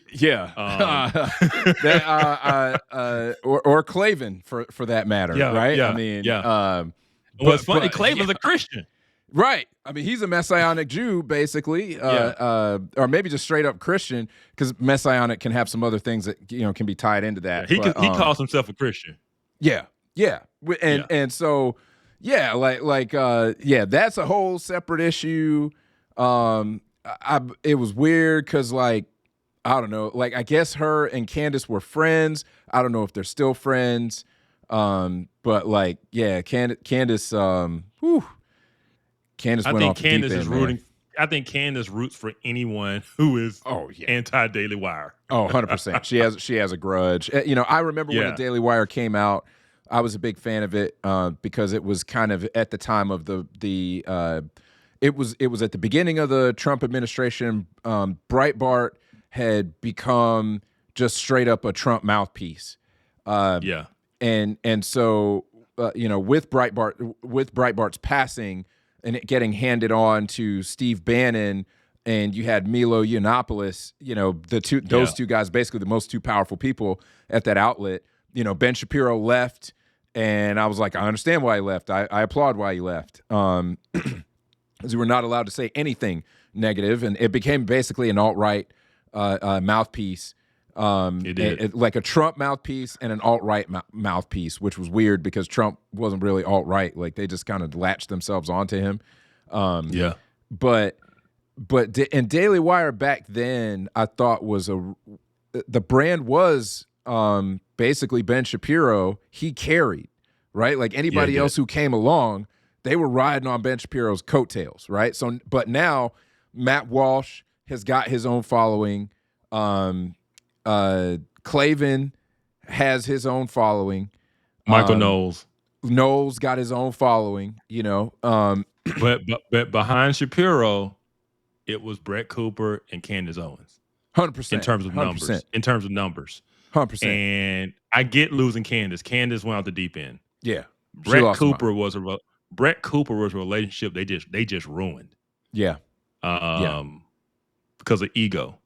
Clavin for that matter. Right. I mean, it's funny. Clavin's a Christian. Right. I mean, he's a Messianic Jew, basically, or maybe just straight up Christian, because Messianic can have some other things that can be tied into that. He calls himself a Christian. Yeah. And so. Yeah, that's a whole separate issue. It was weird because, I don't know, I guess her and Candace were friends. I don't know if they're still friends. But Candace, Candace went off the deep end, man. I think Candace roots for anyone who is anti-Daily Wire. 100%. She has a grudge. I remember when the Daily Wire came out. I was a big fan of it because it was kind of at the time of it was at the beginning of the Trump administration. Breitbart had become just straight up a Trump mouthpiece. And so with Breitbart's passing and it getting handed on to Steve Bannon, and you had Milo Yiannopoulos, those two guys, basically the most two powerful people at that outlet. Ben Shapiro left, and I was like, I understand why he left. I applaud why he left. Because we were not allowed to say anything negative, and it became basically an alt-right mouthpiece. It did. Like a Trump mouthpiece and an alt-right mouthpiece, which was weird because Trump wasn't really alt-right. Like, they just kind of latched themselves onto him. But Daily Wire back then, I thought was the brand was basically Ben Shapiro. He carried, right? Like anybody else who came along, they were riding on Ben Shapiro's coattails, right? So, but now Matt Walsh has got his own following. Clavin has his own following. Michael Knowles. Knowles got his own following, but behind Shapiro, it was Brett Cooper and Candace Owens. 100%. In terms of 100%. numbers. 100%. And I get losing Candace. Candace went out the deep end. Yeah. Brett Cooper was a relationship they just ruined. Yeah. Because of ego.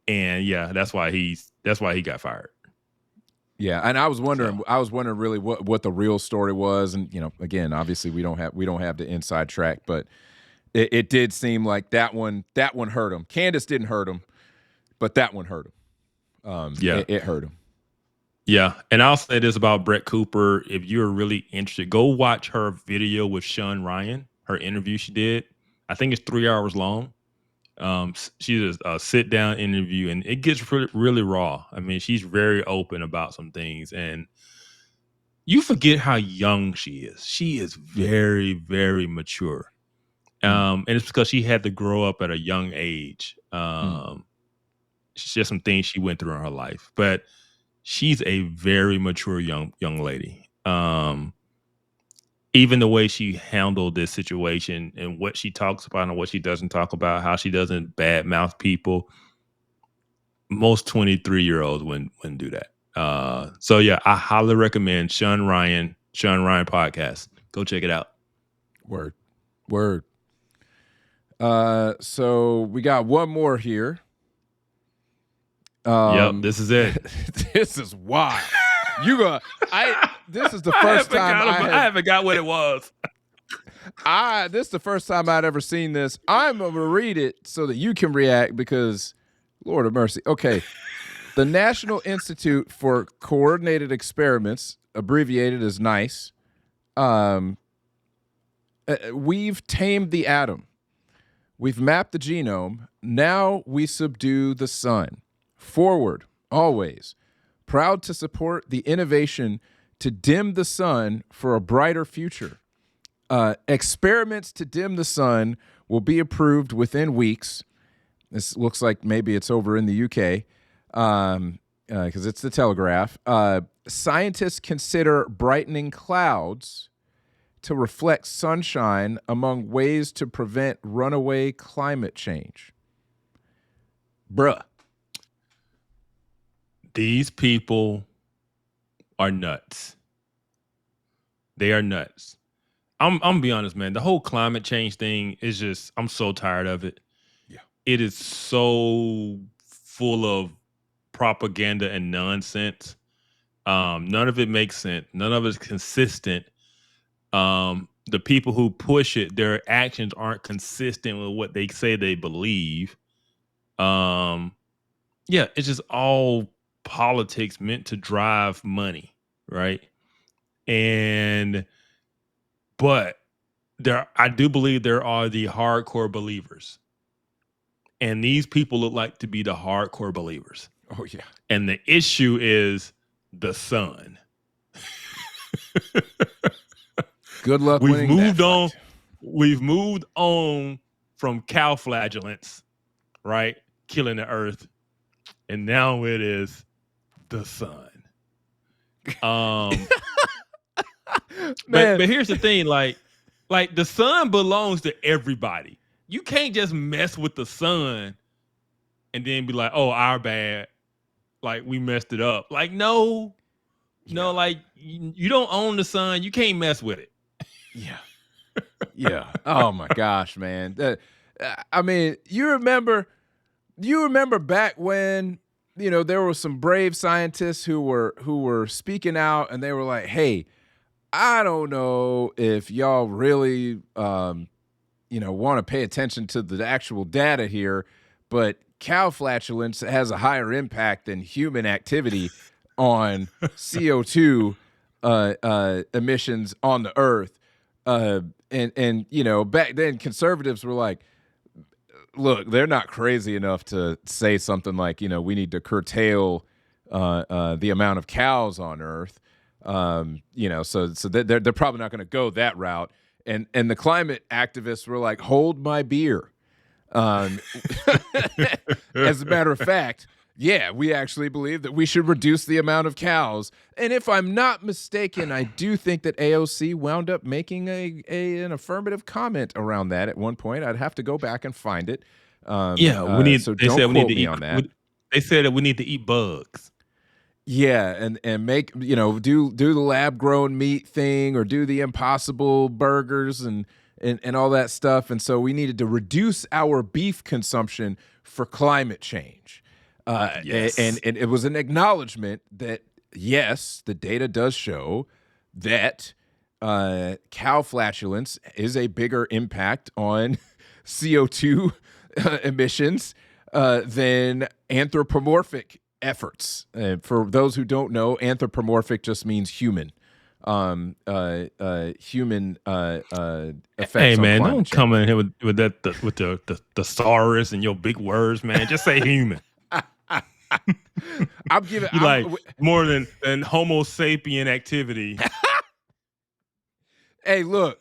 And that's why he got fired. Yeah, and I was wondering really what the real story was, and again, obviously we don't have the inside track, but it did seem like that one hurt him. Candace didn't hurt him, but that one hurt him. It hurt him. Yeah, and I'll say this about Brett Cooper: if you're really interested, go watch her video with Sean Ryan, her interview she did. I think it's 3 hours long. She's a sit-down interview, and it gets really raw. I mean, she's very open about some things, and you forget how young she is. She is very, very mature. And it's because she had to grow up at a young age. It's just some things she went through in her life, but she's a very mature young lady. Even the way she handled this situation and what she talks about and what she doesn't talk about, how she doesn't badmouth people. Most 23-year-olds wouldn't do that. So I highly recommend Sean Ryan podcast. Go check it out. Word. So we got one more here. This is it. This is wild. This is the first time I haven't got what it was. This is the first time I'd ever seen this. I'm going to read it so that you can react because, Lord of mercy. Okay. The National Institute for Coordinated Experiments, abbreviated as NICE, we've tamed the atom. We've mapped the genome. Now we subdue the sun. Forward, always. Proud to support the innovation to dim the sun for a brighter future. Experiments to dim the sun will be approved within weeks. This looks like maybe it's over in the UK because it's the Telegraph. Scientists consider brightening clouds to reflect sunshine among ways to prevent runaway climate change. Bruh. These people are nuts. They are nuts. I'm gonna be honest, man. The whole climate change thing is just, I'm so tired of it. Yeah. It is so full of propaganda and nonsense. None of it makes sense. None of it is consistent. The people who push it, their actions aren't consistent with what they say they believe. It's just all politics meant to drive money, right? But I do believe there are the hardcore believers, and these people look like to be the hardcore believers. Oh yeah. And the issue is the sun. Good luck. We've moved on from cow flagellants, right? Killing the earth. And now it is the sun. But here's the thing, like the sun belongs to everybody. You can't just mess with the sun and then be like, oh, our bad. Like we messed it up. Like, no, like you don't own the sun. You can't mess with it. Yeah. Yeah. Oh my gosh, man. I mean, you remember back when, there were some brave scientists who were speaking out, and they were like, hey, I don't know if y'all really, want to pay attention to the actual data here, but cow flatulence has a higher impact than human activity on CO2 emissions on the earth. And back then conservatives were like, look, they're not crazy enough to say something like, we need to curtail the amount of cows on earth. So they're probably not going to go that route. And the climate activists were like, hold my beer. As a matter of fact, yeah, we actually believe that we should reduce the amount of cows. And if I'm not mistaken, I do think that AOC wound up making an affirmative comment around that at one point. I'd have to go back and find it. Yeah, we need. So they don't said we need quote to me eat. on that. They said that we need to eat bugs. Yeah, and make, do the lab grown meat thing, or do the Impossible burgers and all that stuff. And so we needed to reduce our beef consumption for climate change. Yes. And it was an acknowledgement that, yes, the data does show that cow flatulence is a bigger impact on CO2 emissions than anthropomorphic efforts. For those who don't know, anthropomorphic just means human. Human effects. Hey on man, climate don't change. come in here with the thesaurus and your big words, man. Just say human. I'm giving You like more than Homo sapien activity. Hey, look.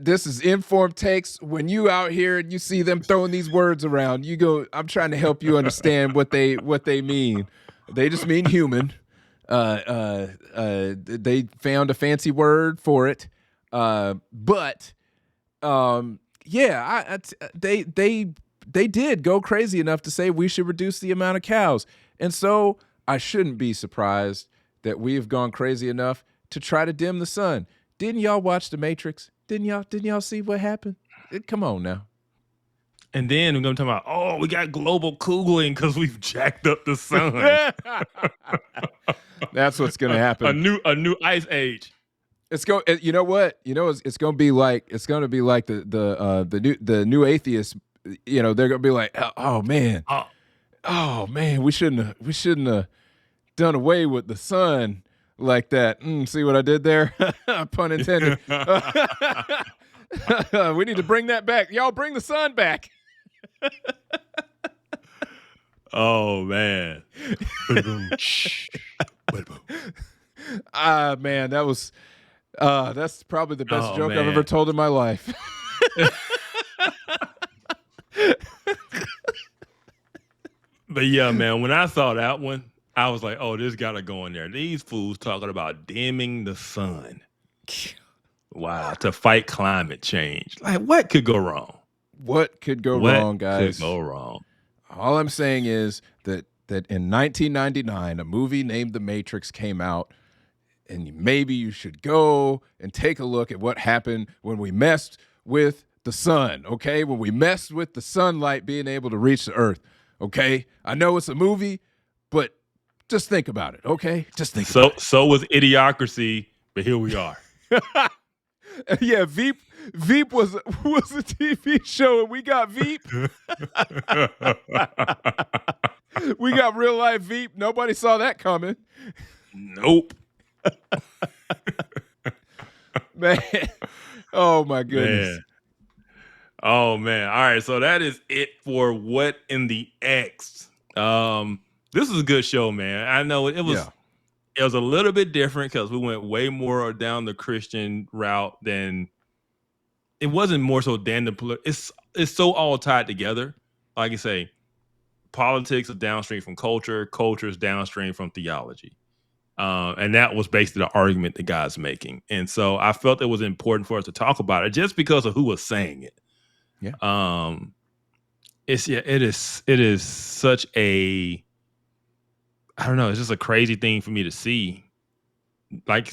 This is informed takes. When you out here and you see them throwing these words around, you go, I'm trying to help you understand what they mean. They just mean human. They found a fancy word for it. They did go crazy enough to say we should reduce the amount of cows. And so I shouldn't be surprised that we have gone crazy enough to try to dim the sun. Didn't y'all watch The Matrix? Didn't y'all see what happened? Come on now. And then we're gonna talk about, we got global cooling because we've jacked up the sun. That's what's gonna happen. A new ice age. You know what? It's gonna be like the new atheists. They're gonna be like, oh man, we shouldn't have done away with the sun like that. See what I did there? Pun intended. We need to bring that back. Y'all bring the sun back. Oh man. Man, that's probably the best joke I've ever told in my life. But yeah, man, when I saw that one, I was like, this gotta go in there. These fools talking about dimming the sun. Wow, to fight climate change. Like, what could go wrong? What could go wrong, guys? Could go wrong? All I'm saying is that in 1999, a movie named The Matrix came out, and maybe you should go and take a look at what happened when we messed with the sun, okay? When we messed with the sunlight being able to reach the earth, okay? I know it's a movie, but just think about it, okay? Just think about it. So was Idiocracy, but here we are. Yeah, Veep was a TV show, and we got Veep. We got real life Veep. Nobody saw that coming. Nope. Man. Oh my goodness. Man. Oh man. All right. So that is it for What in the X. This is a good show, man. I know it was a little bit different because we went way more down the Christian route than it wasn't more so than the it's so all tied together. Like you say, politics is downstream from culture is downstream from theology. And that was basically the argument the guy's making. And so I felt it was important for us to talk about it just because of who was saying it. Yeah. It is such a, I don't know, it's just a crazy thing for me to see. Like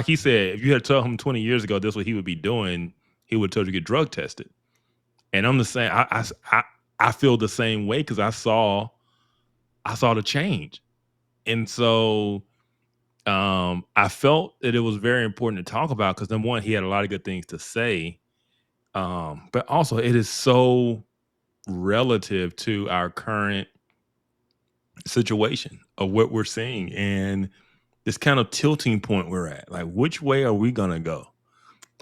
he said, if you had told him 20 years ago this is what he would be doing, he would have told you to get drug tested. And I'm the same. I feel the same way because I saw the change. And so I felt that it was very important to talk about because number one, he had a lot of good things to say. But also it is so relative to our current situation of what we're seeing and this kind of tilting point we're at. Like, which way are we going to go?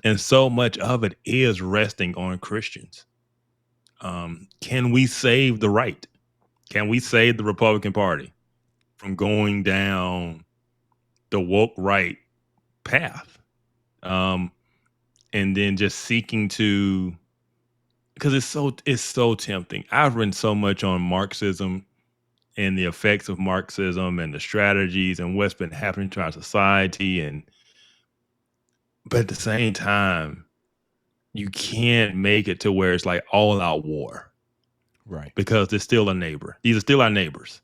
And so much of it is resting on Christians. Can we save the right? Can we save the Republican Party from going down the woke right path? And and then just seeking to, because it's so tempting. I've written so much on Marxism and the effects of Marxism and the strategies and what's been happening to our society, but at the same time, you can't make it to where it's like all out war. Right. Because they're still a neighbor. These are still our neighbors,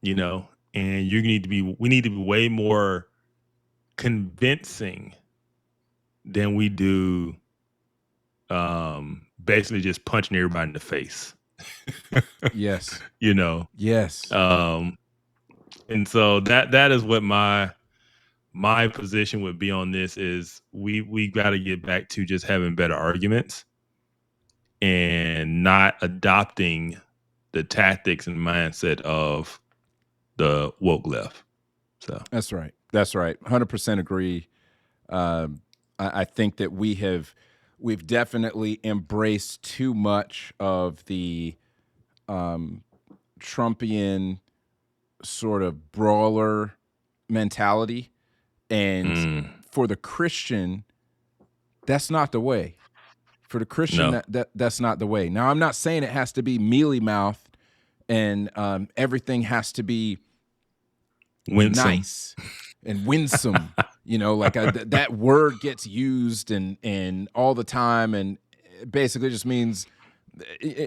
and we need to be way more convincing than we do basically just punching everybody in the face. Yes. Yes. And so that is what my position would be on this is we got to get back to just having better arguments and not adopting the tactics and mindset of the woke left. So that's right. 100% agree. I think that we've definitely embraced too much of the Trumpian sort of brawler mentality. And for the Christian, that's not the way. For the Christian, that's not the way. Now, I'm not saying it has to be mealy-mouthed and everything has to be winsome. Nice and winsome. That word gets used and all the time, and it basically just means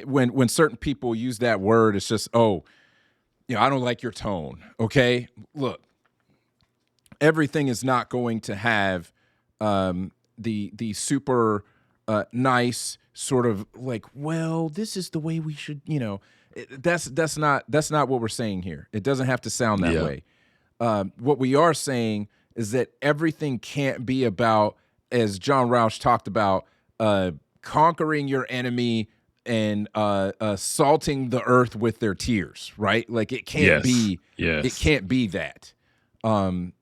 when certain people use that word, it's just, I don't like your tone. Okay, look, everything is not going to have the super nice sort of like, well, this is the way we should. That's not what we're saying here. It doesn't have to sound that way. What we are saying is that everything can't be about, as John Rauch talked about, conquering your enemy and salting the earth with their tears, right? Like it can't be. Yes. It can't be that. And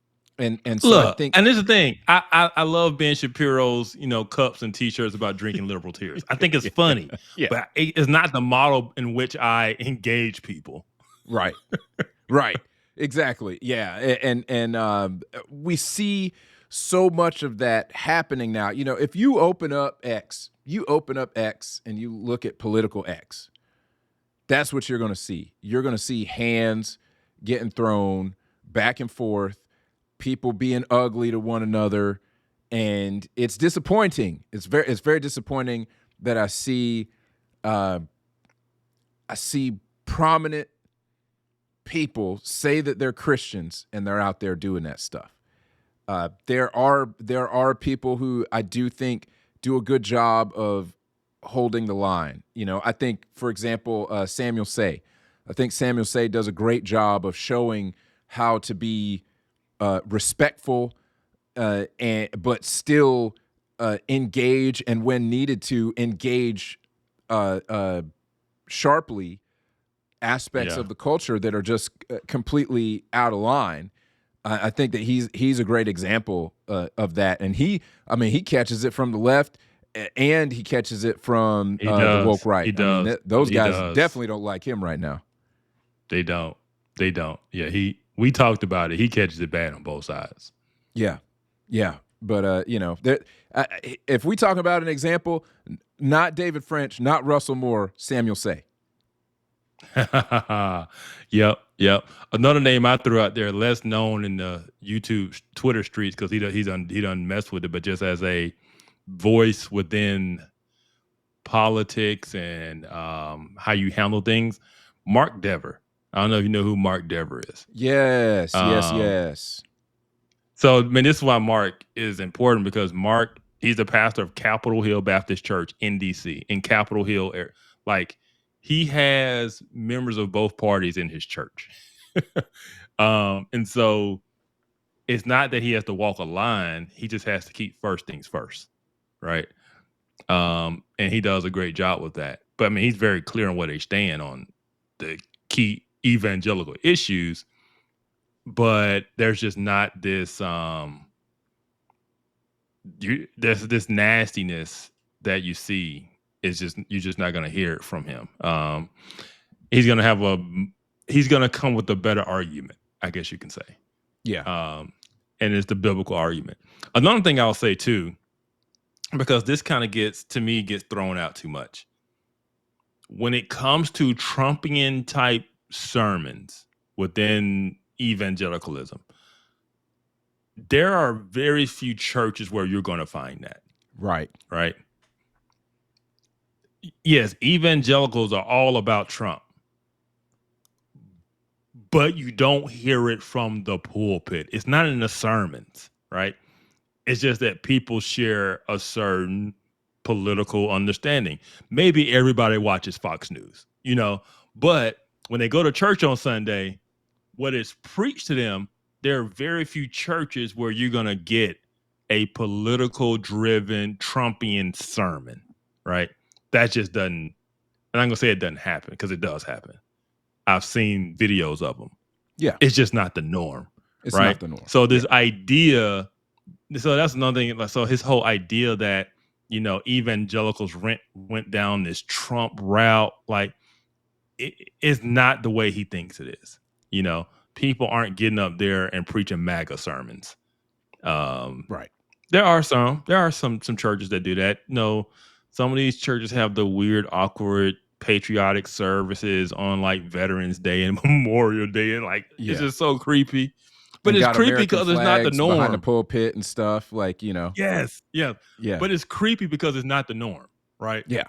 so look, I think, and this is the thing. I love Ben Shapiro's cups and T-shirts about drinking liberal tears. I think it's funny, but it's not the model in which I engage people. Right. Exactly. Yeah. And we see so much of that happening now. If you open up X and you look at political X, that's what you're going to see. You're going to see hands getting thrown back and forth, people being ugly to one another. And it's disappointing. It's very disappointing that I see prominent people say that they're Christians and they're out there doing that stuff. There are people who I do think do a good job of holding the line. I think, for example, Samuel Say. I think Samuel Say does a great job of showing how to be respectful but still engage, and when needed to engage sharply aspects of the culture that are just completely out of line. I think that he's a great example of that, and he catches it from the left, and he catches it from the woke right. He does. Those guys definitely don't like him right now. They don't. Yeah, we talked about it. He catches it bad on both sides. Yeah. But if we talk about an example, not David French, not Russell Moore, Samuel Say. Yep. Another name I threw out there, less known in the YouTube, Twitter streets, because he done messed with it, but just as a voice within politics and how you handle things, Mark Dever. I don't know if you know who Mark Dever is. Yes. So, this is why Mark is important, because Mark, he's the pastor of Capitol Hill Baptist Church in D.C., in Capitol Hill area. Like, he has members of both parties in his church. And so it's not that he has to walk a line. He just has to keep first things first. Right. And he does a great job with that. But he's very clear on where they stand on the key evangelical issues. But there's just not this there's this nastiness that you see. It's just, you're just not going to hear it from him. He's going to come with a better argument, I guess you can say. Yeah. And it's the biblical argument. Another thing I'll say too because this kind of gets thrown out too much. When it comes to Trumpian type sermons within evangelicalism, there are very few churches where you're going to find that. Right. Right. Yes, evangelicals are all about Trump, but you don't hear it from the pulpit. It's not in the sermons, right? It's just that people share a certain political understanding. Maybe everybody watches Fox News, but when they go to church on Sunday, what is preached to them, there are very few churches where you're going to get a political driven Trumpian sermon, right? That just doesn't, and I'm going to say it doesn't happen because it does happen. I've seen videos of them. Yeah. It's just not the norm. It's right? not the norm. So this idea, so that's another thing. So his whole idea that, evangelicals went down this Trump route, like it's not the way he thinks it is. People aren't getting up there and preaching MAGA sermons. Right. There are some churches that do that. No, some of these churches have the weird, awkward, patriotic services on like Veterans Day and Memorial Day, and it's just so creepy. But it's creepy because it's not the norm. Behind the pulpit and stuff, Yes, yeah. But it's creepy because it's not the norm, right? Yeah.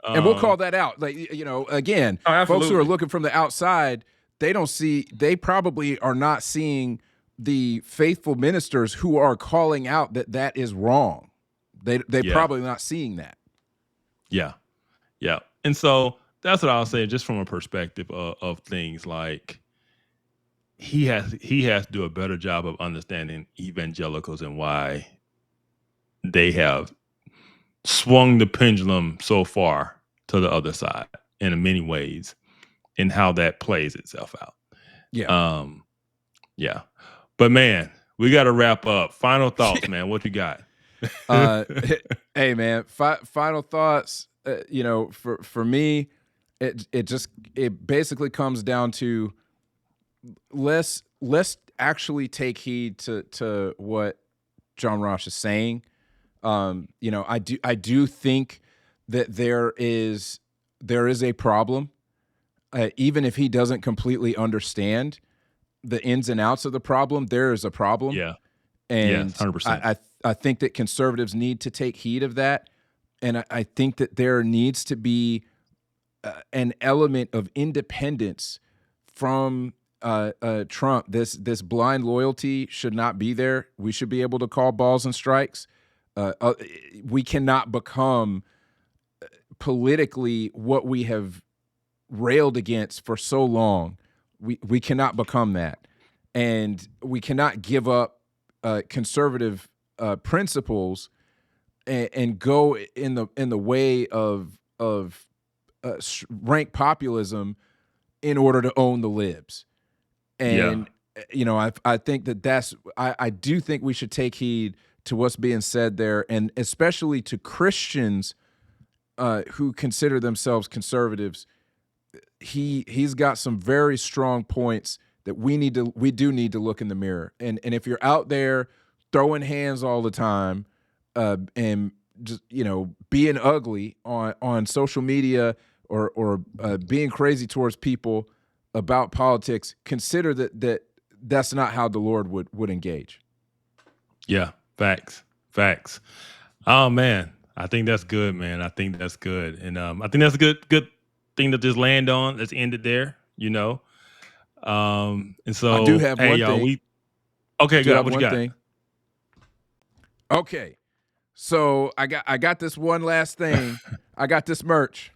And we'll call that out. Again, folks who are looking from the outside, they probably are not seeing the faithful ministers who are calling out that is wrong. They probably not seeing that. Yeah. Yeah. And so that's what I'll say, just from a perspective of things, like he has to do a better job of understanding evangelicals and why they have swung the pendulum so far to the other side in many ways, and how that plays itself out. Yeah. Yeah. But man, we got to wrap up. Final thoughts, man. What you got? Hey man, final thoughts. For me, it basically comes down to let's actually take heed to what John Rauch is saying. I do think that there is a problem, even if he doesn't completely understand the ins and outs of the problem. There is a problem. Yeah, and 100%. I think that conservatives need to take heed of that, and I think that there needs to be an element of independence from Trump. This blind loyalty should not be there. We should be able to call balls and strikes. We cannot become politically what we have railed against for so long. We cannot become that, and we cannot give up conservative principles and go in the way of rank populism in order to own the libs. And I think I do think we should take heed to what's being said there, and especially to Christians who consider themselves conservatives. He's got some very strong points that we do need to look in the mirror. And if you're out there throwing hands all the time and just being ugly on social media or being crazy towards people about politics, consider that's not how the Lord would engage. Yeah, facts. Oh man, I think that's good, man. I think that's good, and I think that's a good thing to just land on. Let's end it there, And so I do have one y'all, thing. Okay, good. What you got? Thing. Okay, so I got this one last thing. I got this merch,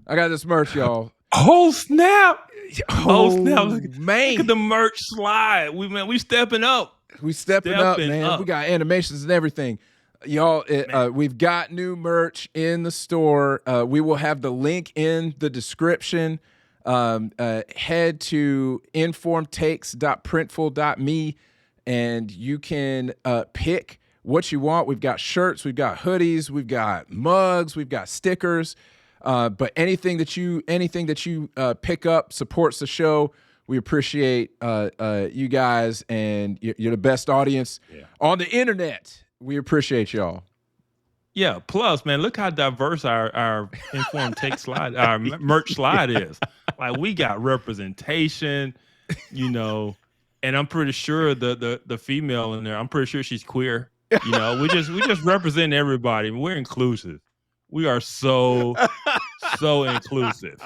y'all. Oh snap! Oh snap! Look at the merch slide. We stepping up. We stepping up, man. We got animations and everything. Y'all, we've got new merch in the store. We will have the link in the description. Head to informedtakes.printful.me and you can pick what you want. We've got shirts, we've got hoodies, we've got mugs, we've got stickers. But anything that you pick up supports the show. We appreciate you guys, and you're the best audience on the internet. We appreciate y'all. Yeah. Plus, man, look how diverse our informed take slide, our merch slide is. Like, we got representation, and I'm pretty sure the female in there, I'm pretty sure she's queer. We just represent everybody. We're inclusive. We are so inclusive.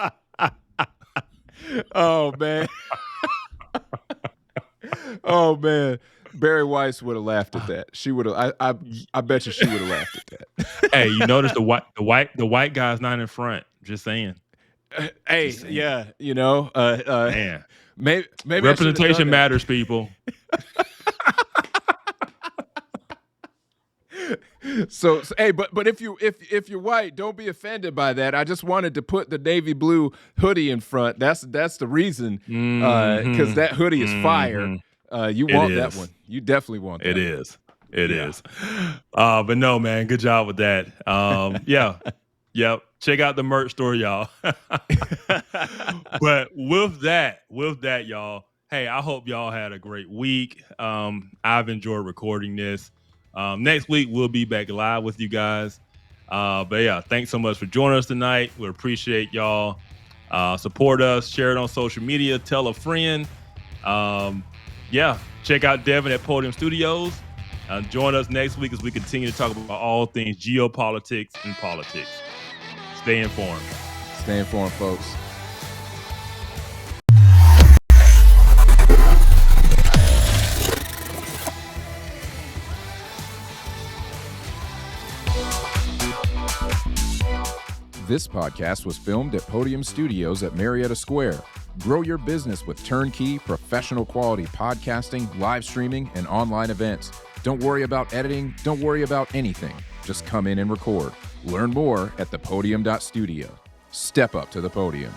Oh man. Oh man. Bari Weiss would have laughed at that. She would have. I bet you she would have laughed at that. Hey, you notice the white guy's not in front. Just saying. Hey, Just saying. yeah, Man, maybe representation matters, people. So hey, but if you're white, don't be offended by that. I just wanted to put the navy blue hoodie in front. That's the reason, because that hoodie is fire. You want that one. You definitely want that. It is. It is. But no, man, good job with that. Yeah. Yep. Check out the merch store, y'all. But with that, y'all, hey, I hope y'all had a great week. I've enjoyed recording this. Next week, we'll be back live with you guys. But yeah, thanks so much for joining us tonight. We appreciate y'all. Support us, share it on social media, tell a friend. Yeah, check out Devin at Podium Studios. Join us next week as we continue to talk about all things geopolitics and politics. Stay informed. Stay informed, folks. This podcast was filmed at Podium Studios at Marietta Square. Grow your business with turnkey, professional quality podcasting, live streaming, and online events. Don't worry about editing. Don't worry about anything. Just come in and record. Learn more at thepodium.studio. Step up to the podium.